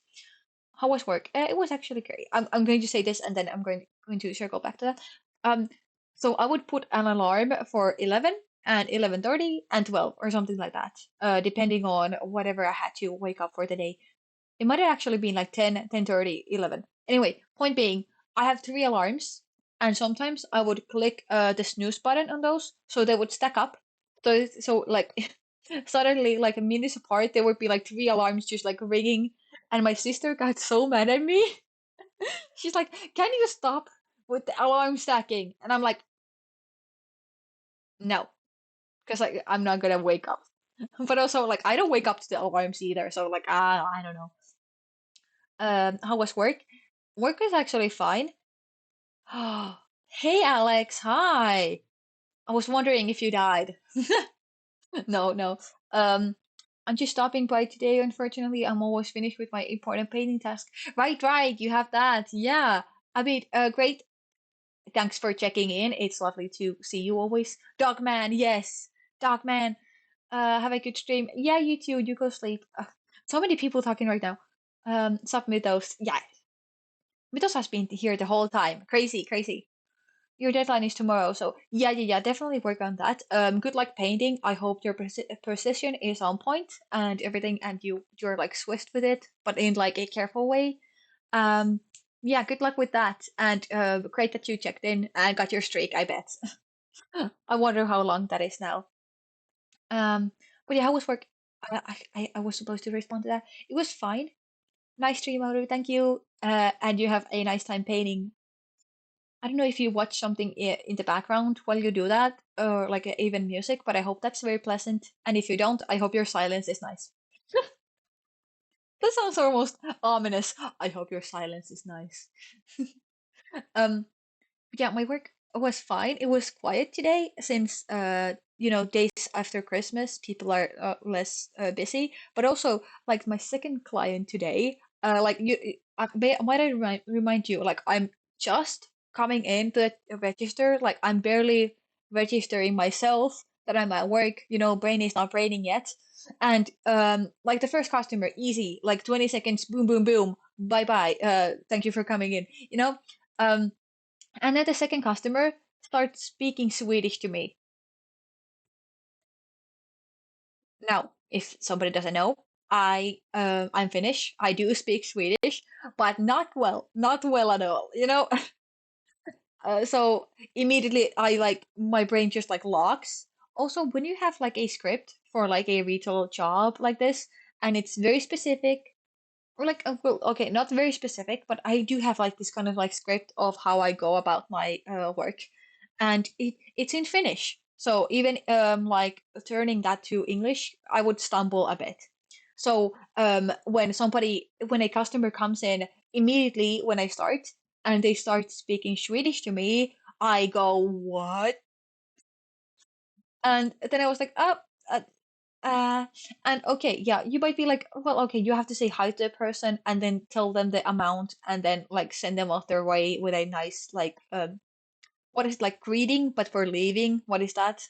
How was work? It was actually great. I'm going to say this and then I'm going to circle back to that. Um, so I would put an alarm for 11 and 11:30 and 12 or something like that, depending on whatever I had to wake up for the day. It might have actually been like 10, 10:30, 11. Anyway, point being, I have three alarms, and sometimes I would click the snooze button on those, so they would stack up. So like suddenly, like minutes apart, there would be like three alarms just like ringing, and my sister got so mad at me. She's like, "Can you stop with the alarm stacking?" And I'm like, "No, because like I'm not gonna wake up." But also like I don't wake up to the alarms either, so like I don't know. How was work? Work is actually fine. Hey Alex, hi. I was wondering if you died. No, no. Um, I'm just stopping by today. Unfortunately, I'm almost finished with my important painting task. Right, right. You have that. Yeah. I mean, great. Thanks for checking in. It's lovely to see you always. Dogman, yes. Dogman. Have a good stream. Yeah, you too. You go sleep. So many people talking right now. Sub Mythos. Yeah, Mythos has been here the whole time. Crazy, crazy. Your deadline is tomorrow, so yeah, yeah, yeah, definitely work on that. Good luck painting. I hope your precision is on point and everything, and you're like swift with it, but in like a careful way. Um, yeah, good luck with that, and great that you checked in and got your streak. I bet. I wonder how long that is now. Um, but yeah, how was work? I was supposed to respond to that. It was fine. Nice stream, Maru. Thank you. And you have a nice time painting. I don't know if you watch something in the background while you do that, or like even music, but I hope that's very pleasant. And if you don't, I hope your silence is nice. That sounds almost ominous. I hope your silence is nice. Um, yeah, my work was fine. It was quiet today since days after Christmas, people are less busy. But also, like my second client today, like might I remind you, like I'm just coming in to register. Like I'm barely registering myself that I'm at work. Brain is not braining yet. And like the first customer, easy, like 20 seconds, boom, boom, boom, bye bye. Thank you for coming in. Um and then the second customer starts speaking Swedish to me. Now, if somebody doesn't know, I'm Finnish. I do speak Swedish, but not well at all. So immediately I like my brain just like locks. Also, when you have like a script for like a retail job like this, and it's very specific, or like well, okay, not very specific, but I do have like this kind of like script of how I go about my work, and it's in Finnish. So even like turning that to English, I would stumble a bit. So when a customer comes in immediately when I start and they start speaking Swedish to me, I go, what? And then I was like, oh, uh, uh, and okay, yeah, you might be like, well, okay, you have to say hi to the person and then tell them the amount and then like send them off their way with a nice like what is it, like greeting but for leaving? What is that?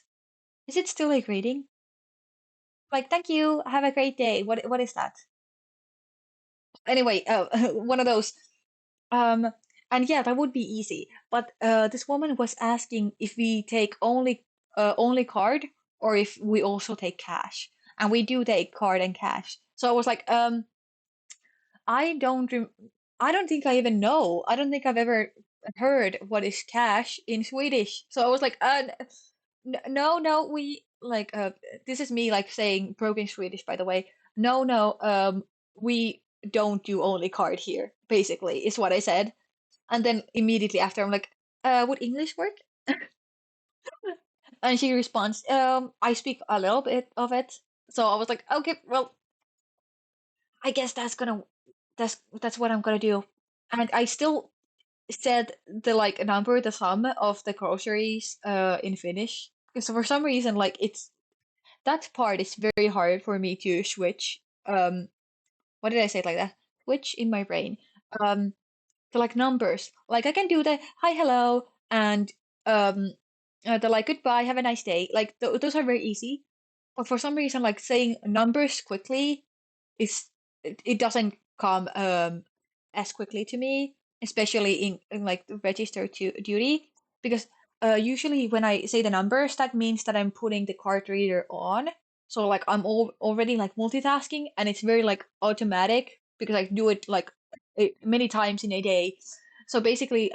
Is it still a greeting? Like, thank you, have a great day. What is that? Anyway, one of those. Um, and yeah, that would be easy. But this woman was asking if we take only card or if we also take cash. And we do take card and cash. So I was like, I don't rem I don't think I even know. I don't think I've ever heard what is cash in Swedish. So I was like, no, no, we like this is me like saying broken Swedish, by the way. No, no, we don't do only card here, basically, is what I said. And then immediately after, I'm like, would English work? And she responds, I speak a little bit of it. So I was like, okay, well, I guess that's what I'm gonna do. And I still said the like number, the sum of the groceries in Finnish. Because for some reason, like it's that part is very hard for me to switch. What did I say it like that? Switch in my brain. Um, to like numbers. Like I can do the hi, hello, and um, the like goodbye, have a nice day. Like those are very easy. But for some reason, like saying numbers quickly is it doesn't come as quickly to me, especially in like the register to duty, because usually when I say the numbers, that means that I'm putting the card reader on. So like I'm already like multitasking, and it's very like automatic because I do it like many times in a day. So basically,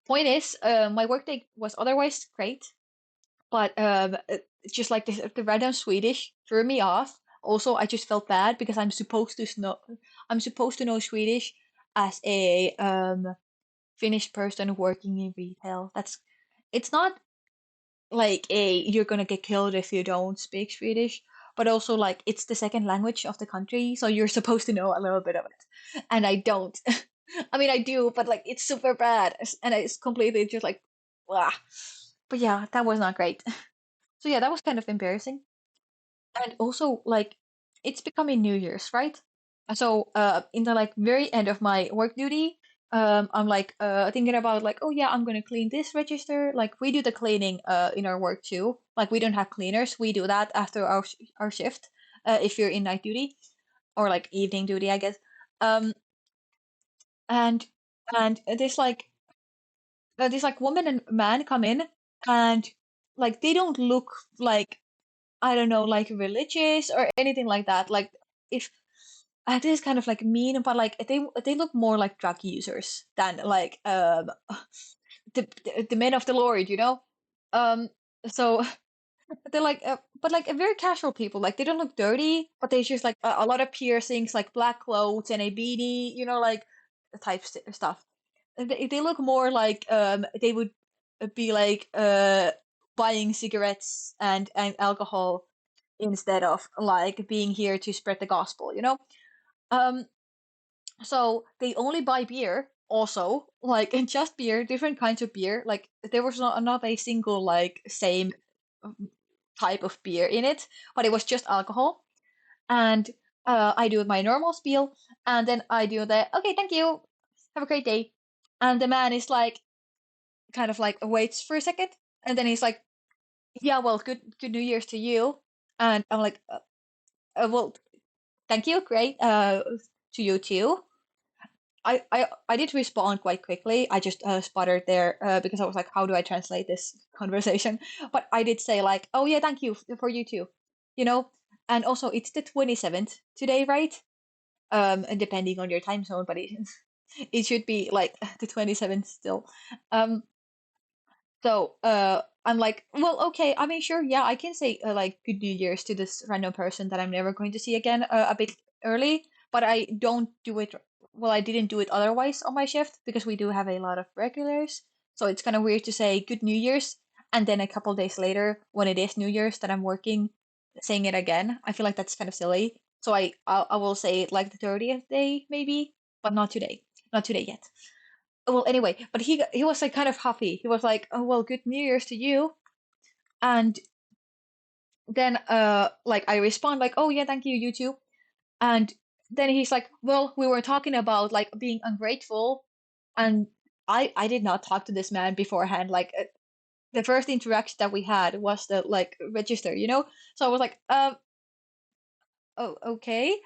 point is, my workday was otherwise great, but just like the random Swedish threw me off. Also, I just felt bad because I'm supposed to know Swedish as a Finnish person working in retail. It's not like a you're gonna get killed if you don't speak Swedish, but also like it's the second language of the country, so you're supposed to know a little bit of it, and I don't. I mean, I do, but like it's super bad, and it's completely just like, blah. But yeah, that was not great. So yeah, that was kind of embarrassing. And also like it's becoming New Year's, right? So in the like very end of my work duty, I'm like thinking about like, oh yeah, I'm gonna clean this register. Like we do the cleaning in our work too. Like we don't have cleaners, we do that after our shift, if you're in night duty or like evening duty, I guess. Um and this like woman and man come in, and like they don't look like, I don't know, like religious or anything like that. Like if this is kind of like mean, but like they look more like drug users than like the men of the Lord, you know. Um, so they're like, but like very casual people. Like they don't look dirty, but they just like a lot of piercings, like black clothes and a beanie, you know, like the stuff. They look more like they would be like buying cigarettes and alcohol instead of like being here to spread the gospel, you know? Um, so they only buy beer also, like and just beer, different kinds of beer. Like there was not a single like same type of beer in it, but it was just alcohol. And I do my normal spiel, and then I do the okay, thank you, have a great day. And the man is like kind of like waits for a second, and then he's like, yeah, well, good New Year's to you. And I'm like, well, thank you, great, to you too. I did respond quite quickly. I just sputtered there because I was like, how do I translate this conversation? But I did say like, oh yeah, thank you for you too, you know. And also, it's the 27th today, right? And depending on your time zone, but it should be like the 27th still. Um, so I'm like, well, okay. I mean, sure, yeah, I can say like good New Year's to this random person that I'm never going to see again a bit early, but I don't do it. Well, I didn't do it otherwise on my shift because we do have a lot of regulars. So it's kind of weird to say good New Year's and then a couple days later, when it is New Year's that I'm working, saying it again. I feel like that's kind of silly. So I will say it like the 30th day maybe, but not today. Not today yet. Well, anyway, but he was like kind of huffy. He was like, "Oh well, good New Year's to you." And then like I respond like, "Oh yeah, thank you, you too." And then he's like, "Well, we were talking about like being ungrateful." And I did not talk to this man beforehand. Like the first interaction that we had was the like register, you know. So I was like, oh, okay.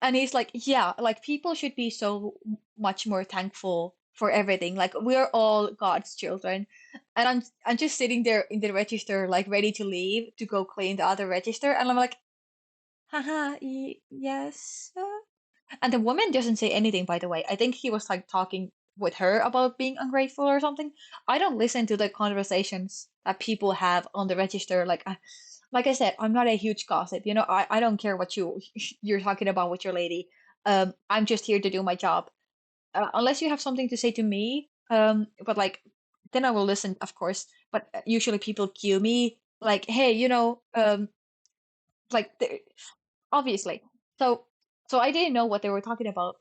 And he's like, yeah, like people should be so much more thankful for everything. Like we're all God's children. And I'm just sitting there in the register, like ready to leave to go clean the other register. And I'm like, haha, yes. And the woman doesn't say anything, by the way. I think he was like talking with her about being ungrateful or something. I don't listen to the conversations that people have on the register. Like I said, I'm not a huge gossip. You know, I don't care what you're talking about with your lady. I'm just here to do my job. Unless you have something to say to me, but like then I will listen, of course. But usually people cue me like, hey, you know, like obviously. So so I didn't know what they were talking about.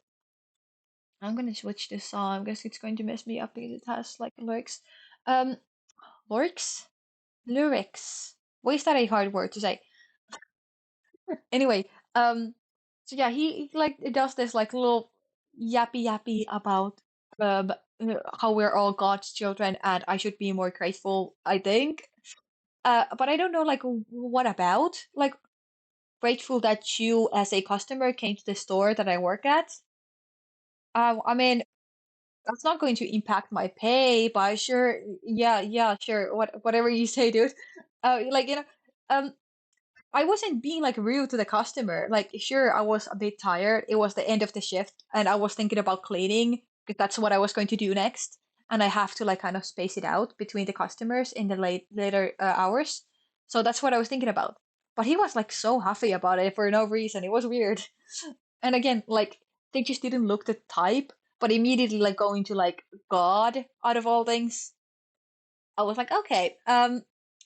I'm gonna switch this song because it's going to mess me up because it has like lyrics. Um, lyrics? Lyrics. Why is that a hard word to say? Anyway, so yeah, he like does this like little yappy about um how we're all God's children and I should be more grateful, I think. But I don't know like what about like grateful that you as a customer came to the store that I work at. I mean, that's not going to impact my pay, but sure, yeah, yeah, sure, whatever you say, dude. Like you know, um, I wasn't being like rude to the customer. Like, sure, I was a bit tired. It was the end of the shift, and I was thinking about cleaning because that's what I was going to do next, and I have to like kind of space it out between the customers in the later hours. So that's what I was thinking about. But he was like so huffy about it for no reason. It was weird. And again, like they just didn't look the type, but immediately like going to like God out of all things. I was like, okay,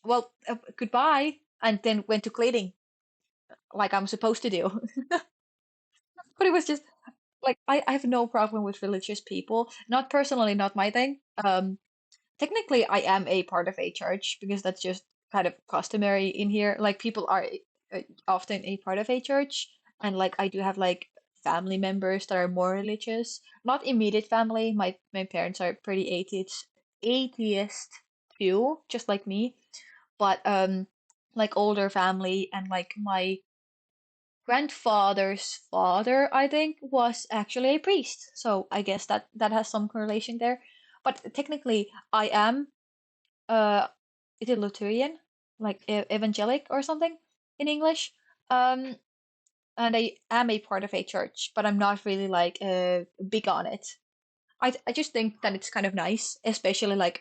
well, goodbye, and then went to cleaning like I'm supposed to do. But it was just like I have no problem with religious people. Not personally, not my thing. Technically, I am a part of a church because that's just kind of customary in here. Like people are. often a part of a church, and like I do have like family members that are more religious. Not immediate family. My parents are pretty atheist too, just like me. But like older family and like my grandfather's father, I think, was actually a priest. So I guess that has some correlation there. But technically, I am uh, is it Lutheran, like evangelic or something in English. Um, and I am a part of a church, but I'm not really like big on it. I just think that it's kind of nice, especially like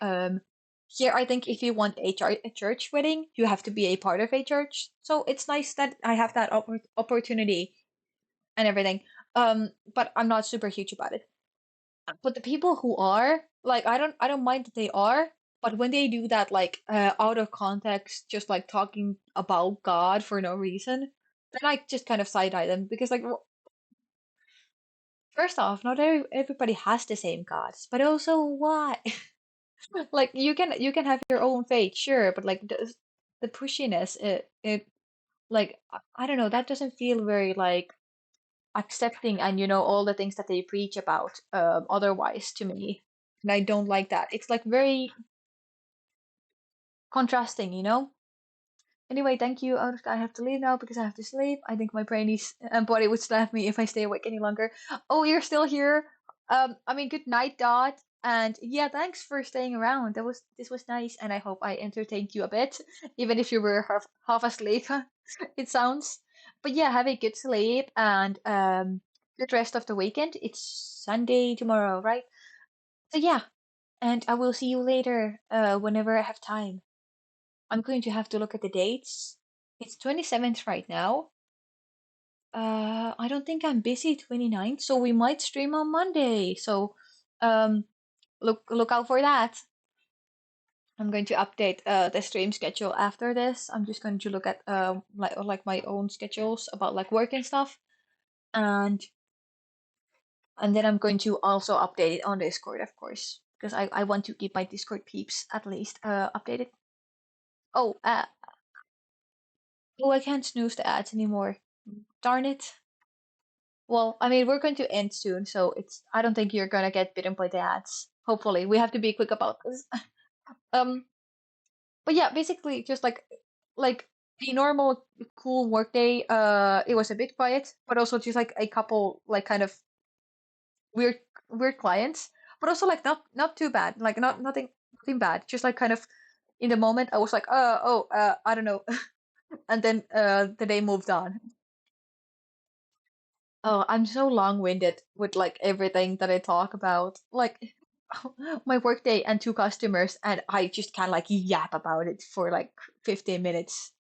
here I think if you want a church wedding, you have to be a part of a church. So it's nice that I have that opportunity and everything. But I'm not super huge about it. But the people who are, like, I don't mind that they are, but when they do that like out of context, just like talking about God for no reason, then I just kind of side eye them because like first off, not everybody has the same gods, but also why? Like you can have your own faith, sure, but like the pushiness, it like I don't know, that doesn't feel very like accepting and all the things that they preach about otherwise to me, and I don't like that. It's like very contrasting. Anyway, thank you. I have to leave now because I have to sleep. I think my brain is and body would slap me if I stay awake any longer. Oh, you're still here. I mean, good night, Dot. And yeah, thanks for staying around. This was nice, and I hope I entertained you a bit, even if you were half asleep. It sounds. But yeah, have a good sleep and good rest of the weekend. It's Sunday tomorrow, right? So yeah, and I will see you later. Whenever I have time. I'm going to have to look at the dates. It's 27th right now. I don't think I'm busy 29th, so we might stream on Monday. So, um, look out for that. I'm going to update the stream schedule after this. I'm just going to look at like my own schedules about like work and stuff, and and then I'm going to also update it on Discord, of course, because I want to keep my Discord peeps at least updated. Oh, oh, I can't snooze the ads anymore. Darn it. Well, I mean, we're going to end soon, so I don't think you're gonna get bitten by the ads. Hopefully, we have to be quick about this. Um, but yeah, basically, just like the normal cool workday. It was a bit quiet, but also just like a couple like kind of weird weird clients, but also like not too bad. Like nothing bad. Just like kind of in the moment, I was like, I don't know, and then the day moved on. Oh, I'm so long-winded with like everything that I talk about. Like my workday and two customers, and I just kind of like yap about it for like 15 minutes.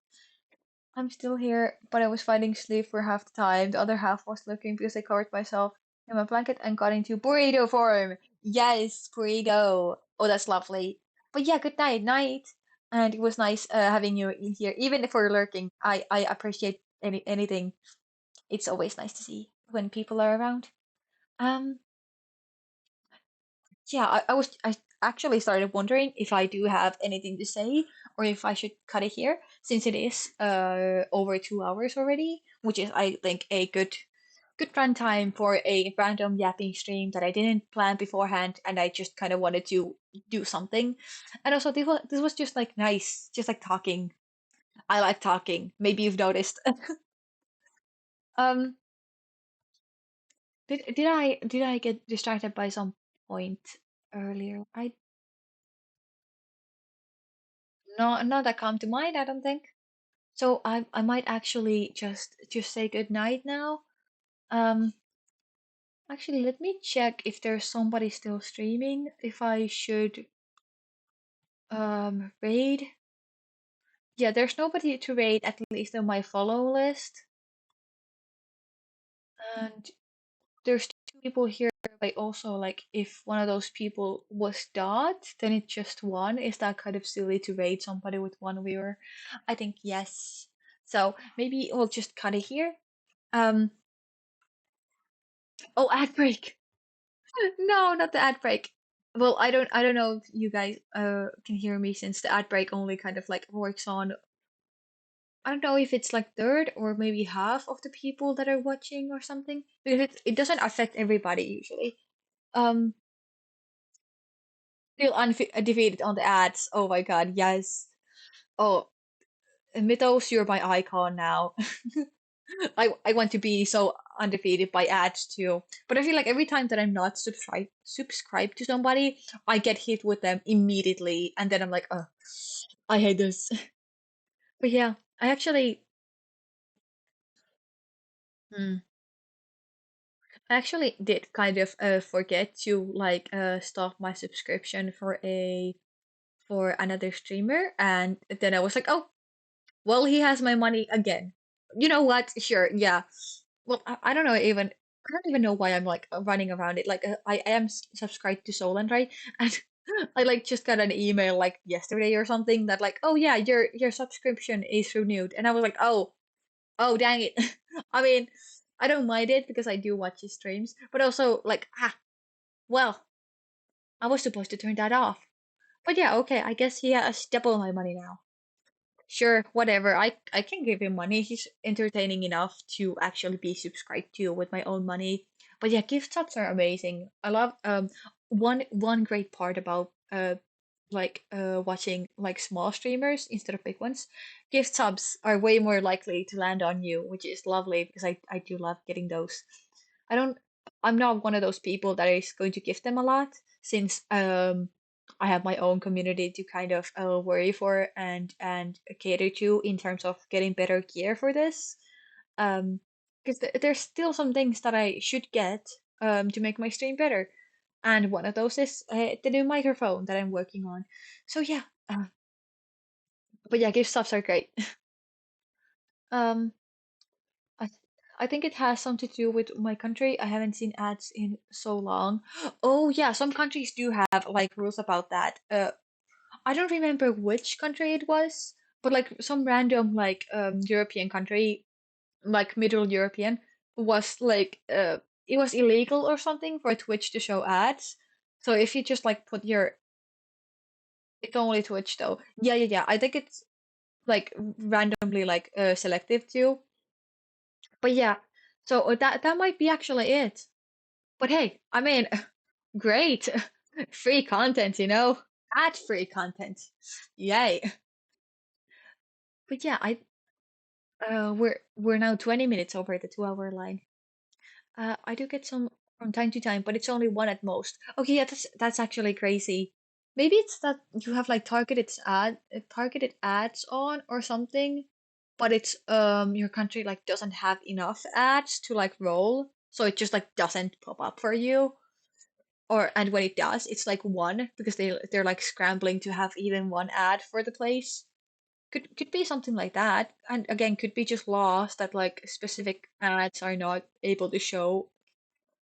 I'm still here, but I was fighting sleep for half the time. The other half was looking because I covered myself in my blanket and got into burrito form. Yes, burrito. Oh, that's lovely. But yeah, good night. And it was nice having you in here, even if we're lurking. I appreciate anything. It's always nice to see when people are around. Um, yeah, I actually started wondering if I do have anything to say or if I should cut it here since it is over 2 hours already, which is I think a good run time for a random yapping stream that I didn't plan beforehand and I just kind of wanted to do something. And also this was just like nice, just like talking. I like talking. Maybe you've noticed. Um, did I get distracted by some point earlier? I No, not that come to mind, I don't think. So I might actually just say good night now. Um, actually, let me check if there's somebody still streaming. If I should raid. Yeah, there's nobody to raid at least on my follow list. And there's two people here. But also, like, if one of those people was Dot, then it's just one. Is that kind of silly to raid somebody with one viewer? I think yes. So maybe we'll just cut it here. Um, oh, ad break. No, not the ad break. Well, I don't know if you guys can hear me since the ad break only kind of like works on I don't know if it's like third or maybe half of the people that are watching or something, because it doesn't affect everybody usually. Um, Still undefeated on the ads. Oh my God, yes. Oh, Mythos, you're my icon now. I want to be so undefeated by ads too. But I feel like every time that I'm not subscribed to somebody, I get hit with them immediately, and then I'm like, oh, I hate this. But yeah, I actually, hmm, I actually did kind of forget to like stop my subscription for another streamer, and then I was like, oh, well, he has my money again. You know what? Sure, yeah. Well, I don't know even. I don't even know why I'm like running around it. Like I am subscribed to Solent, right? And I like just got an email like yesterday or something that like, oh yeah, your subscription is renewed, and I was like, oh dang it. I mean, I don't mind it because I do watch his streams, but also like well, I was supposed to turn that off. But yeah, okay, I guess he has double my money now. Sure, whatever. I can give him money. He's entertaining enough to actually be subscribed to with my own money. But yeah, gift subs are amazing. I love one great part about watching like small streamers instead of big ones. Gift subs are way more likely to land on you, which is lovely because I do love getting those. I don't I'm not one of those people that is going to gift them a lot since I have my own community to kind of worry for and cater to in terms of getting better gear for this. Because there's still some things that I should get to make my stream better, and one of those is the new microphone that I'm working on. So yeah, but yeah, gift subs are great. Um, I th- I think it has something to do with my country. I haven't seen ads in so long. Oh yeah, some countries do have like rules about that. I don't remember which country it was, but like some random like European country, like Middle European, was like it was illegal or something for Twitch to show ads. So if you just like put your it's only Twitch though. Yeah. I think it's like randomly like selective too. But yeah, so that might be actually it. But hey, I mean, great. Free content, ad-free content. Yay. But yeah, we're now 20 minutes over the 2 hour line. I do get some from time to time, but it's only one at most. Okay, yeah, that's actually crazy. Maybe it's that you have like targeted ads on or something, but it's your country like doesn't have enough ads to like roll, so it just like doesn't pop up for you. Or and when it does, it's like one because they're like scrambling to have even one ad for the place. Could be something like that. And again, could be just laws that like specific ads are not able to show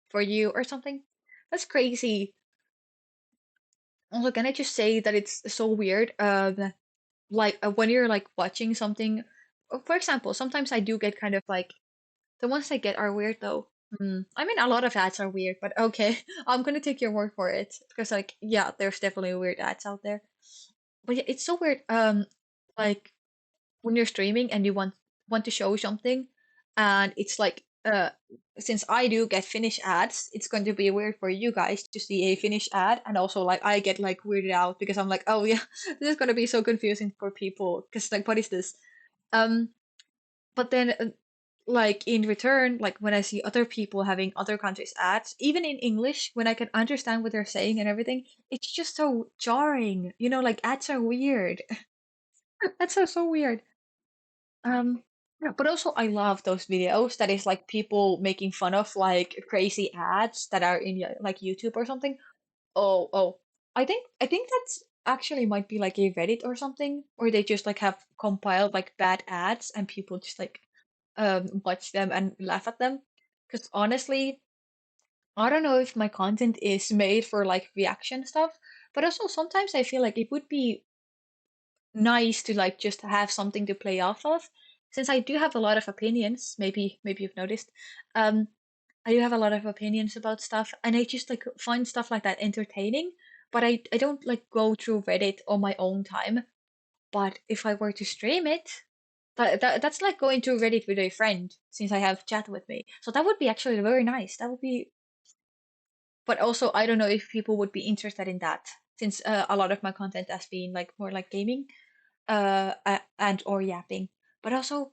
for you or something. That's crazy. Also, can I just say that it's so weird? Like when you're like watching something, for example, sometimes I do get kind of like the ones I get are weird though. I mean, a lot of ads are weird, but okay, I'm gonna take your word for it because like yeah, there's definitely weird ads out there. But yeah, it's so weird. Like when you're streaming and you want to show something and it's like since I do get Finnish ads, it's going to be weird for you guys to see a Finnish ad, and also like I get like weirded out because I'm like, oh yeah, this is going to be so confusing for people because like what is this? um but then like in return, like when I see other people having other countries ads even in English when I can understand what they're saying and everything, it's just so jarring, like ads are weird. That's so weird. Yeah, but also I love those videos that is like people making fun of like crazy ads that are in like YouTube or something. Oh. I think that's actually might be like a Reddit or something, or they just like have compiled like bad ads and people just like watch them and laugh at them. Because honestly, I don't know if my content is made for like reaction stuff, but also sometimes I feel like it would be nice to like just have something to play off of. Since I do have a lot of opinions, maybe you've noticed. Um, I do have a lot of opinions about stuff, and I just like find stuff like that entertaining. But I don't like go through Reddit on my own time. But if I were to stream it, That's like going to Reddit with a friend since I have chat with me. So that would be actually very nice. That would be, but also I don't know if people would be interested in that since a lot of my content has been like more like gaming and or yapping. But also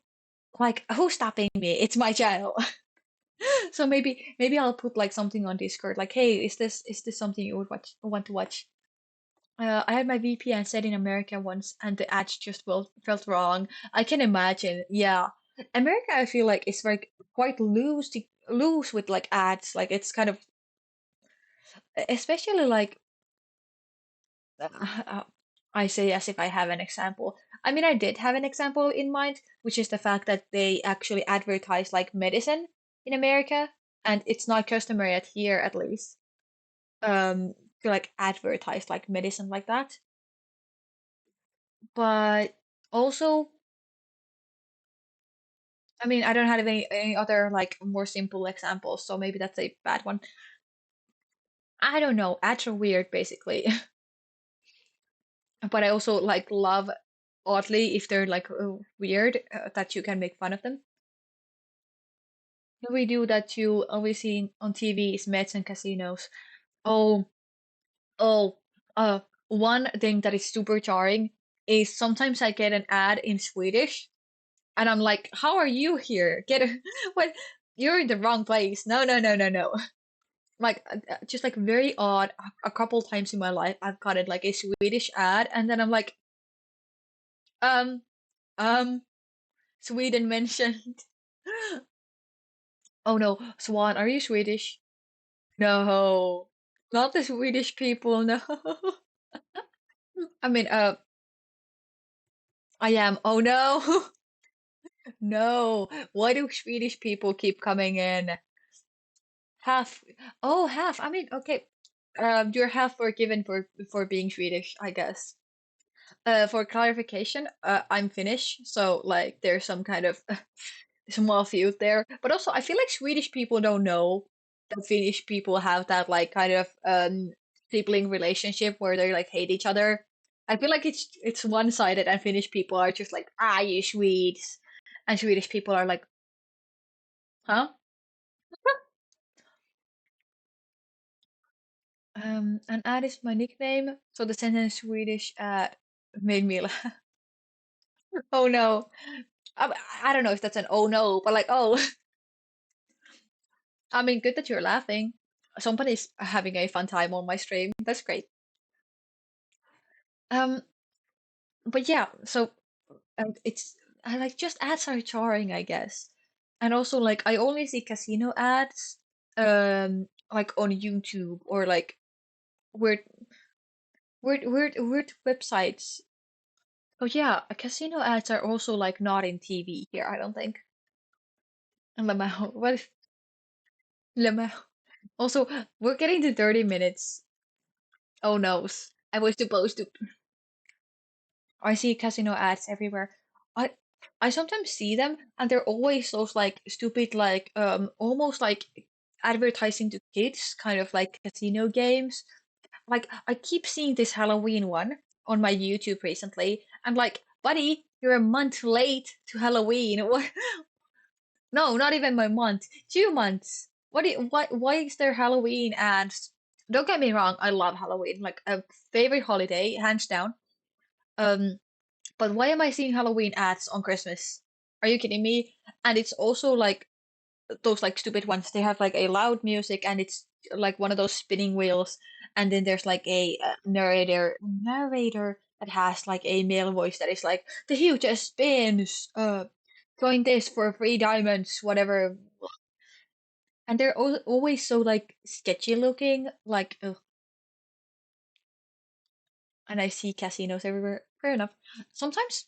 like who's stopping me? It's my channel. So maybe I'll put like something on Discord like, hey, is this something you would want to watch? I had my VPN set in America once, and the ads just felt wrong. I can imagine. Yeah, America, I feel like it's like quite loose with like ads. Like it's kind of, especially like uh, I say as if I have an example. I mean, I did have an example in mind, which is the fact that they actually advertise like medicine in America, and it's not customary at here at least to like advertise like medicine like that. But also, I mean, I don't have any other like more simple examples, so maybe that's a bad one. I don't know. Ads are weird, basically. But I also like love oddly if they're like weird that you can make fun of them. The video that you always see on TV is Mets and casinos. Oh, oh, one thing that is super jarring is sometimes I get an ad in Swedish, and I'm like, "How are you here? What? You're in the wrong place. No, no, no, no, no." Like just like very odd. A couple times in my life, I've gotten like a Swedish ad, and then I'm like, um, um, Sweden mentioned. Oh no, Swan, are you Swedish? No, not the Swedish people. No. I mean, I am. Oh no, no. Why do Swedish people keep coming in? Half. Oh, half. I mean, okay. You're half forgiven for being Swedish, I guess. For clarification, I'm Finnish, so like there's some kind of small feud there. But also, I feel like Swedish people don't know that Finnish people have that like kind of sibling relationship where they like hate each other. I feel like it's one-sided, and Finnish people are just like, ah, you Swedes, and Swedish people are like, huh? And Ad is my nickname, so the sentence Swedish made me laugh. Oh no. I, I don't know if that's an oh no, but like oh. I mean, good that you're laughing. Somebody's having a fun time on my stream. That's great. Um, but yeah, so it's I like just ads are jarring, I guess. And also like I only see casino ads like on YouTube or like weird weird websites. Oh yeah, casino ads are also like not in TV here, I don't think. And Lamau, what is Lamau? Also, we're getting to 30 minutes. Oh no, I was supposed to. I see casino ads everywhere. I I sometimes see them and they're always those like stupid like almost like advertising to kids, kind of like casino games. Like I keep seeing this Halloween one on my YouTube recently. I'm like, buddy, you're a month late to Halloween. What? No, not even my month. 2 months. Why is there Halloween ads? Don't get me wrong, I love Halloween. Like a favorite holiday, hands down. Um But why am I seeing Halloween ads on Christmas? Are you kidding me? And it's also like those like stupid ones. They have like a loud music and it's like one of those spinning wheels. And then there's like a narrator that has like a male voice that is like the hugest spins. Join this for 3 diamonds, whatever. And they're always so like sketchy looking. Like, ugh. And I see casinos everywhere. Fair enough. Sometimes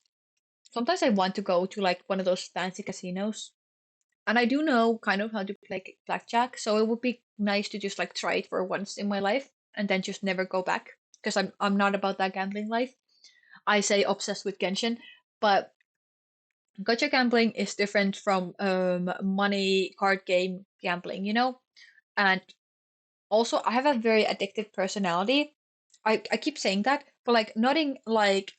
Sometimes I want to go to like one of those fancy casinos. And I do know kind of how to play blackjack, so it would be nice to just like try it for once in my life and then just never go back because I'm not about that gambling life. I say obsessed with Genshin, but gacha gambling is different from money card game gambling, you know? And also I have a very addictive personality. I keep saying that, but like not in like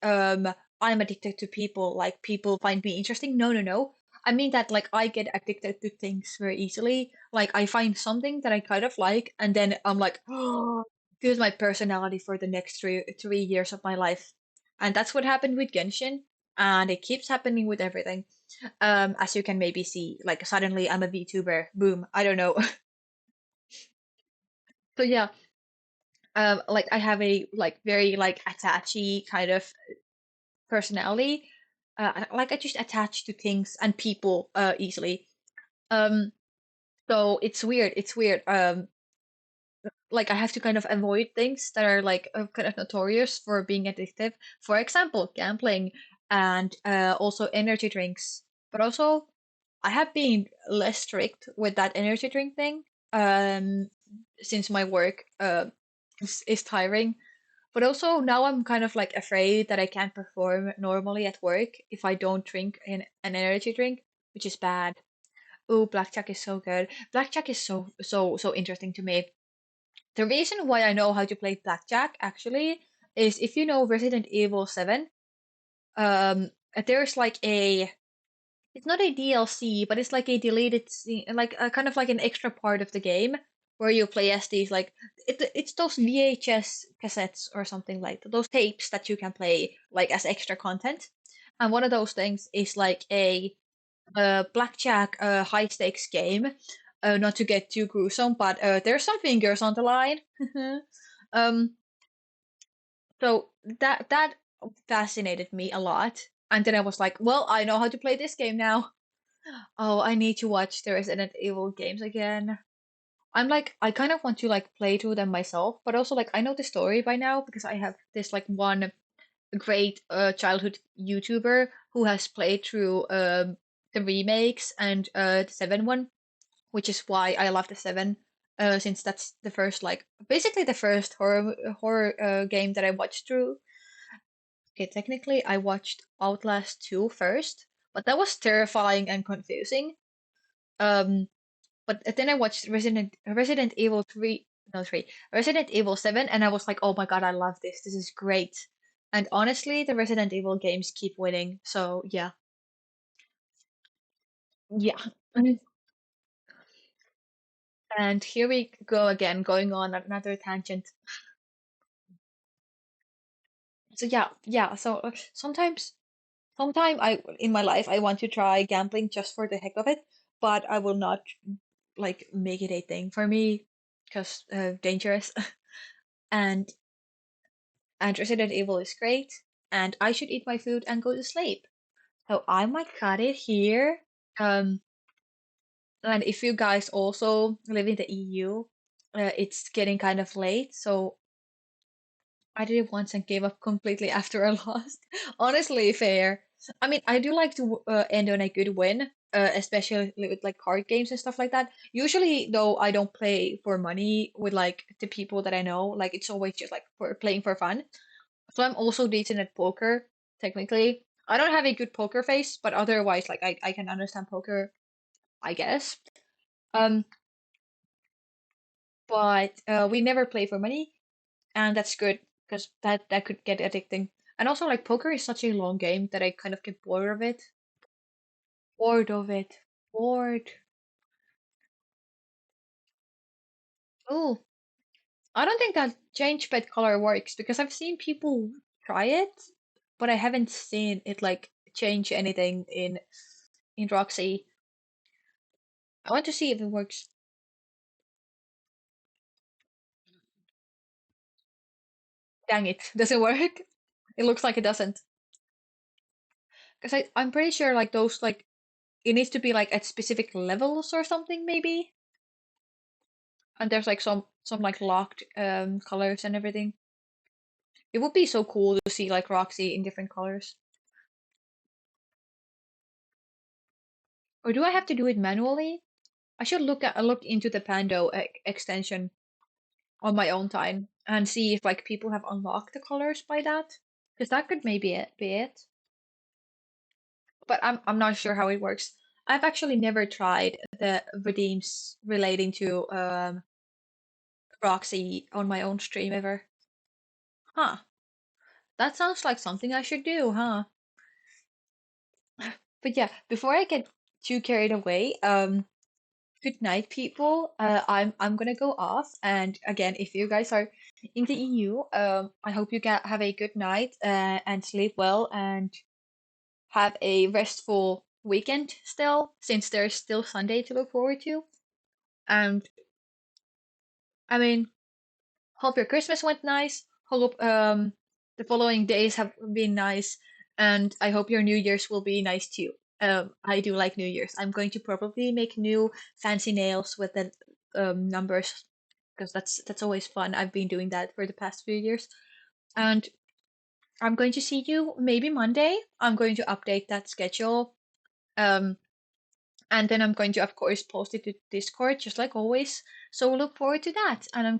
I'm addicted to people, like people find me interesting. No, no, no. I mean that like I get addicted to things very easily. Like I find something that I kind of like, and then I'm like, oh, this is my personality for the next 3 years of my life. And that's what happened with Genshin, and it keeps happening with everything. As you can maybe see, like suddenly I'm a VTuber. Boom. I don't know. So yeah, like I have a like very like attachy kind of personality. Like I just attach to things and people easily. Um, so it's weird. It's weird. Like I have to kind of avoid things that are like kind of notorious for being addictive. For example, gambling and also energy drinks. But also, I have been less strict with that energy drink thing. Since my work is tiring. But also now I'm kind of like afraid that I can't perform normally at work if I don't drink an energy drink, which is bad. Oh, blackjack is so good. Blackjack is so interesting to me. The reason why I know how to play blackjack actually is if you know Resident Evil 7, um there's like a it's not a DLC, but it's like a deleted scene, like a kind of like an extra part of the game where you play as these like it's those VHS cassettes or something like those tapes that you can play like as extra content. And one of those things is like a blackjack high stakes game. Not to get too gruesome, but there's some fingers on the line. um, so that fascinated me a lot. And then I was like, well, I know how to play this game now. Oh, I need to watch the Resident Evil games again. I'm like, I kind of want to like play through them myself, but also like I know the story by now because I have this like one great childhood YouTuber who has played through the remakes and the seven one, which is why I love the seven. Since that's the first like basically the first horror game that I watched through. Okay, technically I watched Outlast 2 first, but that was terrifying and confusing. Um, but then I watched Resident Evil 3, no 3, Resident Evil 7, and I was like, oh my God, I love this. This is great. And honestly, the Resident Evil games keep winning. So yeah, yeah. And here we go again, going on another tangent. So yeah, yeah. So sometime I in my life I want to try gambling just for the heck of it, but I will not like make it a thing for me because dangerous. And Resident Evil is great, and I should eat my food and go to sleep. So I might cut it here. Um, and if you guys also live in the EU, it's getting kind of late, so I did it once and gave up completely after I lost. Honestly, fair. I mean, I do like to end on a good win, especially with like card games and stuff like that. Usually, though, I don't play for money with like the people that I know. Like it's always just like for playing for fun. So I'm also decent at poker, technically. I don't have a good poker face, but otherwise, like I can understand poker, I guess. Um, but we never play for money, and that's good because that could get addicting. And also, like poker is such a long game that I kind of get bored of it. Bored of it. Bored. Oh, I don't think that change pet color works because I've seen people try it, but I haven't seen it like change anything in Roxy. I want to see if it works. Dang it, doesn't work. It looks like it doesn't. Because I'm pretty sure like those like it needs to be like at specific levels or something maybe. And there's like some like locked colors and everything. It would be so cool to see like Roxy in different colors. Or do I have to do it manually? I should look into the Pando extension on my own time and see if like people have unlocked the colors by that. Because that could maybe be it. But I'm not sure how it works. I've actually never tried the redeems relating to Roxy on my own stream ever. Huh. That sounds like something I should do, huh? But yeah, before I get too carried away, good night, people. I'm gonna go off, and again, if you guys are in the EU, I hope you get have a good night, and sleep well, and have a restful weekend still, since there's still Sunday to look forward to. And I mean, hope your Christmas went nice. Hope the following days have been nice, and I hope your New Year's will be nice too. I do like New Year's. I'm going to probably make new fancy nails with the numbers, because that's always fun. I've been doing that for the past few years, and I'm going to see you maybe Monday. I'm going to update that schedule. Um, and then I'm going to, of course, post it to Discord, just like always. So look forward to that. And I'm